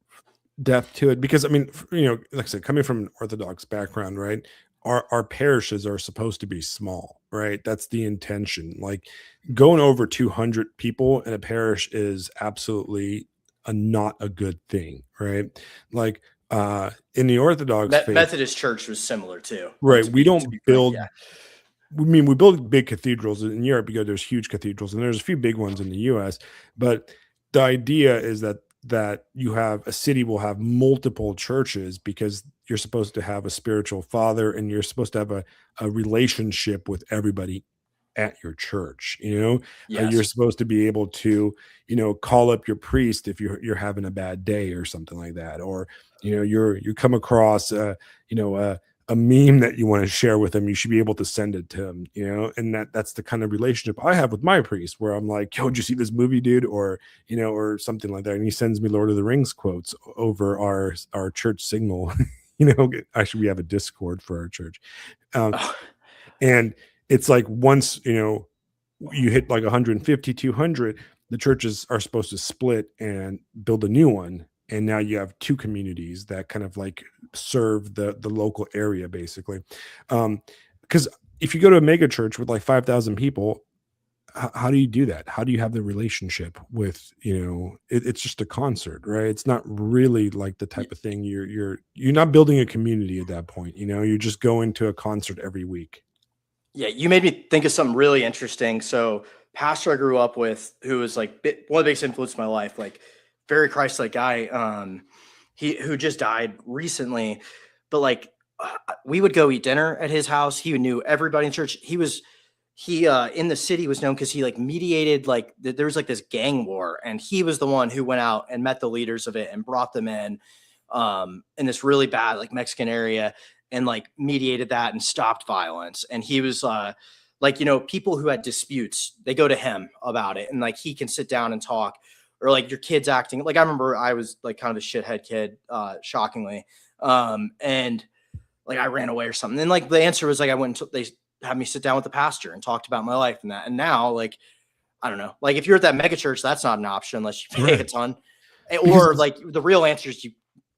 to it, because I mean, like I said, coming from an Orthodox background, right, our parishes are supposed to be small, right? That's the intention. Like going over 200 people in a parish is absolutely not a good thing, right? Like in the Orthodox faith, Methodist Church was similar too, right? We don't build we build big cathedrals in Europe because there's huge cathedrals, and there's a few big ones in the US, but the idea is that a city will have multiple churches, because you're supposed to have a spiritual father, and you're supposed to have a relationship with everybody at your church. You're supposed to be able to call up your priest if you're having a bad day or something like that, or you come across a meme that you want to share with them, you should be able to send it to them, and that's the kind of relationship I have with my priest, where I'm like, yo, did you see this movie, dude? Or, or something like that. And he sends me Lord of the Rings quotes over our church signal. Actually, we have a Discord for our church. And it's like, once, you hit like 150, 200, the churches are supposed to split and build a new one. And now you have two communities that kind of like serve the local area, basically. Because if you go to a mega church with like 5,000 people, how do you do that? How do you have the relationship with, it's just a concert, right? It's not really like the type of thing you're not building a community at that point. You're just going to a concert every week. Yeah, you made me think of something really interesting. So, pastor I grew up with, who was like one of the biggest influences in my life, like very Christ-like guy, who just died recently, but like we would go eat dinner at his house. He knew everybody in church. He in the city was known because he like mediated, like there was like this gang war, and he was the one who went out and met the leaders of it and brought them in this really bad like Mexican area, and like mediated that and stopped violence. And he was people who had disputes, they go to him about it, and like he can sit down and talk. Or like your kids acting like, I remember I was like kind of a shithead kid, shockingly. And like I ran away or something. And like the answer was like, they had me sit down with the pastor and talked about my life and that. And now, like, I don't know, like if you're at that mega church, that's not an option unless you pay a ton. Or like the real answer is you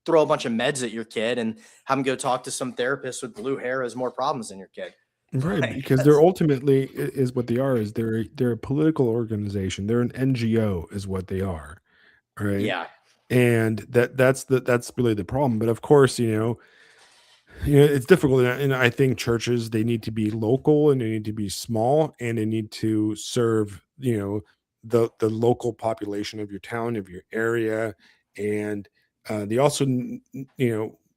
throw a bunch of meds at your kid and have them go talk to some therapist with blue hair who has more problems than your kid. Right, because they're ultimately is what they are. Is they're a political organization. They're an NGO, is what they are, right? Yeah, and that's really the problem. But of course, it's difficult, and I think churches, they need to be local, and they need to be small, and they need to serve the local population of your town, of your area, and they also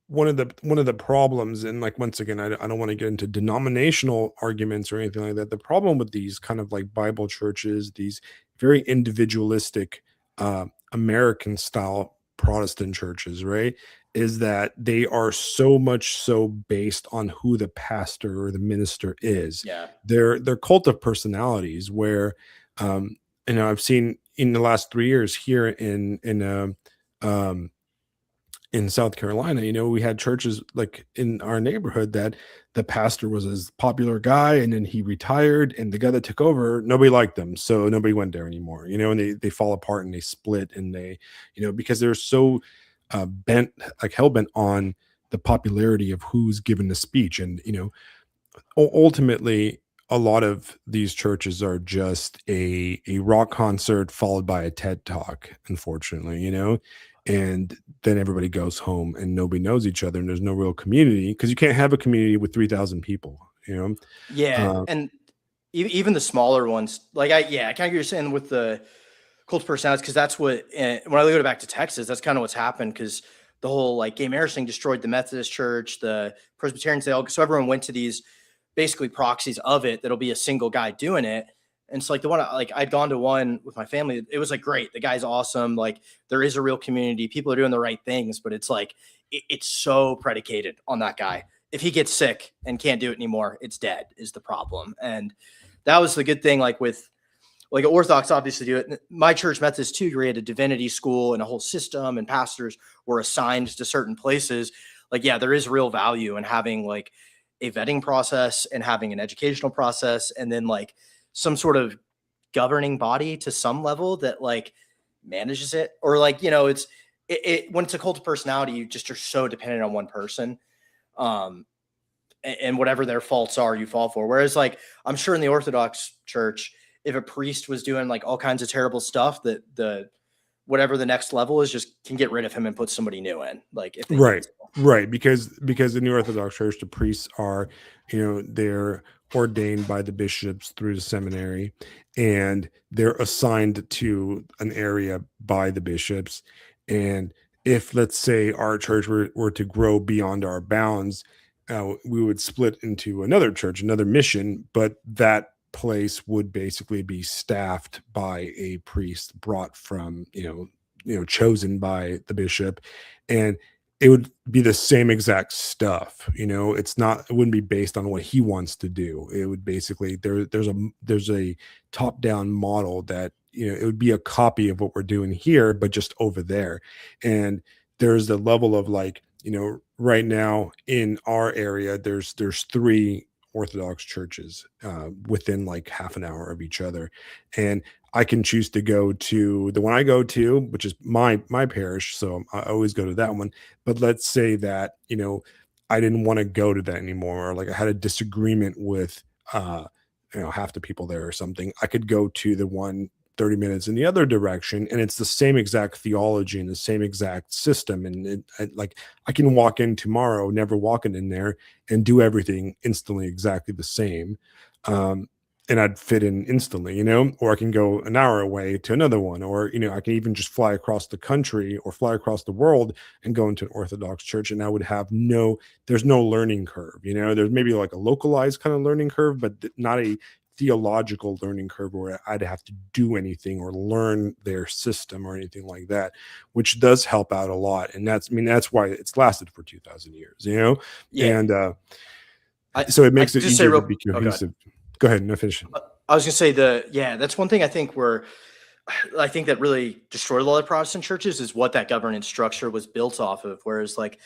one of the problems, and like once again, I don't want to get into denominational arguments or anything like that. The problem with these kind of like Bible churches, these very individualistic American style Protestant churches, right, is that they are so much so based on who the pastor or the minister is. Yeah. They're cult of personalities where, um, I've seen in the last 3 years here um, in South Carolina, we had churches like in our neighborhood that the pastor was this popular guy and then he retired, and the guy that took over, nobody liked them. So nobody went there anymore, and they fall apart and they split, and they, because they're so bent, like hell bent on the popularity of who's given the speech. And, ultimately, a lot of these churches are just a rock concert followed by a TED talk, unfortunately, and then everybody goes home and nobody knows each other, and there's no real community because you can't have a community with 3,000 people, Yeah. Uh, And even the smaller ones, like I kind of get what you're saying with the cult personalities, because that's what, when I go back to Texas, that's kind of what's happened, because the whole like gay marriage thing destroyed the Methodist Church, the Presbyterians, so everyone went to these basically proxies of it that'll be a single guy doing it. And so like the one, like I'd gone to one with my family. It was like, great. The guy's awesome. Like there is a real community. People are doing the right things, but it's like, it's so predicated on that guy. If he gets sick and can't do it anymore, it's dead is the problem. And that was the good thing. Like with like Orthodox obviously do it. My church, Methodist too, we had a divinity school and a whole system, and pastors were assigned to certain places. Like, yeah, there is real value in having like a vetting process and having an educational process, and then like some sort of governing body to some level that like manages it, or like, it's when it's a cult of personality, you just are so dependent on one person. And whatever their faults are, you fall for. Whereas like, I'm sure in the Orthodox church, if a priest was doing like all kinds of terrible stuff, that whatever the next level is just can get rid of him and put somebody new in. Like if they right. Because in the Orthodox Church, the priests are, they're ordained by the bishops through the seminary, and they're assigned to an area by the bishops. And if, let's say, our church were to grow beyond our bounds, we would split into another church, another mission, but that place would basically be staffed by a priest brought from, chosen by the bishop, and it would be the same exact stuff. It wouldn't be based on what he wants to do. It would basically, there's a top down model that, it would be a copy of what we're doing here, but just over there. And there's the level of like, right now in our area, there's 3 Orthodox churches within like half an hour of each other, and I can choose to go to the one I go to, which is my parish, so I always go to that one. But let's say that I didn't want to go to that anymore, or like I had a disagreement with half the people there or something. I could go to the one 30 minutes in the other direction, and it's the same exact theology and the same exact system. And like I can walk in tomorrow, never walking in there, and do everything instantly exactly the same. And I'd fit in instantly, or I can go an hour away to another one, or, I can even just fly across the country or fly across the world and go into an Orthodox church. And I would have there's no learning curve, there's maybe like a localized kind of learning curve, but not a theological learning curve where I'd have to do anything or learn their system or anything like that, which does help out a lot. And that's why it's lasted for 2,000 years, Yeah. And so it makes it easier to be cohesive. Go ahead. No, finish. I was gonna say that's one thing I think that really destroyed a lot of Protestant churches is what that governance structure was built off of. Whereas like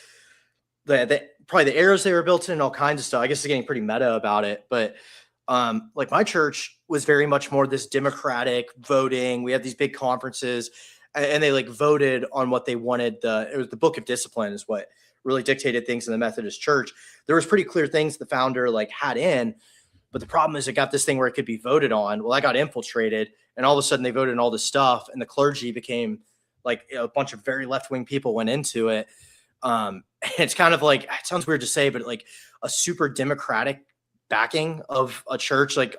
probably the eras they were built in, all kinds of stuff. I guess it's getting pretty meta about it, but like my church was very much more this democratic voting. We had these big conferences, and they like voted on what they wanted. It was the Book of Discipline is what really dictated things in the Methodist Church. There was pretty clear things the founder like had in, but the problem is it got this thing where it could be voted on. Well, I got infiltrated, and all of a sudden they voted on all this stuff, and the clergy became like a bunch of very left-wing people went into it. It's kind of like, it sounds weird to say, but like a super democratic backing of a church, like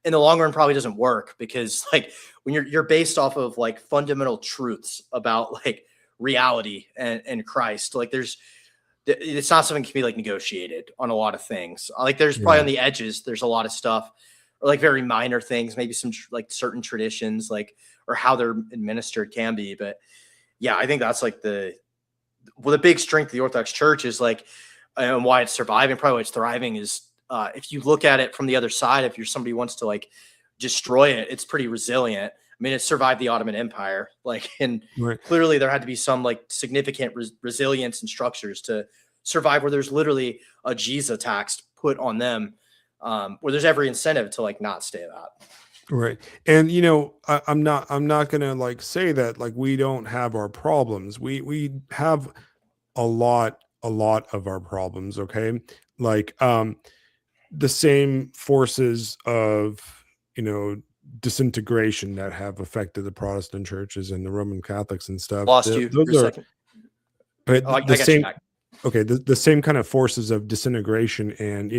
in the long run probably doesn't work, because like when you're based off of like fundamental truths about like reality and Christ, like it's not something that can be like negotiated on a lot of things. Like there's probably on the edges, there's a lot of stuff, or like very minor things, maybe some like certain traditions, like, or how they're administered can be. But yeah, I think that's like the the big strength of the Orthodox Church is like, and why it's surviving, probably why it's thriving is if you look at it from the other side, if you're somebody who wants to like destroy it, it's pretty resilient. I mean, it survived the Ottoman Empire, like, and clearly there had to be some like significant resilience and structures to survive where there's literally a Jesus tax put on them, where there's every incentive to like not stay that. Right. And I'm not gonna like say that like we don't have our problems. We have a lot of our problems, okay? Like the same forces of disintegration that have affected the Protestant churches and the Roman Catholics and stuff. Lost you for a second. But the same, okay, the same kind of forces of disintegration and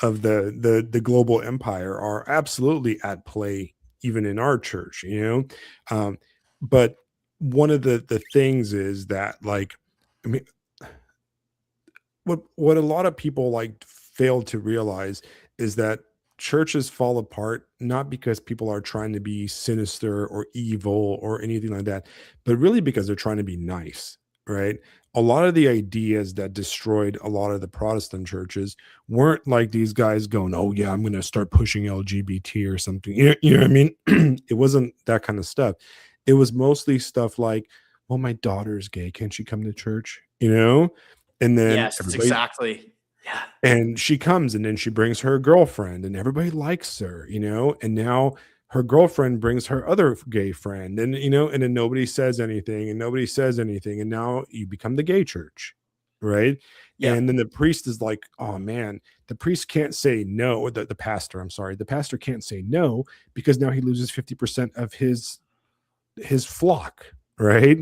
of the global empire are absolutely at play even in our church, but one of the things is that, like, I mean, what a lot of people like fail to realize is that churches fall apart not because people are trying to be sinister or evil or anything like that, but really because they're trying to be nice, right? A lot of the ideas that destroyed a lot of the Protestant churches weren't like these guys going, oh yeah, I'm going to start pushing LGBT or something. You know what I mean? It wasn't that kind of stuff. It was mostly stuff like, well, my daughter's gay. Can't she come to church? And then yes, exactly. Yeah. And she comes and then she brings her girlfriend and everybody likes her, and now her girlfriend brings her other gay friend and, and then nobody says anything and nobody says anything. And now you become the gay church. Right. Yeah. And then the priest is like, oh man, the priest can't say no. The pastor, I'm sorry. The pastor can't say no because now he loses 50% of his flock. Right.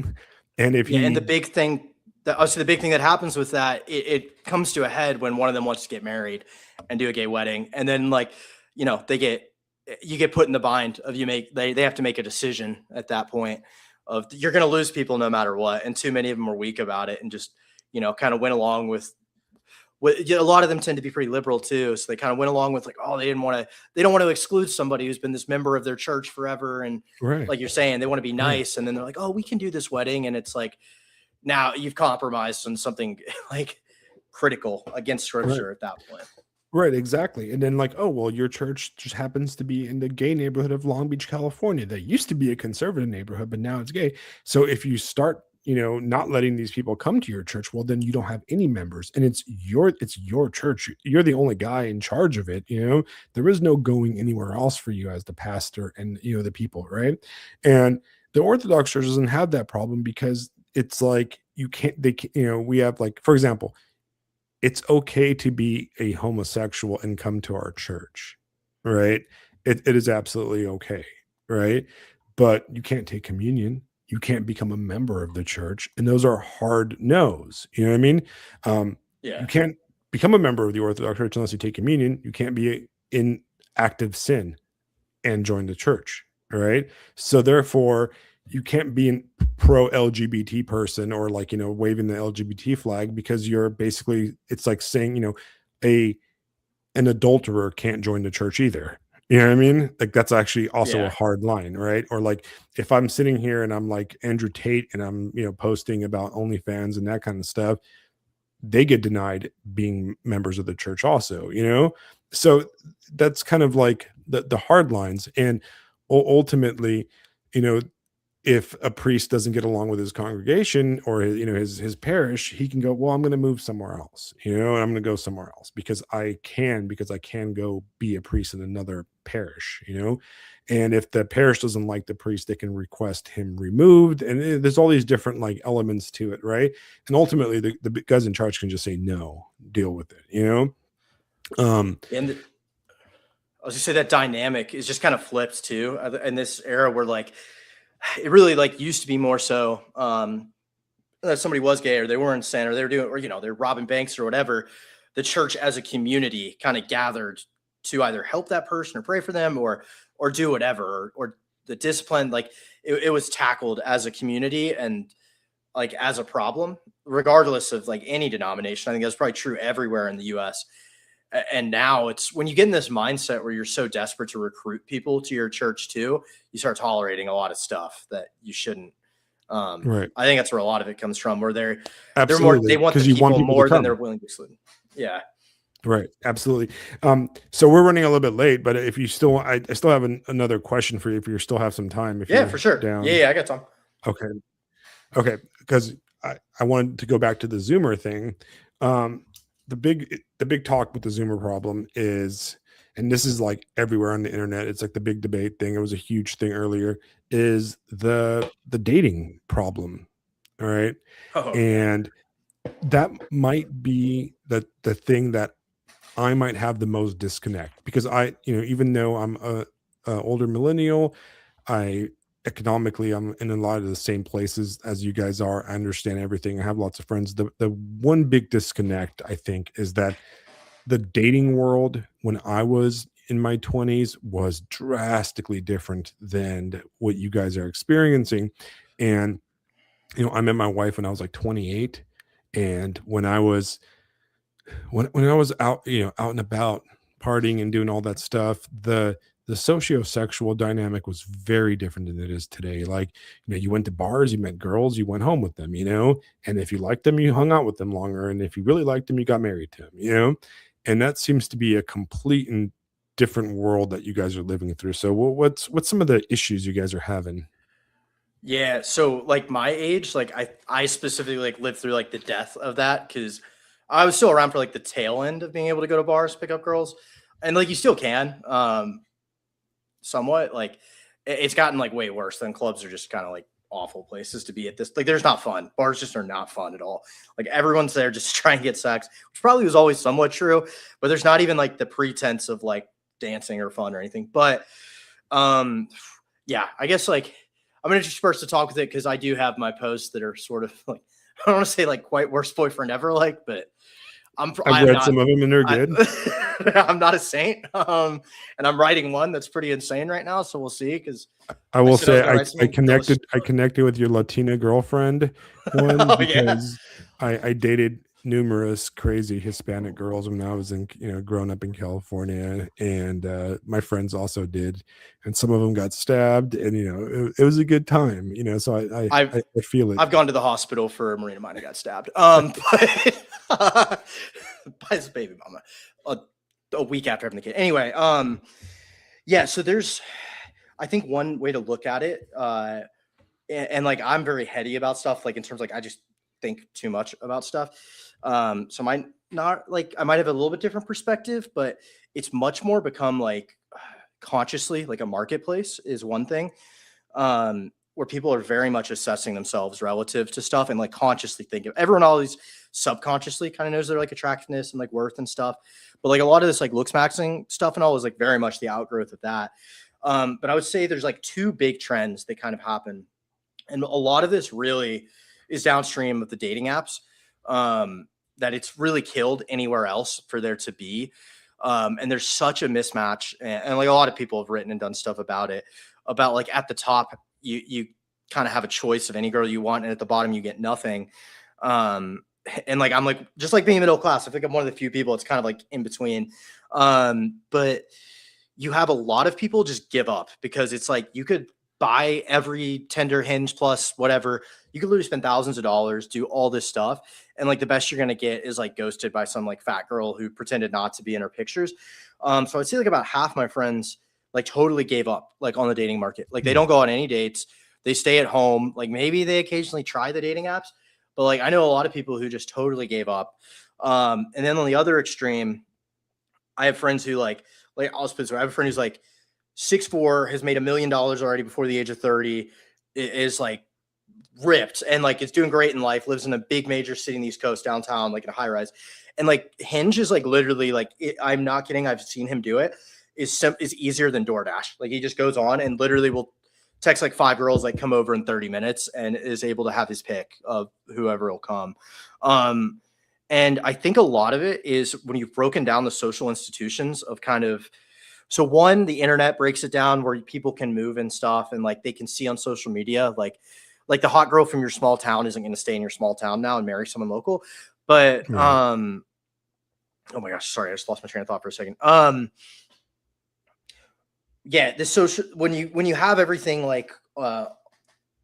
And if and the big thing, the big thing that happens with that, it comes to a head when one of them wants to get married and do a gay wedding. And then like, you get put in the bind of they have to make a decision at that point of you're going to lose people no matter what. And too many of them are weak about it and just, kind of went along with a lot of them tend to be pretty liberal too. So they kind of went along with like, oh, they don't want to exclude somebody who's been this member of their church forever. And like you're saying, they want to be nice. And then they're like, oh, we can do this wedding. And it's like, now you've compromised on something like critical against scripture at that point. Right, exactly. And then like, oh, well, your church just happens to be in the gay neighborhood of Long Beach, California. That used to be a conservative neighborhood, but now it's gay. So if you start, not letting these people come to your church, well, then you don't have any members and it's your church. You're the only guy in charge of it. There is no going anywhere else for you as the pastor and, the people. Right. And the Orthodox Church doesn't have that problem because it's like we have like, for example, it's okay to be a homosexual and come to our church, right? It is absolutely okay, right? But you can't take communion. You can't become a member of the church. And those are hard no's. You know what I mean? You can't become a member of the Orthodox Church unless you take communion. You can't be in active sin and join the church, right? So therefore, you can't be an pro LGBT person or like, waving the LGBT flag because you're basically, it's like saying, an adulterer can't join the church either. You know what I mean? Like that's actually also a hard line, right? Or like if I'm sitting here and I'm like Andrew Tate and I'm, posting about OnlyFans and that kind of stuff, they get denied being members of the church also, So that's kind of like the hard lines. And ultimately, if a priest doesn't get along with his congregation or his parish, he can go, well, I'm going to move somewhere else, and I'm going to go somewhere else because I can go be a priest in another parish, and if the parish doesn't like the priest, they can request him removed. And there's all these different like elements to it. Right. And ultimately the guys in charge can just say, no, deal with it, and I was gonna say that dynamic is just kind of flips too in this era where like, it really like used to be more so that somebody was gay or they were in sin or they were doing, or, they're robbing banks or whatever. The church as a community kind of gathered to either help that person or pray for them or do whatever, or the discipline, like it was tackled as a community and like as a problem, regardless of like any denomination. I think that's probably true everywhere in the US. And now it's when you get in this mindset where you're so desperate to recruit people to your church too, you start tolerating a lot of stuff that you shouldn't. Right. I think that's where a lot of it comes from, where they want the people more than they're willing to exclude. Yeah. Right. Absolutely. So we're running a little bit late, but if you still, I still have another question for you. If you still have some time, if for sure. Down. Yeah, I got time. Okay. Because I wanted to go back to the Zoomer thing. The big talk with the Zoomer problem is, and this is like everywhere on the internet, it's like the big debate thing. It was a huge thing earlier, is the dating problem. All right. And that might be the thing that I might have the most disconnect, because even though I'm a older millennial, economically I'm in a lot of the same places as you guys are. I understand everything. I have lots of friends. The one big disconnect, I think, is that the dating world when I was in my 20s was drastically different than what you guys are experiencing. And I met my wife when I was like 28, and when I was out, out and about partying and doing all that stuff, the sociosexual dynamic was very different than it is today. Like, you went to bars, you met girls, you went home with them, and if you liked them, you hung out with them longer. And if you really liked them, you got married to them, and that seems to be a complete and different world that you guys are living through. So what's some of the issues you guys are having? Yeah. So like my age, like I specifically like lived through like the death of that, because I was still around for like the tail end of being able to go to bars, pick up girls, and like you still can, somewhat. Like it's gotten like way worse. Than clubs are just kind of like awful places to be at this. Like there's not fun. Bars just are not fun at all. Like everyone's there just trying to get sex, which probably was always somewhat true, but there's not even like the pretense of like dancing or fun or anything. But yeah, I guess like I'm going to disperse to talk with it, because I do have my posts that are sort of like, I don't want to say like quite worst boyfriend ever, like, but I've read some of them and they're good. I'm not a saint. And I'm writing one that's pretty insane right now. So we'll see. Cause I will say I connected with your Latina girlfriend one because I dated numerous crazy Hispanic girls when I was growing up in California, and my friends also did, and some of them got stabbed, and it was a good time, so I feel it. I've gone to the hospital for a Marine of mine who got stabbed but by his baby mama a week after having the kid. Anyway, yeah, so there's, I think one way to look at it, and like I'm very heady about stuff, like in terms like I just think too much about stuff. So I might not like, I might have a little bit different perspective, but it's much more become like consciously like a marketplace is one thing, where people are very much assessing themselves relative to stuff and like consciously thinking. Everyone always subconsciously kind of knows their like attractiveness and like worth and stuff, but like a lot of this like looks maxing stuff and all is like very much the outgrowth of that. But I would say there's like two big trends that kind of happen, and a lot of this really is downstream of the dating apps, that it's really killed anywhere else for there to be. And there's such a mismatch, and like a lot of people have written and done stuff about it, about like at the top, you kind of have a choice of any girl you want, and at the bottom you get nothing. And like, I'm like, just like being middle class, I think I'm one of the few people it's kind of like in between. But you have a lot of people just give up, because it's like, you could buy every Tinder, Hinge Plus, whatever. You could literally spend thousands of dollars, do all this stuff, and like the best you're gonna get is like ghosted by some like fat girl who pretended not to be in her pictures. So I'd say like about half my friends like totally gave up like on the dating market. Like they don't go on any dates. They stay at home. Like maybe they occasionally try the dating apps, but like I know a lot of people who just totally gave up. And then on the other extreme, I have friends who like I'll spit. So I have a friend who's like 6'4", has made $1 million already before the age of 30, is like ripped and like it's doing great in life, lives in a big major city in the East Coast, downtown, like in a high rise. And like Hinge is like literally like, I'm not kidding, I've seen him do it, is easier than DoorDash. Like he just goes on and literally will text like 5 girls, like come over in 30 minutes and is able to have his pick of whoever will come. And I think a lot of it is when you've broken down the social institutions of kind of, so one, the internet breaks it down where people can move and stuff, and like they can see on social media, like the hot girl from your small town isn't going to stay in your small town now and marry someone local. But oh my gosh, sorry, I just lost my train of thought for a second. Yeah, the social, when you have everything like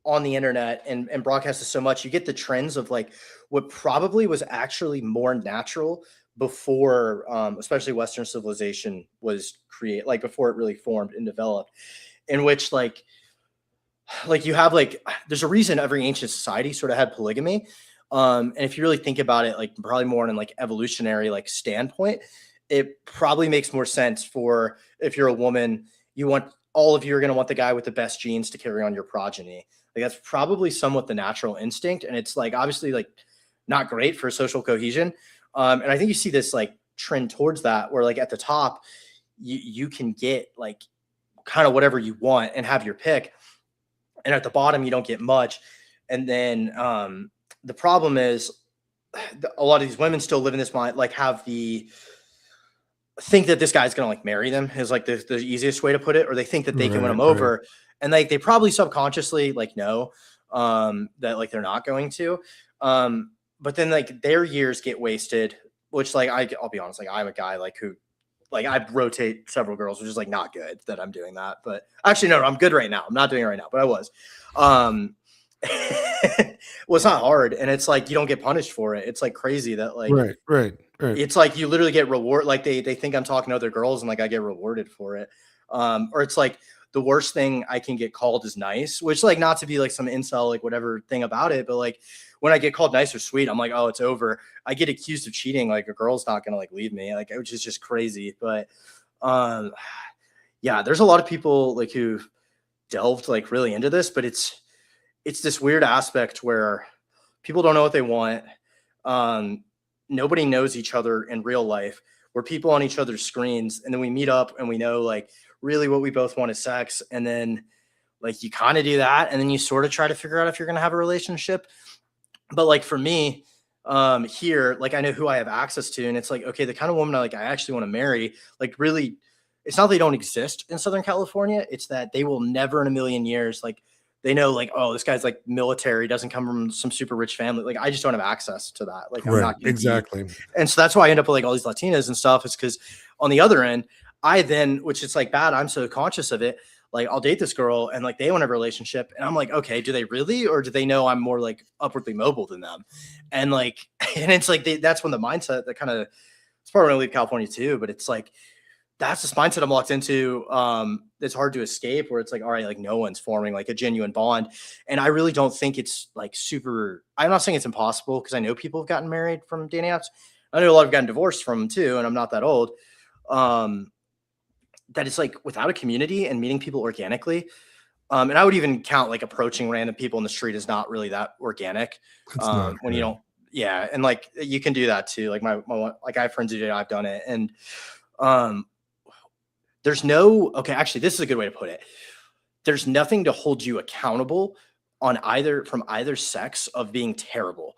on the internet and broadcasted so much, you get the trends of like what probably was actually more natural before, especially Western civilization was created, like before it really formed and developed, in which like you have like, there's a reason every ancient society sort of had polygamy. And if you really think about it, like probably more in like evolutionary like standpoint, it probably makes more sense for if you're a woman, you want all of you are going to want the guy with the best genes to carry on your progeny. Like that's probably somewhat the natural instinct. And it's like, obviously like not great for social cohesion. And I think you see this like trend towards that where like at the top, you can get like kind of whatever you want and have your pick. And at the bottom, you don't get much. And then the problem is a lot of these women still live in this mind, like think that this guy's going to like marry them is like the easiest way to put it. Or they think that they can win them over. And like, they probably subconsciously like know that like they're not going to. But then like their years get wasted, which like, I'll be honest, like I'm a guy like who, like I rotate several girls, which is like not good that I'm doing that, but actually, no, I'm good right now. I'm not doing it right now, but I was, well, it's not hard. And it's like, you don't get punished for it. It's like crazy that like, right. It's like, you literally get reward. Like they think I'm talking to other girls and like, I get rewarded for it. Or it's like the worst thing I can get called is nice, which like not to be like some incel, like whatever thing about it. But like when I get called nice or sweet, I'm like, oh, it's over. I get accused of cheating. Like a girl's not going to like leave me, like, which is just crazy. But yeah, there's a lot of people like who delved like really into this, but it's this weird aspect where people don't know what they want. Nobody knows each other in real life. We're people on each other's screens. And then we meet up and we know like really what we both want is sex. And then like you kind of do that. And then you sort of try to figure out if you're going to have a relationship. But like for me here, like I know who I have access to, and it's like, okay, the kind of woman I actually want to marry, like really, it's not they don't exist in Southern California. It's that they will never in a million years, like they know like, oh, this guy's like military, doesn't come from some super rich family. Like I just don't have access to that. Like I'm not exactly. And so that's why I end up with like all these Latinas and stuff, is because on the other end, I then, which is like bad, I'm so conscious of it. Like I'll date this girl and like they want a relationship and I'm like, okay, do they really, or do they know I'm more like upwardly mobile than them? And like, and it's like, that's when the mindset that kind of, it's probably when I leave California too, but it's like, that's this mindset I'm locked into. It's hard to escape, where it's like, all right, like no one's forming like a genuine bond. And I really don't think it's like super, I'm not saying it's impossible, because I know people have gotten married from dating apps. I know a lot have gotten divorced from them too, and I'm not that old. That it's like without a community and meeting people organically. And I would even count like approaching random people in the street is not really that organic. When you don't, yeah. And like, you can do that too. Like my like I have friends who do, I've done it. And there's no, okay, actually this is a good way to put it. There's nothing to hold you accountable on from either sex of being terrible.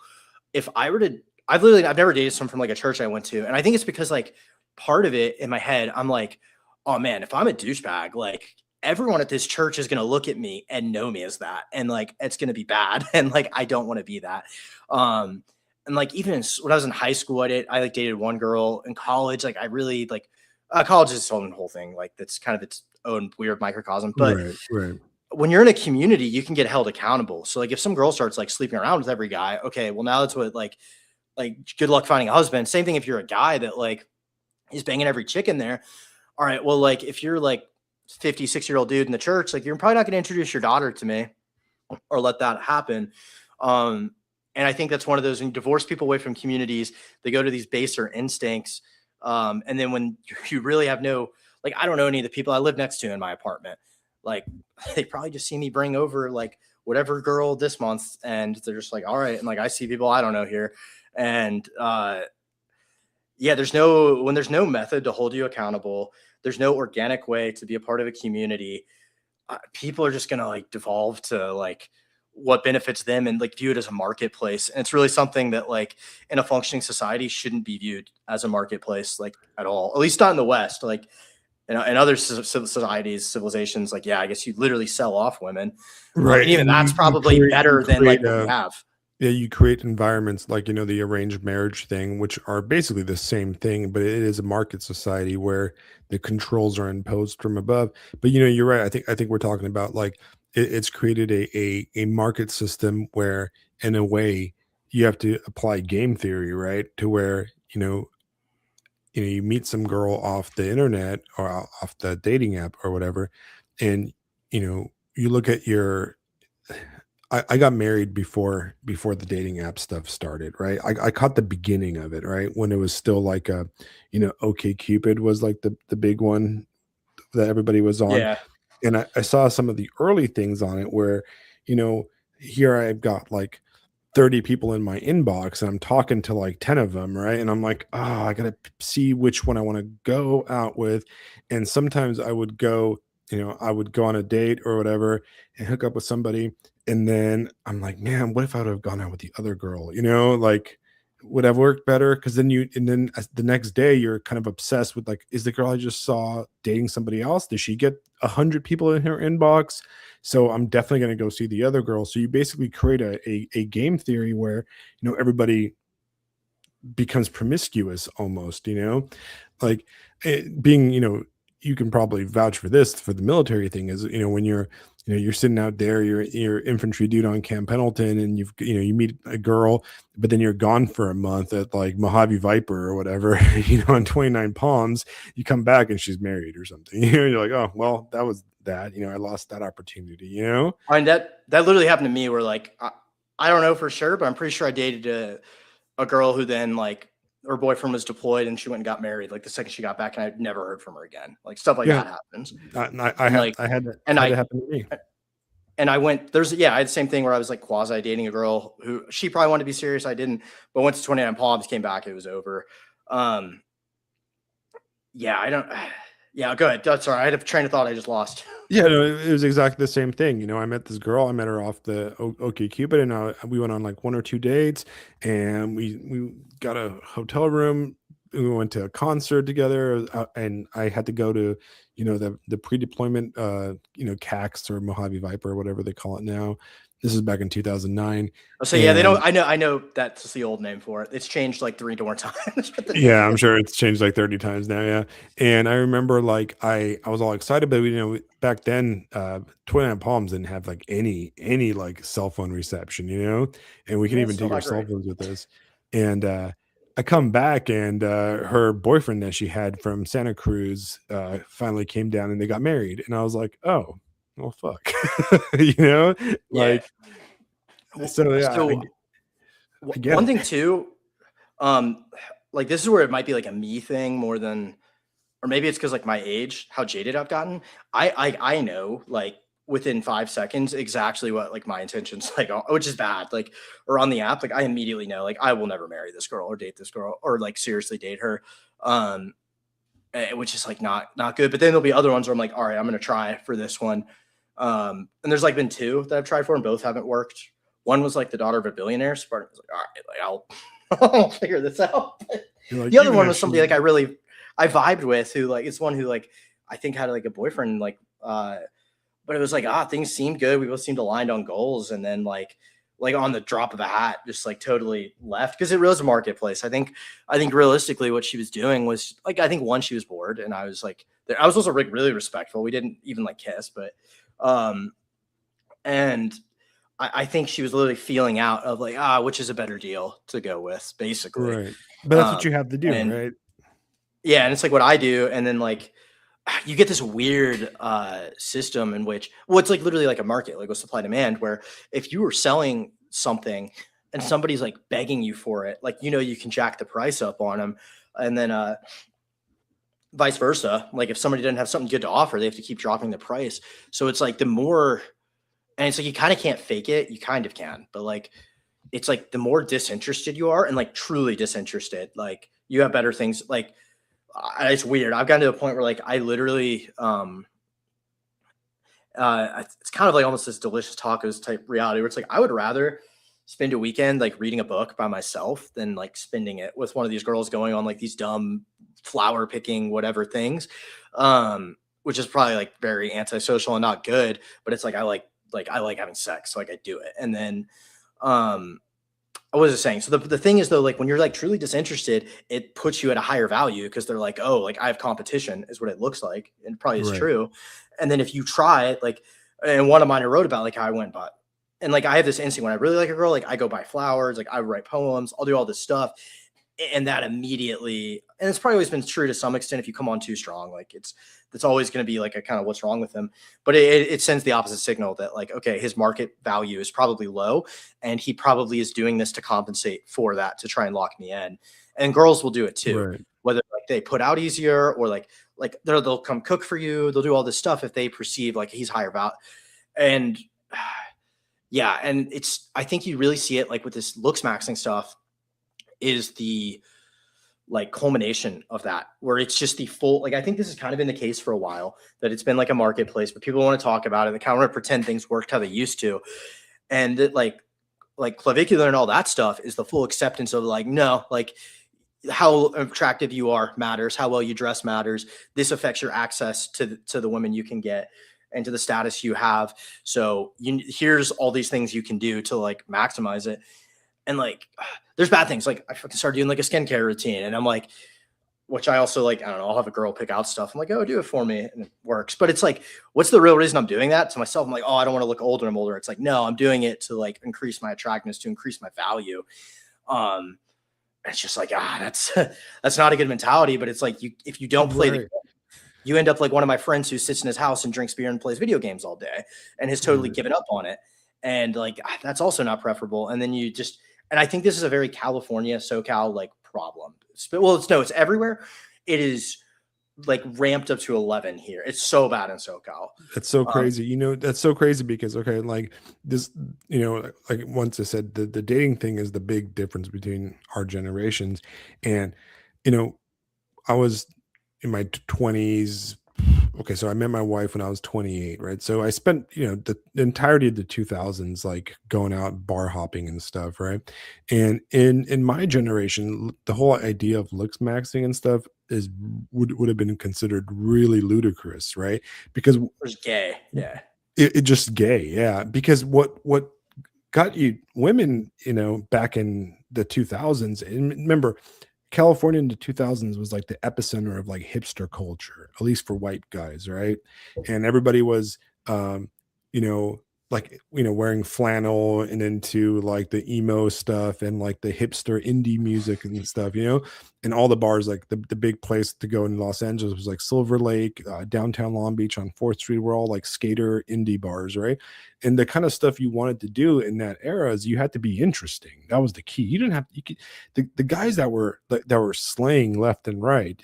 If I were to, I've never dated someone from like a church I went to. And I think it's because like part of it in my head, I'm like, oh man, if I'm a douchebag, like everyone at this church is going to look at me and know me as that. And like, it's going to be bad. And like, I don't want to be that. And like, even when I was in high school, I like dated one girl. In college. Like I really like, college is its own whole thing. Like that's kind of its own weird microcosm. But when you're in a community, you can get held accountable. So like if some girl starts like sleeping around with every guy, okay, well now that's what like good luck finding a husband. Same thing if you're a guy that like is banging every chick in there. All right, well, like if you're like 56-year-old dude in the church, like you're probably not going to introduce your daughter to me or let that happen. And I think that's one of those, when you divorce people away from communities, they go to these baser instincts. And then when you really have no, like, I don't know any of the people I live next to in my apartment, like they probably just see me bring over like whatever girl this month. And they're just like, all right. And like, I see people I don't know here. And yeah, when there's no method to hold you accountable, there's no organic way to be a part of a community. People are just going to like devolve to like what benefits them and like view it as a marketplace. And it's really something that like in a functioning society shouldn't be viewed as a marketplace, like at all, at least not in the West. Like in other societies, civilizations, like, yeah, I guess you literally sell off women. Right. And even that's probably better than like what we have. Yeah, you create environments like, you know, the arranged marriage thing, which are basically the same thing, but it is a market society where the controls are imposed from above. But, you know, you're right. I think we're talking about like it's created a market system where, in a way, you have to apply game theory, right? To where, you meet some girl off the internet or off the dating app or whatever, and you look at your. I got married before the dating app stuff started, right? I caught the beginning of it, right? When it was still like OK Cupid was like the big one that everybody was on. Yeah. And I saw some of the early things on it where, here I've got like 30 people in my inbox and I'm talking to like 10 of them, right? And I'm like, I gotta see which one I want to go out with. And sometimes I would go on a date or whatever and hook up with somebody. And then I'm like, man, what if I would have gone out with the other girl? Like, would have worked better? Because then the next day you're kind of obsessed with like, is the girl I just saw dating somebody else? Did she get 100 people in her inbox? So I'm definitely going to go see the other girl. So you basically create a game theory where everybody becomes promiscuous almost, like being, you can probably vouch for this for the military thing is, when you're sitting out there, you're infantry dude on Camp Pendleton and you meet a girl, but then you're gone for a month at like Mojave Viper or whatever, on 29 Palms, you come back and she's married or something. You're like, oh, well, that was that, I lost that opportunity, I mean, that literally happened to me where like, I don't know for sure, but I'm pretty sure I dated a girl who then like her boyfriend was deployed and she went and got married like the second she got back, and I never heard from her again. Like stuff like that happens. I had that happen to me. And I went, I had the same thing where I was like quasi dating a girl who she probably wanted to be serious. I didn't, but went to 29 Palms, came back, it was over. Go ahead. That's all right. I had a train of thought I just lost. Yeah, no, it was exactly the same thing. I met this girl. I met her off the OK Cupid, and we went on like 1 or 2 dates, and we got a hotel room. We went to a concert together, and I had to go to, the pre-deployment, CAX or Mojave Viper or whatever they call it now. This is back in 2009. So yeah, they don't. I know that's the old name for it. It's changed like 3 more times. Yeah, I'm sure it's changed like 30 times now. Yeah, and I remember like I was all excited, but back then, 29 Palms didn't have like any like cell phone reception, and we can even take our cell phones with us. And I come back, and her boyfriend that she had from Santa Cruz finally came down, and they got married, and I was like, oh. Well, fuck, like, so yeah. So, one thing too, like this is where it might be like a me thing more than, or maybe it's because like my age, how jaded I've gotten. I know like within 5 seconds exactly what like my intentions like are, which is bad. Like, or on the app, like I immediately know like I will never marry this girl or date this girl or like seriously date her. Which is like not good. But then there'll be other ones where I'm like, all right, I'm gonna try for this one. And there's like been 2 that I've tried for and both haven't worked. One was like the daughter of a billionaire. So part of me was like, all right, like I'll figure this out. Like, the other one was somebody like I vibed with, who like it's one who like I think had like a boyfriend, like but it was like things seemed good. We both seemed aligned on goals, and then like on the drop of a hat, just like totally left because it was a marketplace. I think realistically what she was doing was like, I think one, she was bored, and I was like, I was also really respectful. We didn't even like kiss, but and I think she was literally feeling out of like, which is a better deal to go with, basically. Right. But that's what you have to do, right? Yeah, and it's like what I do, and then like you get this weird system in which, well, it's like literally like a market, like with supply demand, where if you were selling something and somebody's like begging you for it, like, you can jack the price up on them, and then vice versa. Like if somebody doesn't have something good to offer, they have to keep dropping the price. So it's like the more, and it's like you kind of can't fake it. You kind of can, but like it's like the more disinterested you are, and like truly disinterested, like you have better things. Like it's weird. I've gotten to a point where like I literally it's kind of like almost this delicious tacos type reality where it's like I would rather spend a weekend like reading a book by myself than like spending it with one of these girls going on like these dumb flower picking whatever things, which is probably like very antisocial and not good, but it's like I like having sex, so like I do it. And then what was I saying? So the thing is though, like when you're like truly disinterested, it puts you at a higher value because they're like, oh, like I have competition is what it looks like, and probably is true. And then if you try it, like And one of mine I wrote about like how I went, but and like I have this instinct when I really like a girl, like I go buy flowers, like I write poems, I'll do all this stuff. And that immediately, and it's probably always been true to some extent. If you come on too strong, like it's always going to be like a kind of what's wrong with him. But it sends the opposite signal that like, okay, his market value is probably low, and he probably is doing this to compensate for that, to try and lock me in. And girls will do it too, Right. Whether like they put out easier or like they'll come cook for you, they'll do all this stuff if they perceive like he's higher value. And yeah, and I think you really see it like with this looks maxing stuff is the like culmination of that, where it's just the full, like, I think this has kind of been the case for a while, that it's been like a marketplace, but people want to talk about it. They kind of want to pretend things worked how they used to. And that like clavicular and all that stuff is the full acceptance of like, no, like how attractive you are matters, how well you dress matters. This affects your access to the women you can get and to the status you have. So here's all these things you can do to like maximize it. And like, there's bad things. Like I fucking started doing like a skincare routine, and I'm like, which I also like, I don't know, I'll have a girl pick out stuff. I'm like, oh, do it for me. And it works. But it's like, what's the real reason I'm doing that to myself? I'm like, oh, I don't want to look older. I'm older. It's like, no, I'm doing it to like increase my attractiveness, to increase my value. It's just like, that's not a good mentality. But it's like, if you don't play the game, you end up like one of my friends who sits in his house and drinks beer and plays video games all day and has totally given up on it. And like, that's also not preferable. And then and I think this is a very California, SoCal like problem. Well, it's everywhere. It is like ramped up to 11 here. It's so bad in SoCal. That's so crazy. That's so crazy because, okay, like this, like once I said, the dating thing is the big difference between our generations. And, I was in my 20s. Okay, so I met my wife when I was 28, right? So I spent, the entirety of the 2000s like going out bar hopping and stuff, right? And in my generation, the whole idea of looks maxing and stuff would have been considered really ludicrous, right? Because it was gay, yeah. It just gay, yeah. Because what got you women, back in the 2000s, and remember, California in the 2000s was like the epicenter of like hipster culture, at least for white guys, right? And everybody was, wearing flannel and into like the emo stuff and like the hipster indie music and stuff, and all the bars, like the big place to go in Los Angeles was like Silver Lake, downtown Long Beach on 4th Street were all like skater indie bars, right? And the kind of stuff you wanted to do in that era is you had to be interesting. That was the key. You didn't have, the guys that were slaying left and right,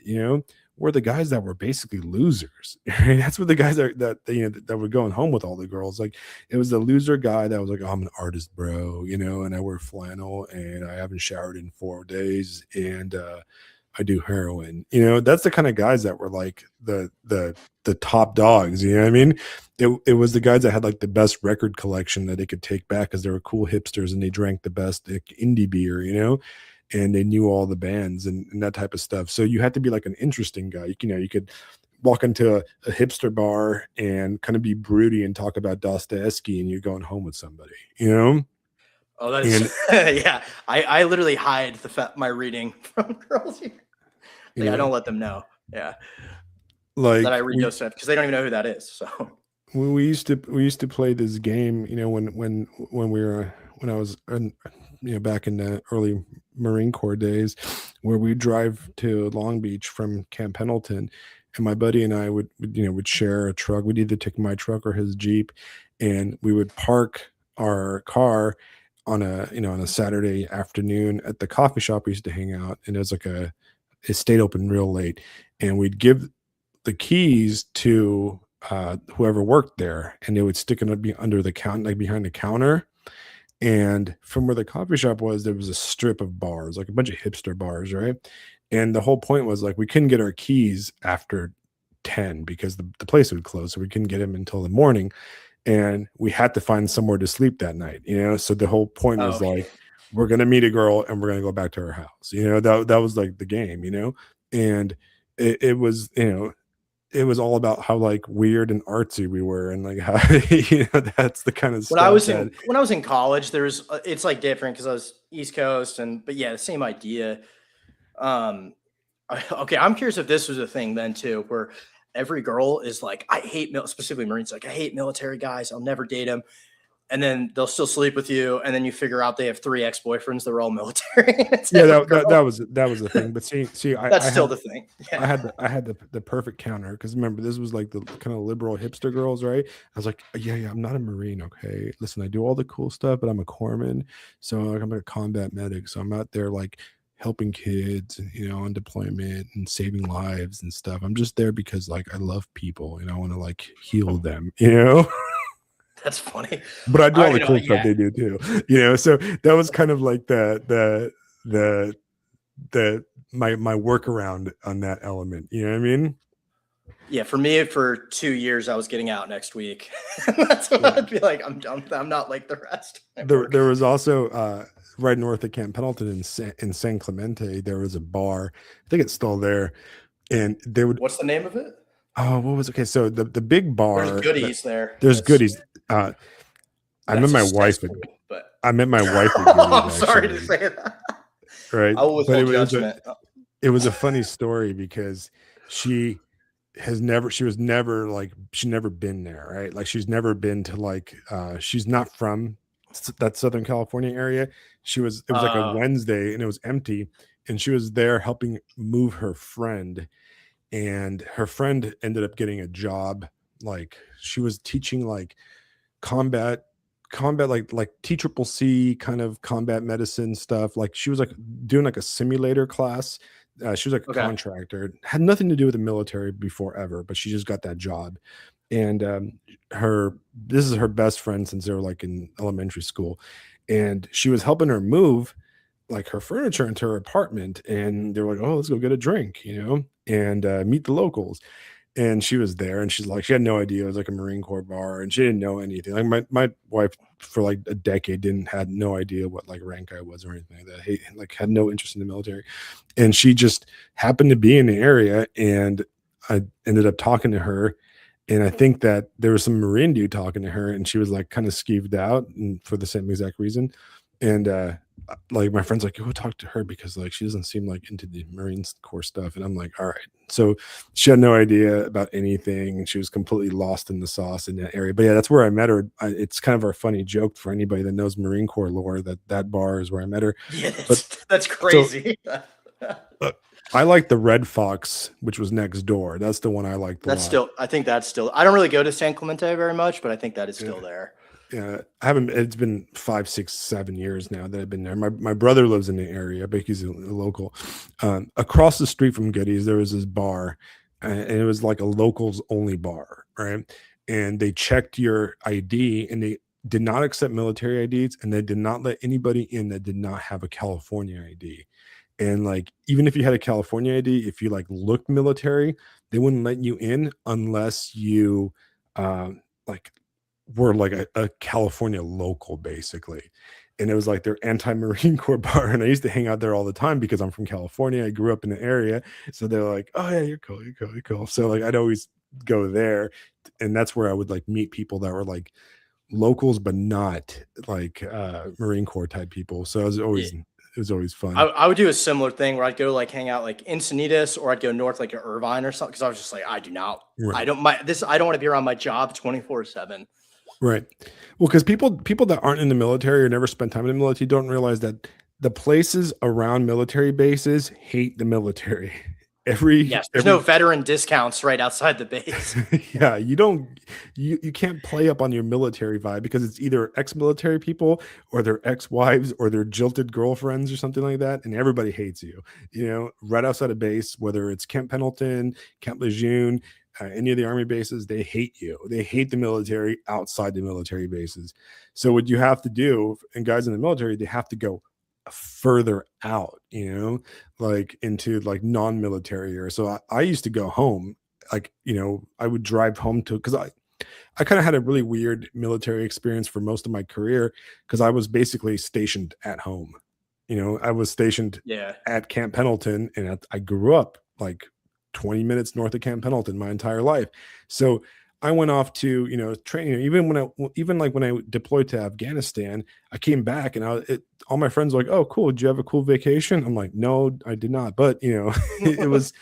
were the guys that were basically losers. Right? That's what the guys that were going home with all the girls. Like it was the loser guy that was like, oh, I'm an artist, bro, and I wear flannel and I haven't showered in 4 days and I do heroin. That's the kind of guys that were like the top dogs. You know what I mean? It was the guys that had like the best record collection that they could take back because they were cool hipsters and they drank the best indie beer, and they knew all the bands and that type of stuff. So you had to be like an interesting guy. You could walk into a hipster bar and kind of be broody and talk about Dostoevsky and you're going home with somebody, Oh, that is, yeah. I literally hide my reading from girls here. Like, I don't let them know. Yeah. Like that I read Dostoevsky because they don't even know who that is. So we used to play this game, when I was back in the early Marine Corps days, where we drive to Long Beach from Camp Pendleton, and my buddy and I would share a truck. We'd either take my truck or his Jeep, and we would park our car on a Saturday afternoon at the coffee shop we used to hang out, and it stayed open real late, and we'd give the keys to whoever worked there, and they would stick it under the counter, like behind the counter. And from where the coffee shop was, there was a strip of bars, like a bunch of hipster bars, right? And the whole point was like we couldn't get our keys after 10 because the place would close, so we couldn't get them until the morning, and we had to find somewhere to sleep that night. So the whole point was like, we're gonna meet a girl and we're gonna go back to her house. That was like the game. And it was it was all about how like weird and artsy we were, and like how that's the kind of stuff. When I was in college, it's like different because I was East Coast, but yeah, the same idea. Okay, I'm curious if this was a thing then too, where every girl is like, I hate specifically Marines. Like, I hate military guys. I'll never date them. And then they'll still sleep with you, and then you figure out they have 3 ex-boyfriends. They're all military. that was the thing. But see, that's still the thing. Yeah. I had the perfect counter, because remember, this was like the kind of liberal hipster girls, right? I was like, yeah, I'm not a Marine, okay. Listen, I do all the cool stuff, but I'm a corpsman, so like, I'm a combat medic, so I'm out there like helping kids, you know, on deployment and saving lives and stuff. I'm just there because like I love people and I want to like heal them, you know. That's funny. But I do all the cool stuff they do too, you know. So that was kind of like my workaround on that element. You know what I mean? Yeah, for me, for 2 years, I was getting out next week. That's what I'd be like. I'm not like the rest. There was also right north of Camp Pendleton in San Clemente, there was a bar. I think it's still there, and they would. What's the name of it? Oh, what was okay? So the big bar. There's goodies there. There's goodies. I met my wife. I met my wife. I'm sorry to say that. Right. I will withhold judgment. It was a funny story because she never been there, right? Like she's never been to like she's not from that Southern California area. It was like a Wednesday and it was empty, and she was there helping move her friend, and her friend ended up getting a job. Like she was teaching like combat like TCCC kind of combat medicine stuff. Like she was like doing like a simulator class. She was like a contractor, had nothing to do with the military before ever, but she just got that job. And this is her best friend since they were like in elementary school, and she was helping her move like her furniture into her apartment, and they were like, oh, let's go get a drink, you know, and meet the locals. And she was there, and she's like, she had no idea it was like a Marine Corps bar, and she didn't know anything. Like my wife for like a decade had no idea what like rank I was or anything like that. Like had no interest in the military, and she just happened to be in the area, and I ended up talking to her, and I think that there was some Marine dude talking to her, and she was like kind of skeeved out, and for the same exact reason, and like my friend's like, go talk to her because like she doesn't seem like into the Marine Corps stuff. And I'm like, all right. So she had no idea about anything. She was completely lost in the sauce in that area. But yeah, that's where I met her. It's kind of our funny joke for anybody that knows Marine Corps lore, that bar is where I met her. Yeah, that's crazy. So, I like the Red Fox, which was next door. That's the one I like. I think that's still, I don't really go to San Clemente very much, but I think that is still there. Yeah, I haven't. It's been 5, 6, 7 years now that I've been there. My brother lives in the area, but he's a local. Across the street from Goodies, there was this bar, and it was like a locals only bar, right? And they checked your ID, and they did not accept military IDs, and they did not let anybody in that did not have a California ID. And like, even if you had a California ID, if you like looked military, they wouldn't let you in unless you like were like a California local, basically. And it was like their anti-Marine Corps bar, and I used to hang out there all the time because I'm from California. I grew up in the area, so they're like, oh yeah, you're cool. So like I'd always go there, and that's where I would like meet people that were like locals but not like Marine Corps type people. So it was always fun. I would do a similar thing where I'd go like hang out like Encinitas, or I'd go north like to Irvine or something, because I was just like, I don't want to be around my job 24/7. Right. Well, because people that aren't in the military or never spend time in the military don't realize that the places around military bases hate the military. There's no veteran discounts right outside the base. Yeah, you can't play up on your military vibe because it's either ex-military people or their ex-wives or their jilted girlfriends or something like that, and everybody hates you. You know, right outside of base, whether it's Camp Pendleton, Camp Lejeune, any of the Army bases, they hate you. They hate the military outside the military bases. So what you have to do, and guys in the military, they have to go further out, you know, like into like non-military areas. So I used to go home, like, you know, I would drive home because I kind of had a really weird military experience for most of my career, because I was basically stationed at home. You know, I was stationed at Camp Pendleton, and I grew up like 20 minutes north of Camp Pendleton my entire life. So I went off to, you know, training. Even when I deployed to Afghanistan, I came back and all my friends were like, oh, cool. Did you have a cool vacation? I'm like, no, I did not. But, you know, it was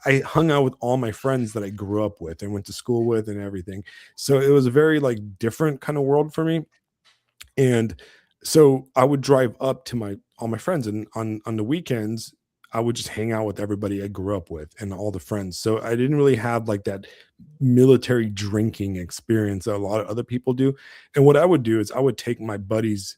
I hung out with all my friends that I grew up with and went to school with and everything. So it was a very like different kind of world for me. And so I would drive up to my all my friends, and on the weekends I would just hang out with everybody I grew up with and all the friends. So I didn't really have like that military drinking experience that a lot of other people do. And what I would do is I would take my buddies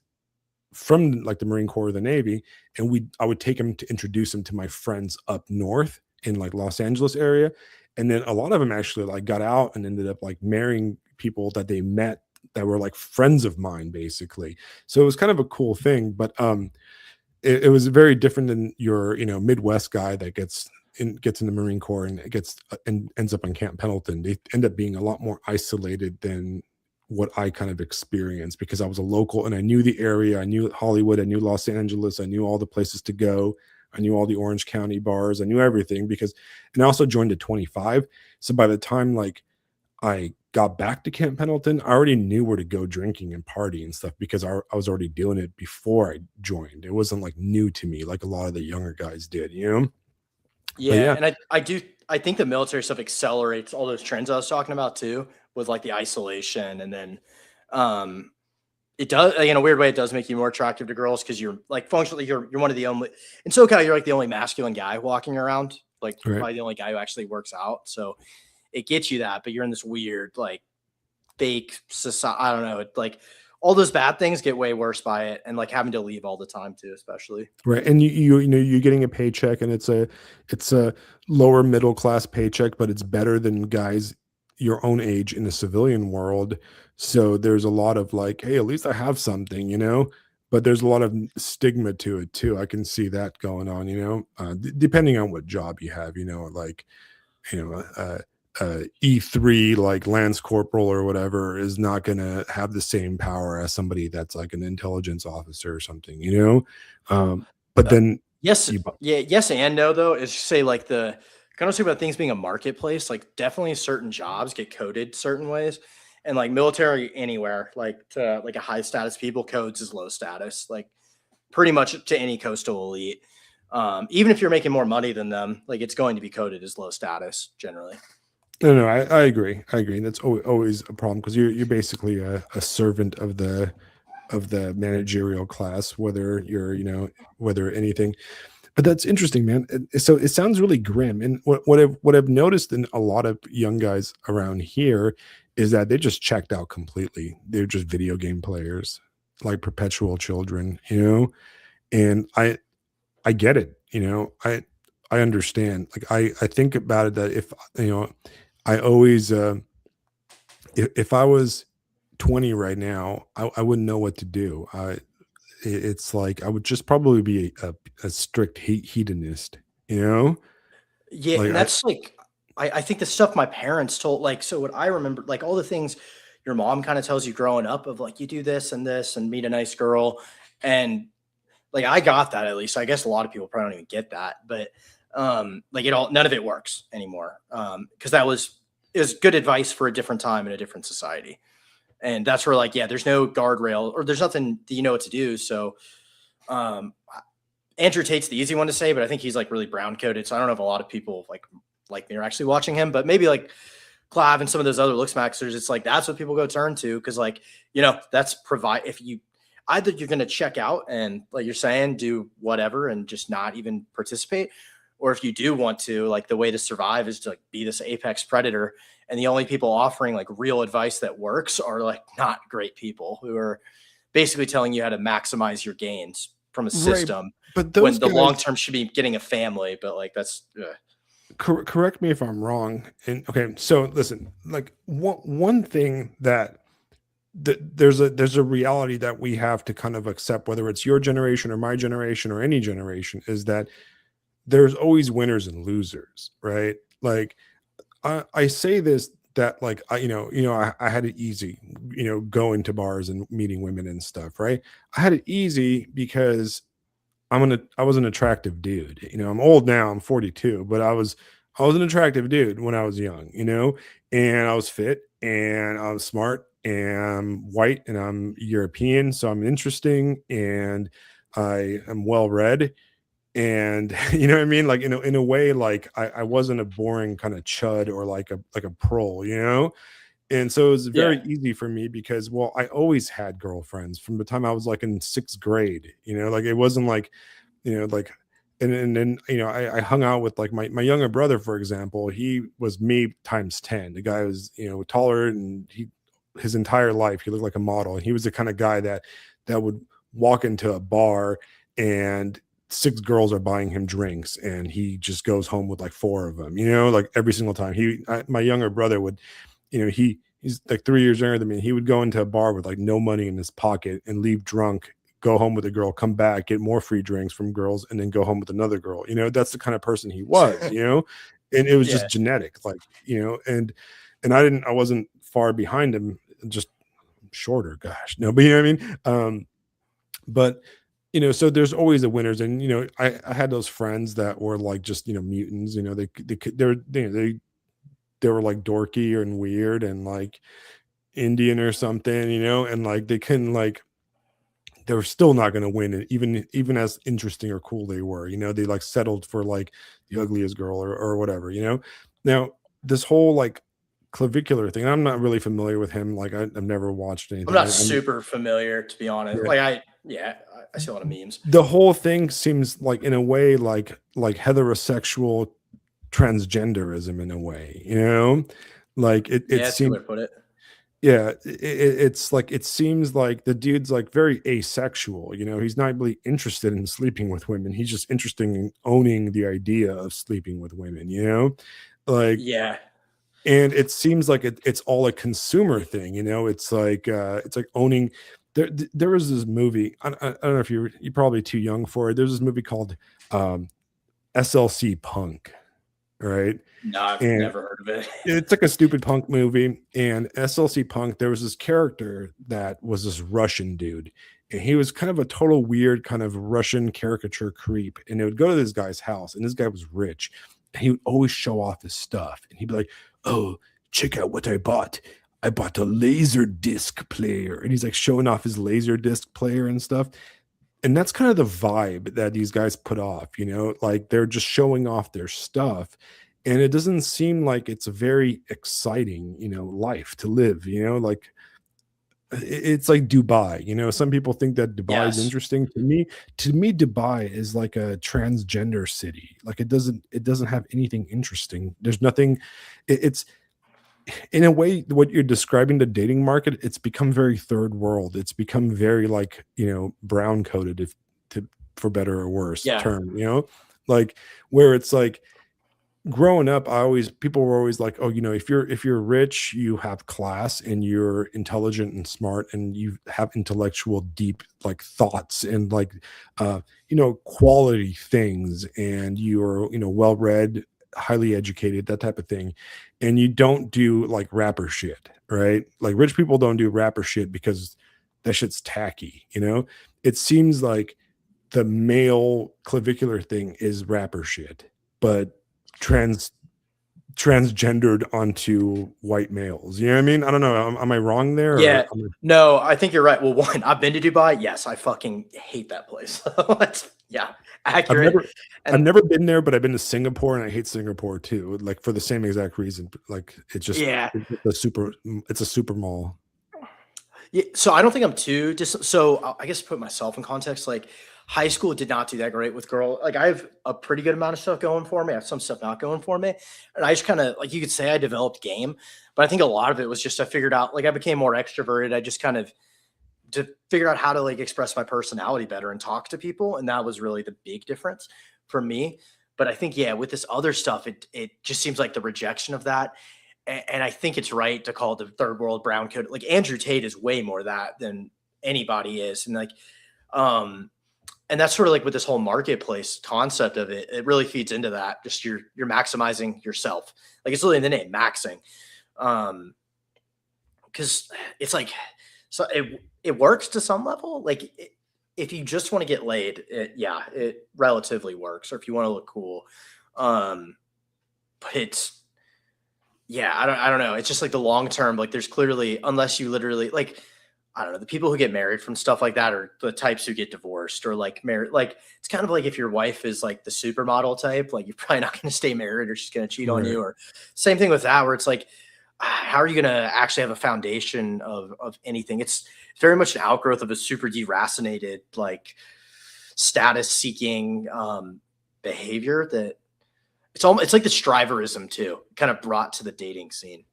from like the Marine Corps or the Navy, and I would take him to introduce him to my friends up north in like Los Angeles area. And then a lot of them actually like got out and ended up like marrying people that they met that were like friends of mine, basically. So it was kind of a cool thing. But it was very different than your, Midwest guy that gets in the Marine Corps and gets and ends up on Camp Pendleton. They end up being a lot more isolated than what I kind of experienced, because I was a local and I knew the area. I knew Hollywood, I knew Los Angeles, I knew all the places to go. I knew all the Orange County bars. I knew everything and I also joined at 25. So by the time like I got back to Camp Pendleton, I already knew where to go drinking and party and stuff, because I was already doing it before I joined. It wasn't like new to me like a lot of the younger guys did, Yeah, and I think the military stuff accelerates all those trends I was talking about too, with like the isolation. And then it does, in a weird way, it does make you more attractive to girls, because you're like functionally you're one of the only in SoCal, you're like the only masculine guy walking around, like Right. probably the only guy who actually works out. So it gets you that, but you're in this weird like fake society. I don't know, like all those bad things get way worse by it, and like having to leave all the time too, especially. Right. And you're getting a paycheck, and it's a lower middle class paycheck, but it's better than guys your own age in the civilian world. So there's a lot of like, hey, at least I have something, but there's a lot of stigma to it too. I can see that going on, depending on what job you have, like, E3 like Lance Corporal or whatever is not going to have the same power as somebody that's like an intelligence officer or something, but then Yes, you, yeah, yes and no though. Is say like the kind of talk about things being a marketplace. Like definitely certain jobs get coded certain ways, and like military anywhere, like to like a high status people, codes is low status. Like pretty much to any coastal elite, even if you're making more money than them, like it's going to be coded as low status generally. no, I agree. That's always a problem, because you're basically a servant of the managerial class, whether you're, whether anything. But that's interesting, man. So it sounds really grim. And what I've noticed in a lot of young guys around here is that they just checked out completely. They're just video game players, like perpetual children, And I get it, I understand. Like I think about it that if I always if I was 20 right now, I wouldn't know what to do. It's like I would just probably be a strict hedonist, Yeah, like and that's like I think the stuff my parents told, like, so what I remember, like all the things your mom kind of tells you growing up of like you do this and meet a nice girl. And like I got that, at least. I guess a lot of people probably don't even get that, but like none of it works anymore. Because it was good advice for a different time in a different society. And that's where like, yeah, there's no guardrail or there's nothing that you know what to do. So Andrew Tate's the easy one to say, but I think he's like really brown coded. So I don't know if a lot of people like me are actually watching him, but maybe like Clav and some of those other looks maxers, it's like that's what people go turn to, because like, that's if you either you're going to check out and like you're saying, do whatever and just not even participate, or if you do want to, like the way to survive is to like be this apex predator. And the only people offering like real advice that works are like not great people who are basically telling you how to maximize your gains from a system. Right, but when the long term should be getting a family, but like that's correct me if I'm wrong. And okay, so listen, like one thing that there's a reality that we have to kind of accept, whether it's your generation or my generation or any generation, is that there's always winners and losers, right? Like I say this, that like I had it easy, going to bars and meeting women and stuff, right? I had it easy because I was an attractive dude. I'm old now, I'm 42, but I was an attractive dude when I was young, and I was fit and I was smart and I'm white and I'm European, so I'm interesting and I am well read. And you know what I mean? Like, in a way, like I wasn't a boring kind of chud or like a pro, you know? And so it was Yeah. very easy for me because, well, I always had girlfriends from the time I was like in sixth grade, like it wasn't like, like, and then, I hung out with like my younger brother, for example. He was me times 10. The guy was, taller, and his entire life, he looked like a model. And he was the kind of guy that would walk into a bar and six girls are buying him drinks and he just goes home with like four of them, like every single time. My younger brother would, he's like 3 years younger than me. He would go into a bar with like no money in his pocket and leave drunk, go home with a girl, come back, get more free drinks from girls, and then go home with another girl. That's the kind of person he was, and it was just genetic, like, and I wasn't far behind him, just shorter, gosh, no, but you know what I mean? But so there's always the winners, and I had those friends that were like just mutants. They were like dorky and weird and like Indian or something, and like they couldn't, like, they were still not going to win, and even as interesting or cool they were, they like settled for like the ugliest girl or whatever. Now this whole like clavicular thing, I'm not really familiar with him. Like I've never watched anything. I'm not super familiar, to be honest. Yeah. Like I see a lot of memes. The whole thing seems like, in a way, like heterosexual transgenderism in a way, like it seems, put it. yeah, it's like, it seems like the dude's like very asexual. He's not really interested in sleeping with women. He's just interested in owning the idea of sleeping with women, like, yeah. And it seems like it's all a consumer thing. It's like owning. There was this movie. I don't know if you're probably too young for it. There's this movie called SLC Punk, right? No, I've never heard of it. It's like a stupid punk movie. And SLC Punk, there was this character that was this Russian dude, and he was kind of a total weird kind of Russian caricature creep. And they would go to this guy's house, and this guy was rich, and he would always show off his stuff, and he'd be like, "Oh, check out what I bought. I bought a laser disc player." And he's like showing off his laser disc player and stuff. And that's kind of the vibe that these guys put off, like they're just showing off their stuff. And it doesn't seem like it's a very exciting, life to live, like it's like Dubai. Some people think that Dubai is interesting. To me, Dubai is like a transgender city. Like it doesn't have anything interesting. There's nothing. It's, in a way, what you're describing, the dating market, it's become very third world. It's become very like, brown coded, for better or worse term, like, where it's like, growing up, people were always like, oh, if you're rich, you have class, and you're intelligent and smart, and you have intellectual, deep like thoughts, and like quality things, and you're well read, highly educated, that type of thing. And you don't do like rapper shit, right? Like rich people don't do rapper shit because that shit's tacky. It seems like the male clavicular thing is rapper shit, but transgendered onto white males. You know what I mean? I don't know. Am I wrong there? Yeah. No, I think you're right. Well, one, I've been to Dubai. Yes, I fucking hate that place. Accurate. I've never been there, but I've been to Singapore, and I hate Singapore too. Like for the same exact reason. Like it's just it's a super mall. Yeah. So I don't think I'm too so I guess to put myself in context, like high school did not do that great with girl. Like I have a pretty good amount of stuff going for me. I have some stuff not going for me. And I just kind of, like, you could say I developed game, but I think a lot of it was just, I figured out, like, I became more extroverted. I just kind of to figure out how to like express my personality better and talk to people. And that was really the big difference for me. But I think, with this other stuff, it just seems like the rejection of that. And I think it's right to call it the third world brown code. Like Andrew Tate is way more that than anybody is. And like, and that's sort of like with this whole marketplace concept of it, it really feeds into that. Just you're maximizing yourself. Like it's literally in the name, maxing. Cause it's like, so it works to some level. Like if you just want to get laid, it relatively works. Or if you want to look cool. But it's, I don't know. It's just like the long term, like there's clearly, unless you literally like, I don't know, the people who get married from stuff like that are the types who get divorced or like married. Like it's kind of like if your wife is like the supermodel type, like you're probably not going to stay married or she's going to cheat on you. Or same thing with that, where it's like, how are you going to actually have a foundation of anything? It's very much an outgrowth of a super deracinated, like status seeking behavior that it's like the striverism too, kind of brought to the dating scene.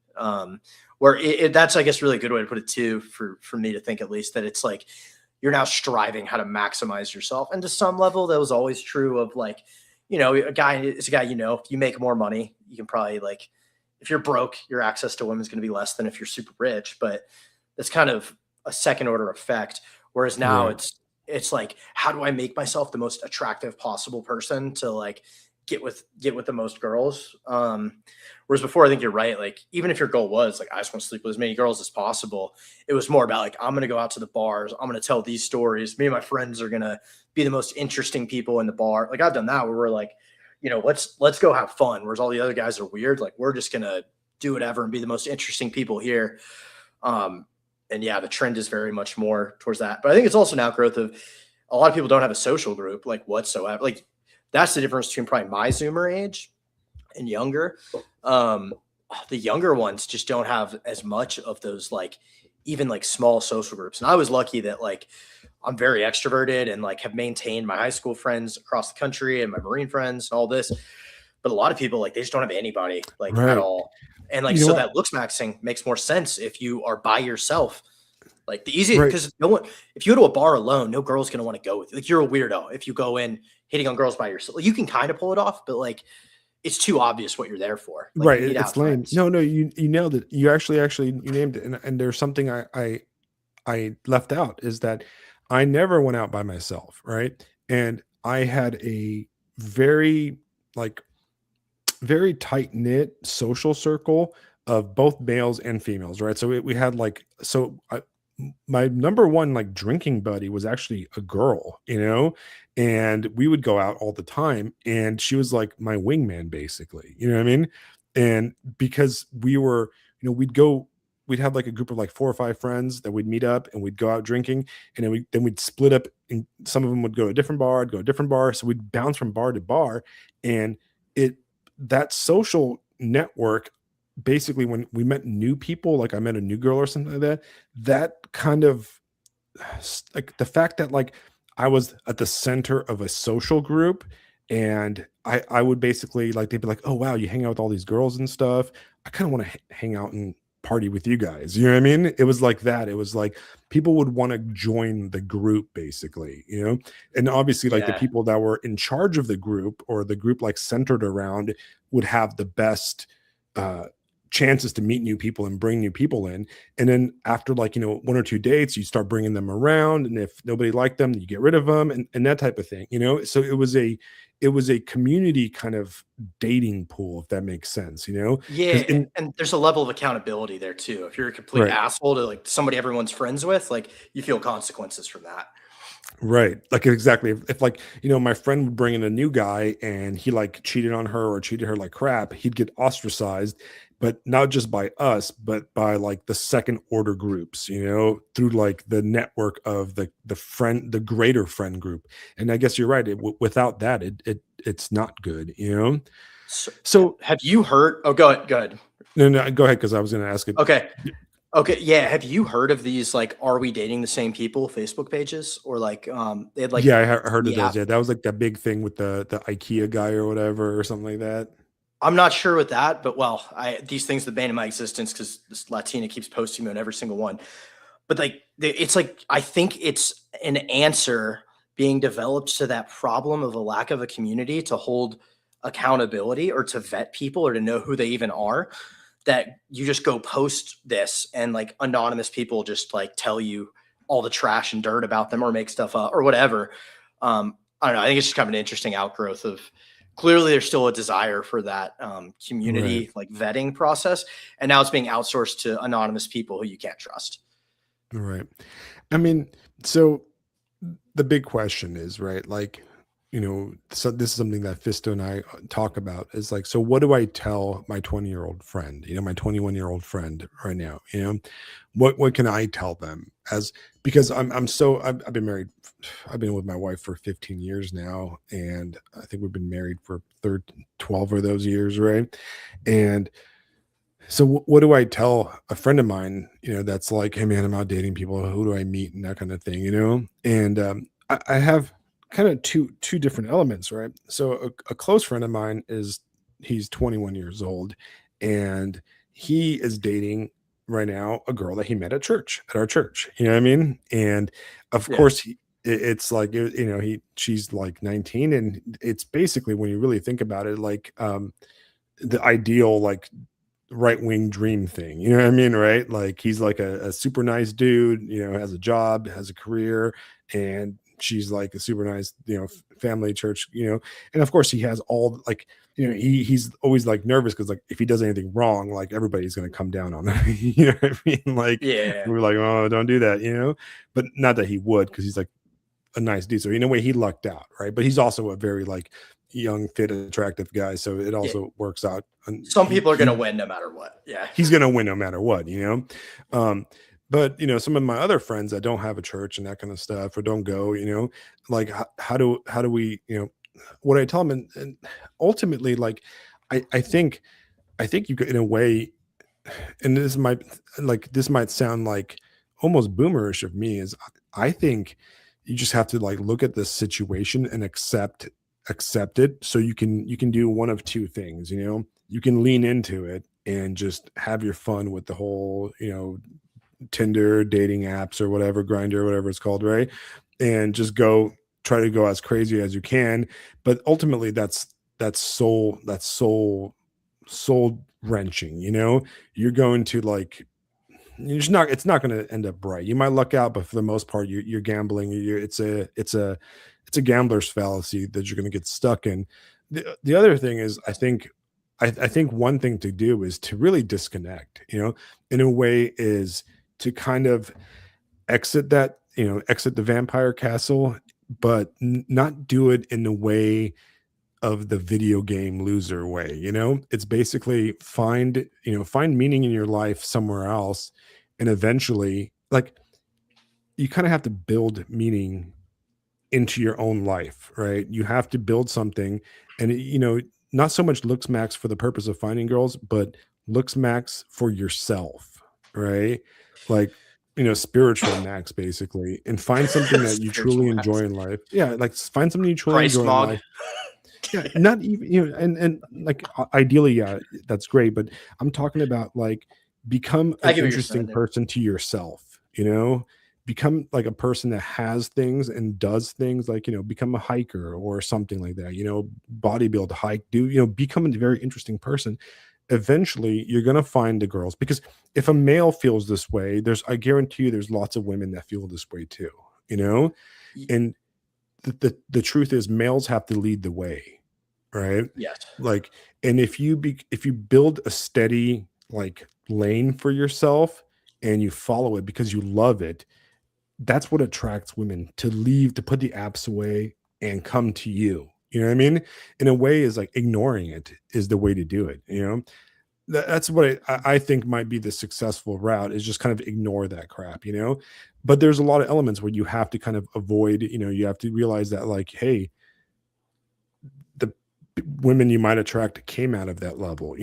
Where that's, I guess, really a good way to put it too, for me to think at least, that it's like you're now striving how to maximize yourself. And to some level, that was always true of like, you know, a guy is a guy, you know, if you make more money, you can probably like, if you're broke, your access to women is going to be less than if you're super rich. But that's kind of a second order effect. Whereas now it's like, how do I make myself the most attractive possible person to like get with the most girls? Whereas before, I think you're right. Like, even if your goal was like, I just want to sleep with as many girls as possible, it was more about like, I'm going to go out to the bars. I'm going to tell these stories. Me and my friends are going to be the most interesting people in the bar. Like I've done that where we're like, you know, let's go have fun. Whereas all the other guys are weird. Like we're just going to do whatever and be the most interesting people here. And yeah, the trend is very much more towards that. But I think it's also an outgrowth of a lot of people don't have a social group like whatsoever. Like that's the difference between probably my Zoomer age and younger. The younger ones just don't have as much of those, like even like small social groups. And I was lucky that like I'm very extroverted and like have maintained my high school friends across the country and my Marine friends and all this. But a lot of people, like, they just don't have anybody like at all. And like, so that looks maxing makes more sense if you are by yourself. Like the easiest, because no one, if you go to a bar alone, no girl's going to want to go with you. Like you're a weirdo if you go in hitting on girls by yourself. Like, you can kind of pull it off, but like, it's too obvious what you're there for. Like, right. It's lame. No, you nailed it. You actually you named it. And there's something I left out is that I never went out by myself. Right. And I had a very tight knit social circle of both males and females. Right. So we had like, my number one like drinking buddy was actually a girl, you know, and we would go out all the time, and she was like my wingman basically, you know what I mean? And because we were, you know, we'd have like a group of like 4 or 5 friends that we'd meet up and we'd go out drinking, and then we'd split up, and some of them would go to a different bar, I'd go to a different bar. So we'd bounce from bar to bar, and that social network, basically when we met new people, like I met a new girl or something like that kind of, like, the fact that like I was at the center of a social group, and I would basically, like, they'd be like, oh wow, you hang out with all these girls and stuff, I kind of want to hang out and party with you guys, you know what I mean? It was like that. It was like people would want to join the group basically, you know. And obviously like the people that were in charge of the group, or the group like centered around, would have the best chances to meet new people and bring new people in. And then after, like, you know, 1 or 2 dates, you start bringing them around, and if nobody liked them, you get rid of them, and that type of thing, you know. So it was a community kind of dating pool, if that makes sense, you know. And there's a level of accountability there too. If you're a complete asshole to like somebody everyone's friends with, like, you feel consequences from that. Right. Like, exactly. If like, you know, my friend would bring in a new guy and he like cheated on her or treated her like crap, he'd get ostracized, but not just by us, but by like the second order groups, you know, through like the network of the greater friend group. And I guess you're right. Without that, it's not good, you know? So have you heard? Oh, go ahead. No, go ahead. Cause I was going to ask it. Okay. Yeah. Have you heard of these, like, are we dating the same people Facebook pages? Or like, they had like, yeah, I heard of those. Yeah. That was like that big thing with the IKEA guy or whatever, or something like that. I'm not sure with that, but well, these things that bane in my existence, because this Latina keeps posting me on every single one. But like, it's like, I think it's an answer being developed to that problem of a lack of a community to hold accountability, or to vet people, or to know who they even are. That you just go post this, and like anonymous people just like tell you all the trash and dirt about them, or make stuff up or whatever. I don't know. I think it's just kind of an interesting outgrowth of, clearly there's still a desire for that community like vetting process. And now it's being outsourced to anonymous people who you can't trust. Right. I mean, so the big question is, right, like, so this is something that Fisto and I talk about, is like, so what do I tell my 20-year-old friend, my 21-year-old friend right now, what can I tell them, because I've been married. I've been with my wife for 15 years now. And I think we've been married for 12 of those years. Right. And so what do I tell a friend of mine, that's like, hey man, I'm out dating people. Who do I meet? And that kind of thing. And I have kind of two different elements, right? So a close friend of mine he's 21 years old, and he is dating right now a girl that he met at our church. You know what I mean? And of course it's like, she's like 19, and it's basically, when you really think about it, like the ideal, like, right-wing dream thing, you know what I mean, right? Like, he's like a super nice dude, has a job, has a career, and she's like a super nice, family, church, and of course he has all, like, he's always like nervous because, like, if he does anything wrong, like, everybody's going to come down on him. You know what I mean? Like, we're like, oh, don't do that, but not that he would, because he's like a nice dude. So in a way, he lucked out, right? But he's also a very, like, young, fit, attractive guy, so it also works out. Some people are going to win no matter what. Yeah, he's going to win no matter what. But some of my other friends that don't have a church and that kind of stuff, or don't go, like, how do we, what I tell them, and ultimately, like, I think you could, in a way, and this might sound like almost boomerish of me, is I think you just have to, like, look at this situation and accept it. So you can do one of two things. You can lean into it and just have your fun with the whole, Tinder, dating apps, or whatever, Grindr, whatever it's called, right? And just try to go as crazy as you can. But ultimately, that's soul wrenching. You're going to, like, it's not going to end up bright. You might luck out, but for the most part, you're gambling. It's a gambler's fallacy that you're going to get stuck in. The other thing is, I think one thing to do is to really disconnect, in a way, is to kind of exit the vampire castle, but not do it in the way of the video game loser way. It's basically find meaning in your life somewhere else. And eventually, like, you kind of have to build meaning into your own life, right? You have to build something, and not so much looks max for the purpose of finding girls, but looks max for yourself, right? Like, spiritual max, basically, and find something that you truly enjoy in life. Yeah, like, find something you truly enjoy in life. Yeah, not even, and like, ideally, yeah, that's great, but I'm talking about, like, become an interesting person to yourself. Become, like, a person that has things and does things, like, become a hiker or something like that, bodybuild, hike, become a very interesting person. Eventually you're going to find the girls, because if a male feels this way, I guarantee you there's lots of women that feel this way too, and the truth is, males have to lead the way, right? Yes. Like, and if you build a steady, like, lane for yourself, and you follow it because you love it, that's what attracts women to put the apps away and come to you. You know what I mean? In a way, is like, ignoring it is the way to do it. That's what I think might be the successful route, is just kind of ignore that crap, but there's a lot of elements where you have to kind of avoid, you have to realize that, like, hey, the women you might attract came out of that level,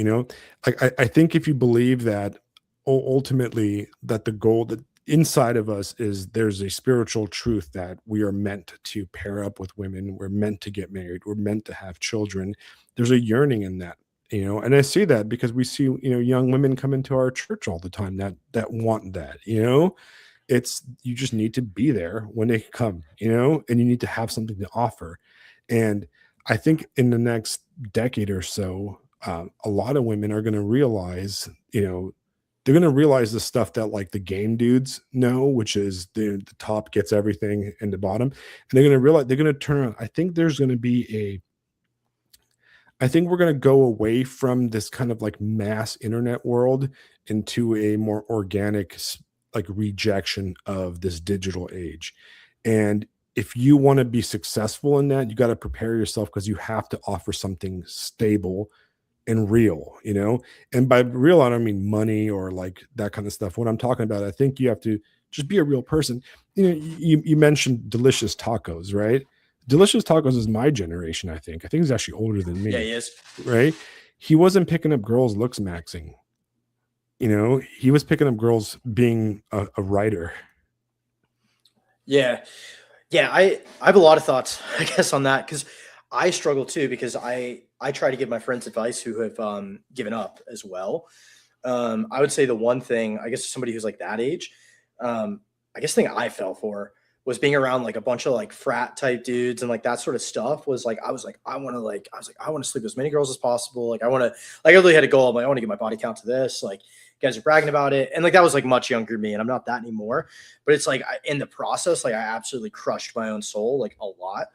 like, I think if you believe that ultimately that the goal that inside of us is, there's a spiritual truth that we are meant to pair up with women, we're meant to get married, we're meant to have children. There's a yearning in that, and I see that because we see, young women come into our church all the time that want that, it's, you just need to be there when they come, and you need to have something to offer. And I think in the next decade or so, a lot of women are going to realize, they're going to realize the stuff that, like, the game dudes know, which is the top gets everything and the bottom. And they're going to realize, they're going to turn around. I think we're going to go away from this kind of, like, mass internet world into a more organic, like, rejection of this digital age. And if you want to be successful in that, you got to prepare yourself, because you have to offer something stable and real, and by real, I don't mean money or like that kind of stuff. What I'm talking about, I think you have to just be a real person. You mentioned Delicious Tacos, right? Delicious Tacos is my generation. I think he's actually older than me. Yeah, he is. Right. He wasn't picking up girls looks maxing. He was picking up girls being a writer. Yeah. I have a lot of thoughts, I guess, on that, because I struggle too, because I try to give my friends advice who have given up as well. I would say the one thing, I guess, somebody who's like that age, I guess the thing I fell for was being around like a bunch of like frat type dudes and like that sort of stuff. Was like, I want to sleep with as many girls as possible. Like I really had a goal. I'm like, I want to get my body count to this. Like, you guys are bragging about it. And like, that was like much younger than me, and I'm not that anymore, but it's like in the process, like I absolutely crushed my own soul, like a lot.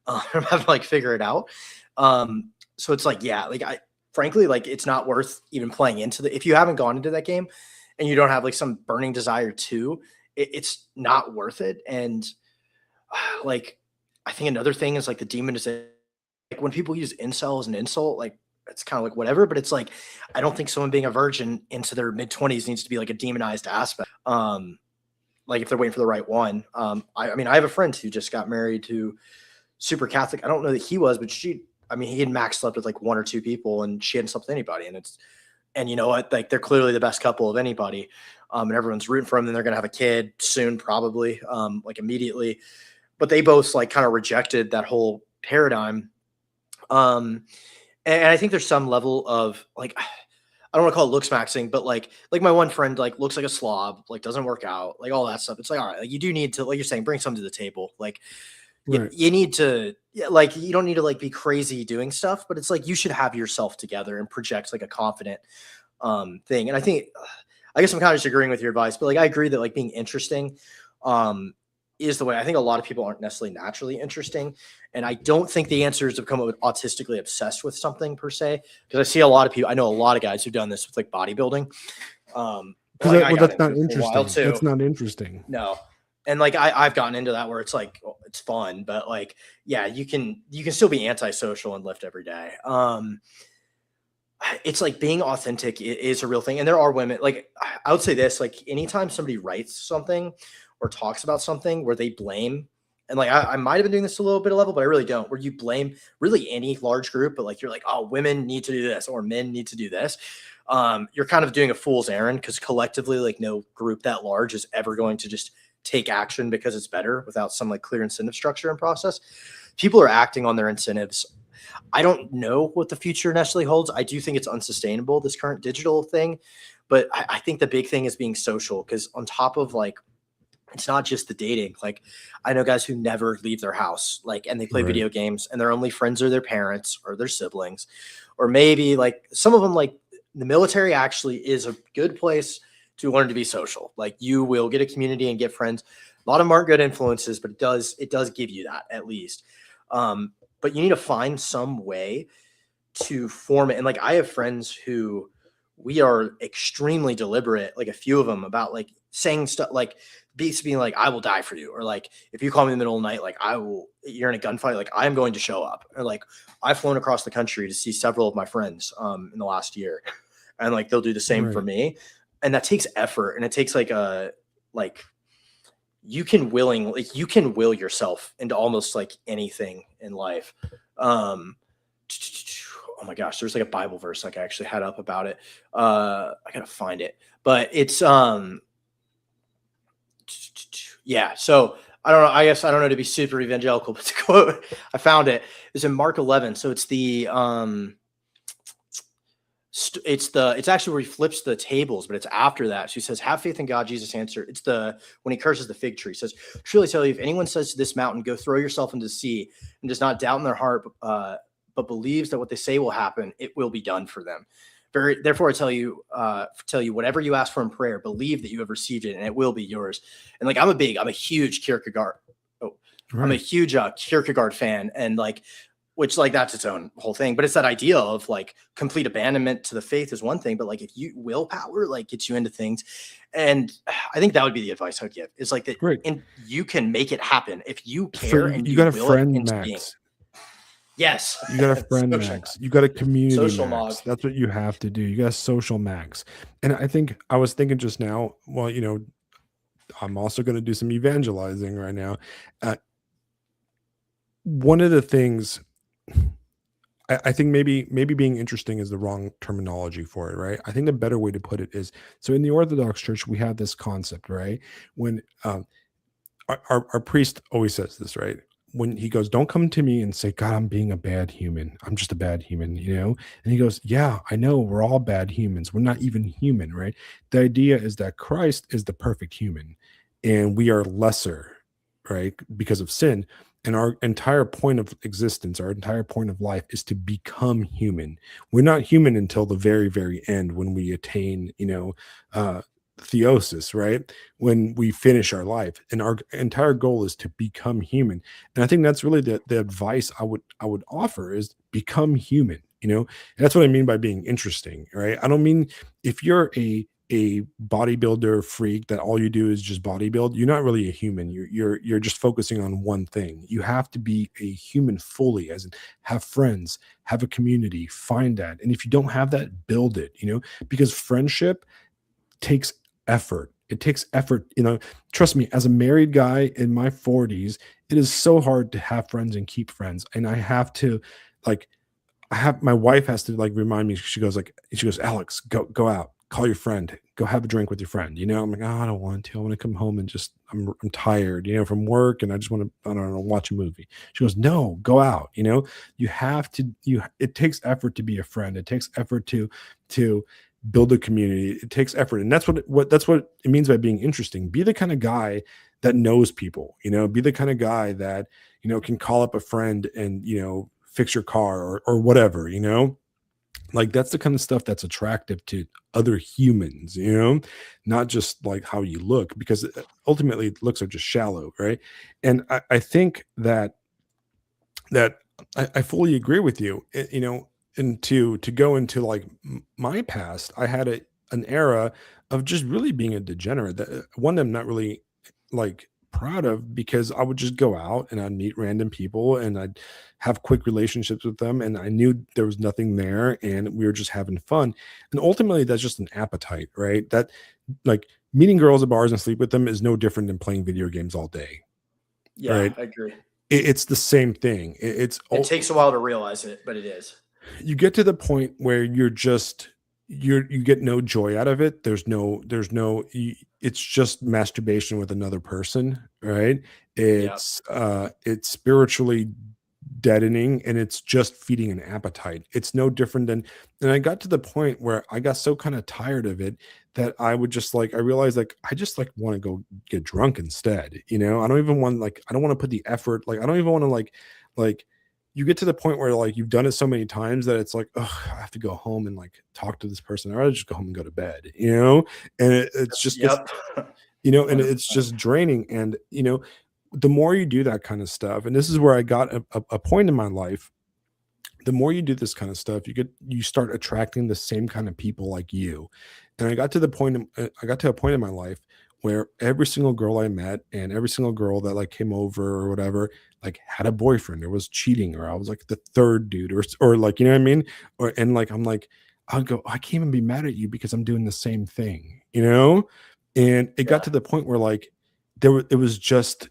I'm having to like figure it out. So it's like, yeah, like frankly, like it's not worth even playing into if you haven't gone into that game and you don't have like some burning desire to, it's not worth it. And like, I think another thing is like the demonization, like when people use incel as an insult, like it's kind of like whatever, but it's like, I don't think someone being a virgin into their mid-20s needs to be like a demonized aspect. Like if they're waiting for the right one. I mean, I have a friend who just got married to super Catholic. I don't know that he was, but he had max slept with like one or two people, and she hadn't slept with anybody. And you know what? Like they're clearly the best couple of anybody. And everyone's rooting for them, and they're going to have a kid soon, probably, like immediately. But they both like kind of rejected that whole paradigm. And I think there's some level of like, I don't want to call it looks maxing, but like my one friend like looks like a slob, like doesn't work out, like all that stuff. It's like, all right, like you do need to, like you're saying, bring something to the table. Like Right. you need to, like, you don't need to like be crazy doing stuff, but it's like, you should have yourself together and project like a confident thing. And I think, I guess I'm kind of just agreeing with your advice, but like, I agree that like being interesting is the way. I think a lot of people aren't necessarily naturally interesting. And I don't think the answer is to become autistically obsessed with something per se. Because I see a lot of people, I know a lot of guys who've done this with like bodybuilding. That's not interesting. That's not interesting. No. And like, I've gotten into that where it's like, oh, it's fun, but like, yeah, you can still be antisocial and lift every day. It's like being authentic is a real thing. And there are women, like, I would say this, like anytime somebody writes something or talks about something where they blame, and like, I might've been doing this a little bit of level, but I really don't, where you blame really any large group, but like, you're like, oh, women need to do this or men need to do this. You're kind of doing a fool's errand, because collectively, like no group that large is ever going to just take action because it's better without some like clear incentive structure and process. People are acting on their incentives. I don't know what the future necessarily holds. I do think it's unsustainable, this current digital thing, but I think the big thing is being social, because on top of like, it's not just the dating. Like I know guys who never leave their house, like, and they play video games, and their only friends are their parents or their siblings, or maybe like some of them, like the military actually is a good place to learn to be social. Like you will get a community and get friends. A lot of them aren't good influences, but it does give you that at least. But you need to find some way to form it. And like, I have friends who we are extremely deliberate, like a few of them, about like saying stuff like being like, I will die for you. Or like, if you call me in the middle of the night, like you're in a gunfight, like I'm going to show up. Or like, I've flown across the country to see several of my friends in the last year. And like, they'll do the same for me. And that takes effort. And it takes you can will yourself into almost like anything in life. Oh my gosh, there's like a Bible verse like I actually had up about it. I gotta find it, but it's yeah. So I don't know. I guess I don't know to be super evangelical, but the quote I found is in Mark 11. So it's it's actually where he flips the tables, but it's after that. So he says, have faith in God. Jesus answered. It's when he curses the fig tree. He says, truly tell you, if anyone says to this mountain, go throw yourself into the sea, and does not doubt in their heart, but believes that what they say will happen, it will be done for them. Therefore I tell you, whatever you ask for in prayer, believe that you have received it and it will be yours. And like, I'm a huge Kierkegaard. I'm a huge Kierkegaard fan. And like, which like that's its own whole thing. But it's that idea of like complete abandonment to the faith is one thing, but like if you willpower like gets you into things, and I think that would be the advice I'd give is like that, and you can make it happen if you care and you got a will friend, it into Max. being. Yes, you got a friend, Max. You got a community, social Max. Max. That's what you have to do. You got a social, Max. And I think I was thinking just now. Well, you know, I'm also going to do some evangelizing right now. One of the things I think maybe being interesting is the wrong terminology for it, right? I think the better way to put it is, so in the Orthodox Church, we have this concept, right? When our priest always says this, right? When he goes, don't come to me and say, God, I'm being a bad human. I'm just a bad human, you know? And he goes, yeah, I know we're all bad humans. We're not even human, right? The idea is that Christ is the perfect human and we are lesser, right? Because of sin. And our entire point of existence, our entire point of life is to become human. We're not human until the very, very end when we attain, you know, theosis, right? When we finish our life, and our entire goal is to become human. And I think that's really the advice I would offer is become human, you know? And that's what I mean by being interesting, right? I don't mean if you're a bodybuilder freak that all you do is just bodybuild, you're not really a human. You're just focusing on one thing. You have to be a human fully, as in have friends, have a community, find that. And if you don't have that, build it, you know, because friendship takes effort. It takes effort, you know. Trust me, as a married guy in my 40s, it is so hard to have friends and keep friends. And I have to my wife has to like remind me. She goes, Alex, go out, call your friend, go have a drink with your friend. You know, I'm like, oh, I don't want to. I want to come home and just, I'm tired, you know, from work, and I just want to, I don't know, watch a movie. She goes, no, go out. You know, you have to, it takes effort to be a friend. It takes effort to build a community. It takes effort. And that's what it means by being interesting. Be the kind of guy that knows people, you know, be the kind of guy that, you know, can call up a friend and, you know, fix your car or whatever, you know. Like that's the kind of stuff that's attractive to other humans, you know, not just like how you look, because ultimately looks are just shallow, right? And I think that I fully agree with you, you know. And to go into like my past, I had an era of just really being a degenerate, that one I'm not really like proud of, because I would just go out and I'd meet random people and I'd have quick relationships with them, and I knew there was nothing there and we were just having fun. And ultimately that's just an appetite, right? That like meeting girls at bars and sleep with them is no different than playing video games all day. Yeah, right? I agree. It's the same thing. It takes a while to realize it, but it is. You get to the point where you get no joy out of it. It's just masturbation with another person, right? It's spiritually deadening, and it's just feeding an appetite. It's no different than, and I got to the point where I got so kind of tired of it that I would just like, I realized like, I just like want to go get drunk instead. You know, I don't even want I don't want to put the effort. Like, I don't even want to like, you get to the point where like you've done it so many times that it's like, oh, I have to go home and like talk to this person. I'd rather just go home and go to bed, you know? And it's just, you know, and it's just draining. And, you know, the more you do that kind of stuff, and this is where I got a point in my life, the more you do this kind of stuff, you start attracting the same kind of people like you. And I got to a point in my life where every single girl I met and every single girl that like came over or whatever, like had a boyfriend or was cheating, or I was like the third dude or like, you know what I mean? And like, I'm like, I'll go, I can't even be mad at you because I'm doing the same thing, you know? And it got to the point where like, it was just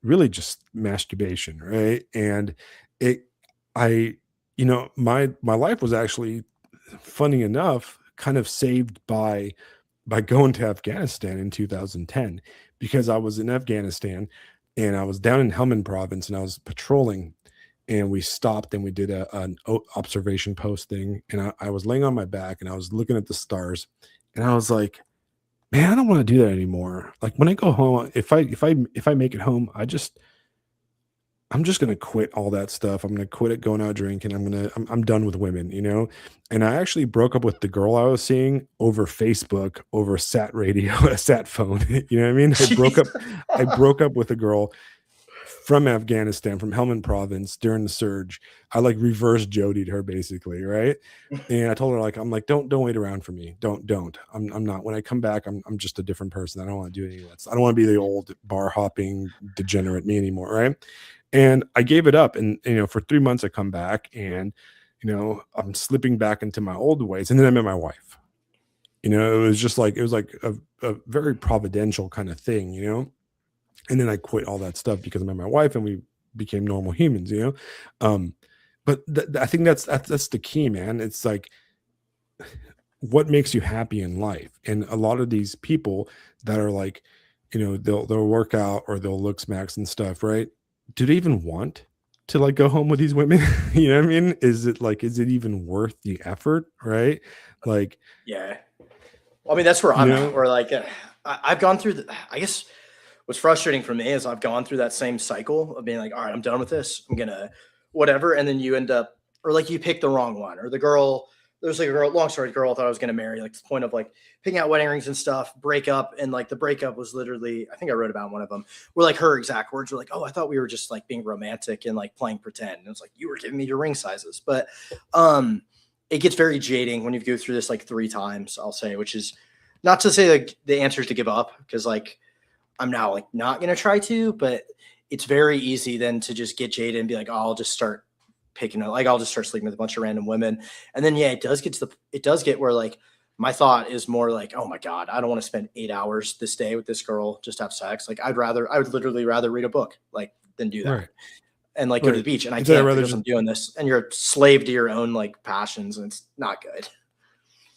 really just masturbation. Right. And you know, my life was actually, funny enough, kind of saved by going to Afghanistan in 2010, because I was in Afghanistan and I was down in Helmand province and I was patrolling, and we stopped and we did an observation post thing. And I was laying on my back and I was looking at the stars, and I was like, man, I don't want to do that anymore. Like when I go home, if I make it home, I'm just going to quit all that stuff. I'm going to quit it going out drinking. I'm done with women, you know? And I actually broke up with the girl I was seeing over Facebook, over sat radio, a sat phone. You know what I mean? I broke up with a girl from Afghanistan, from Helmand province during the surge. I like reverse Jodied her basically, right? And I told her like, I'm like, don't wait around for me. Don't. I'm not. When I come back, I'm just a different person. I don't want to do any of that. I don't want to be the old bar hopping degenerate me anymore, right? And I gave it up, and for 3 months I come back, and I'm slipping back into my old ways, and then I met my wife. It was like a very providential kind of thing, and then I quit all that stuff because I met my wife and we became normal humans, but I think that's the key, man. It's like, what makes you happy in life? And a lot of these people that are like, they'll work out or they'll look smacks and stuff, right? Do they even want to like go home with these women? You know what I mean? Is it even worth the effort, right? Like, yeah. I mean, that's where I'm at, where like I've gone through I guess what's frustrating for me is I've gone through that same cycle of being like, all right, I'm done with this. I'm gonna whatever. And then you end up, or like you pick the wrong one, or the girl, there's like a girl, long story, girl I thought I was gonna marry, like to the point of like picking out wedding rings and stuff, break up. And like the breakup was literally, I think I wrote about one of them, where like her exact words were like, oh, I thought we were just like being romantic and like playing pretend. And it's like, you were giving me your ring sizes. But it gets very jading when you go through this like 3 times, I'll say, which is not to say like the answer is to give up, because like I'm now like not going to try to, but it's very easy then to just get jaded and be like, oh, I'll just start I'll just start sleeping with a bunch of random women. And then, yeah, it does get where like my thought is more like, oh my God, I don't want to spend 8 hours this day with this girl, just have sex. Like I would literally rather read a book like than do that. Right. And like go to the beach. And I can't because I'm doing this, and you're a slave to your own like passions, and it's not good.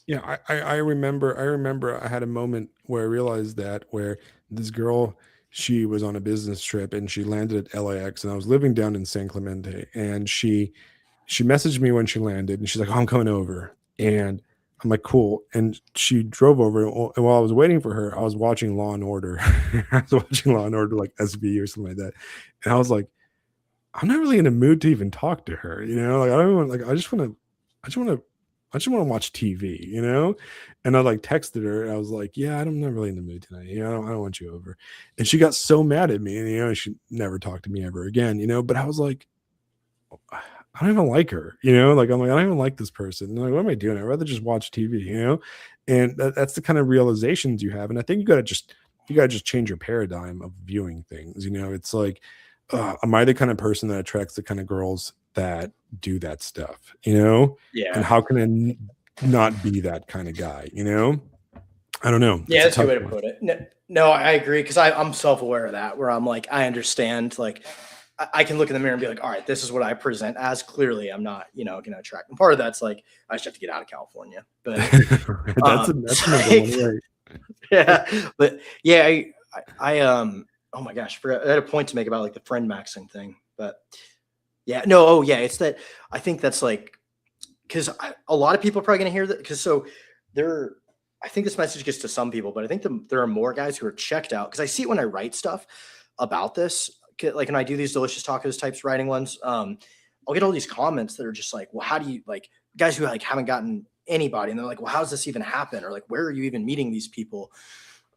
Yeah. I remember I had a moment where I realized that, where this girl, she was on a business trip and she landed at LAX, and I was living down in San Clemente, and she messaged me when she landed, and she's like, oh, I'm coming over. And I'm like, cool. And she drove over, and while I was waiting for her, I was watching Law and Order. I was watching Law and Order, like SV or something like that. And I was like, I'm not really in a mood to even talk to her. Like I don't even like, I just want to watch TV, and I like texted her, and I was like, yeah, I'm not really in the mood tonight. I don't want you over. And she got so mad at me, and she never talked to me ever again, but I was like, I don't even like her, like, I'm like, I don't even like this person. And like, what am I doing? I'd rather just watch TV, and that's the kind of realizations you have. And I think you gotta just change your paradigm of viewing things. It's like, am I the kind of person that attracts the kind of girls that do that stuff, Yeah. And how can I not be that kind of guy, I don't know. Yeah, that's a good way to put it. No, I agree, because I'm self-aware of that, where I'm like, I understand, like I can look in the mirror and be like, all right, this is what I present as. Clearly I'm not, going to attract. And part of that's like, I just have to get out of California. But that's right. Yeah. But yeah, I oh my gosh, I had a point to make about like the friend maxing thing, but yeah, no. Oh yeah. It's that, I think that's like, because a lot of people are probably going to hear that. Because I think this message gets to some people, but I think there are more guys who are checked out. Because I see it when I write stuff about this, like when I do these delicious tacos types writing ones, I'll get all these comments that are just like, well, how do you, like, guys who like haven't gotten anybody, and they're like, well, how does this even happen? Or like, where are you even meeting these people?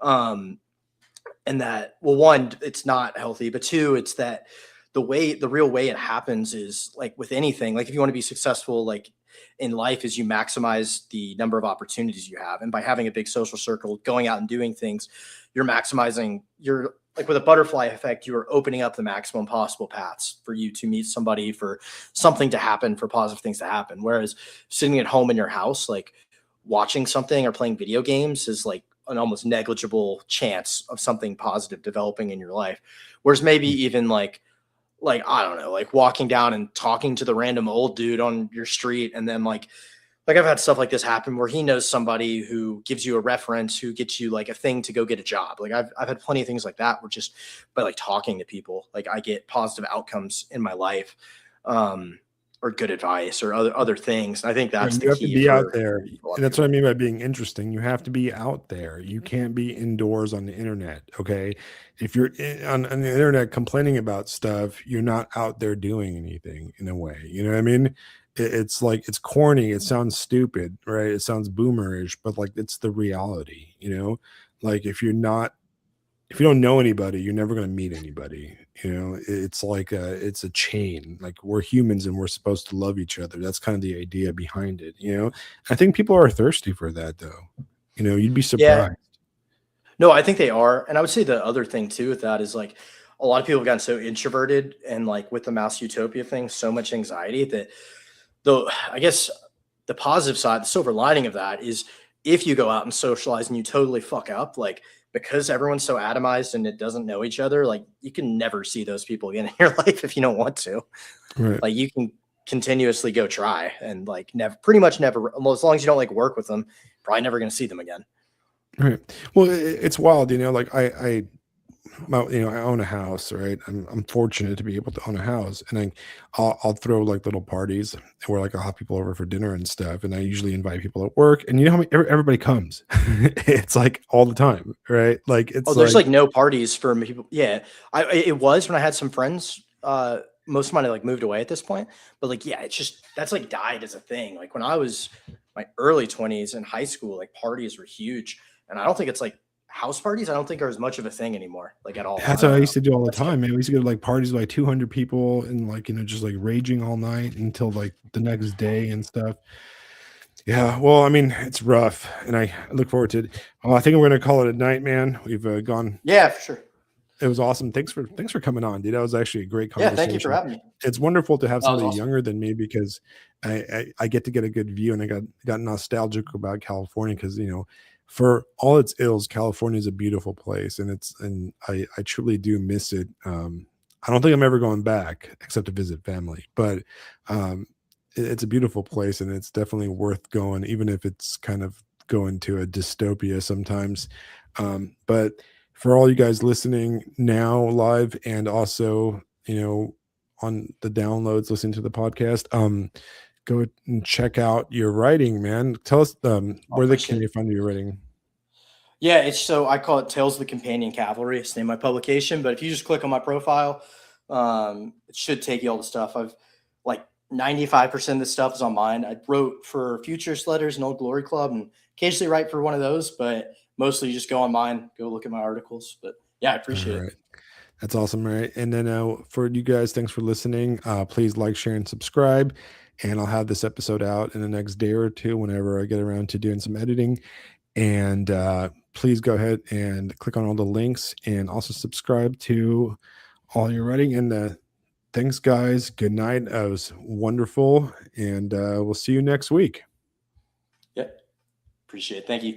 And that, well, one, it's not healthy, but two, it's that the real way it happens is like with anything, like if you want to be successful, like in life, is you maximize the number of opportunities you have. And by having a big social circle, going out and doing things, you're maximizing your, like with a butterfly effect, you are opening up the maximum possible paths for you to meet somebody, for something to happen, for positive things to happen. Whereas sitting at home in your house, like watching something or playing video games is like an almost negligible chance of something positive developing in your life. Whereas maybe even like, I don't know, like walking down and talking to the random old dude on your street. And then like I've had stuff like this happen where he knows somebody who gives you a reference, who gets you like a thing to go get a job. Like I've had plenty of things like that where just by like talking to people, like I get positive outcomes in my life, or good advice or other things. I think that's the key. You have to be out there. And that's what I mean by being interesting. You have to be out there. You can't be indoors on the internet. Okay. If you're on the internet complaining about stuff, you're not out there doing anything in a way. You know what I mean? It's like, it's corny. It sounds stupid, right? It sounds boomerish, but like, it's the reality, like if you're not if you don't know anybody, you're never going to meet anybody. You know, it's like it's a chain. Like we're humans and we're supposed to love each other. That's kind of the idea behind it. You know, I think people are thirsty for that, though. You know, you'd be surprised. No, I think they are. And I would say the other thing too with that is like a lot of people have gotten so introverted and like with the mass utopia thing, so much anxiety that though I guess the positive side, the silver lining of that is if you go out and socialize and you totally fuck up, like because everyone's so atomized and it doesn't know each other, like you can never see those people again in your life if you don't want to. Right. Like you can continuously go try and like pretty much never, as long as you don't like work with them, probably never going to see them again. Right. Well, it's wild, you know, like I own a house, right? I'm fortunate to be able to own a house, and I'll throw like little parties where like I'll have people over for dinner and stuff, and I usually invite people at work, and you know how many, everybody comes. It's like all the time, right? Like it's there's like no parties for people. Yeah, it was when I had some friends. Most of mine like moved away at this point, but like yeah, it's just that's like died as a thing. Like when I was my early 20s in high school, like parties were huge, and I don't think it's like house parties, I don't think are as much of a thing anymore, like at all. That's what I used to do all the time, man. We used to go to like parties with like 200 people and like, you know, just like raging all night until like the next day and stuff. Yeah, well, I mean, it's rough, and I look forward to it. I think we're going to call it a night, man. We've gone. Yeah, for sure. It was awesome. Thanks for coming on, dude. That was actually a great conversation. Yeah, thank you for having me. It's wonderful to have somebody younger than me because I get to get a good view, and I got nostalgic about California because, you know, for all its ills, California is a beautiful place, and I truly do miss it. I don't think I'm ever going back except to visit family, but it's a beautiful place, and it's definitely worth going, even if it's kind of going to a dystopia sometimes. But for all you guys listening now live and also, you know, on the downloads, listening to the podcast, go and check out your writing, man. Tell us where can you find your writing? Yeah, I call it Tales of the Companion Cavalry. It's the name of my publication. But if you just click on my profile, it should take you all the stuff. I've like 95% of the stuff is on mine. I wrote for Futures Letters and Old Glory Club and occasionally write for one of those, but mostly you just go on mine, go look at my articles. But yeah, I appreciate it. That's awesome. Right. And then for you guys, thanks for listening. Please like, share, and subscribe. And I'll have this episode out in the next day or two whenever I get around to doing some editing. And please go ahead and click on all the links and also subscribe to all your writing. And thanks, guys. Good night. It was wonderful. And we'll see you next week. Yep. Appreciate it. Thank you.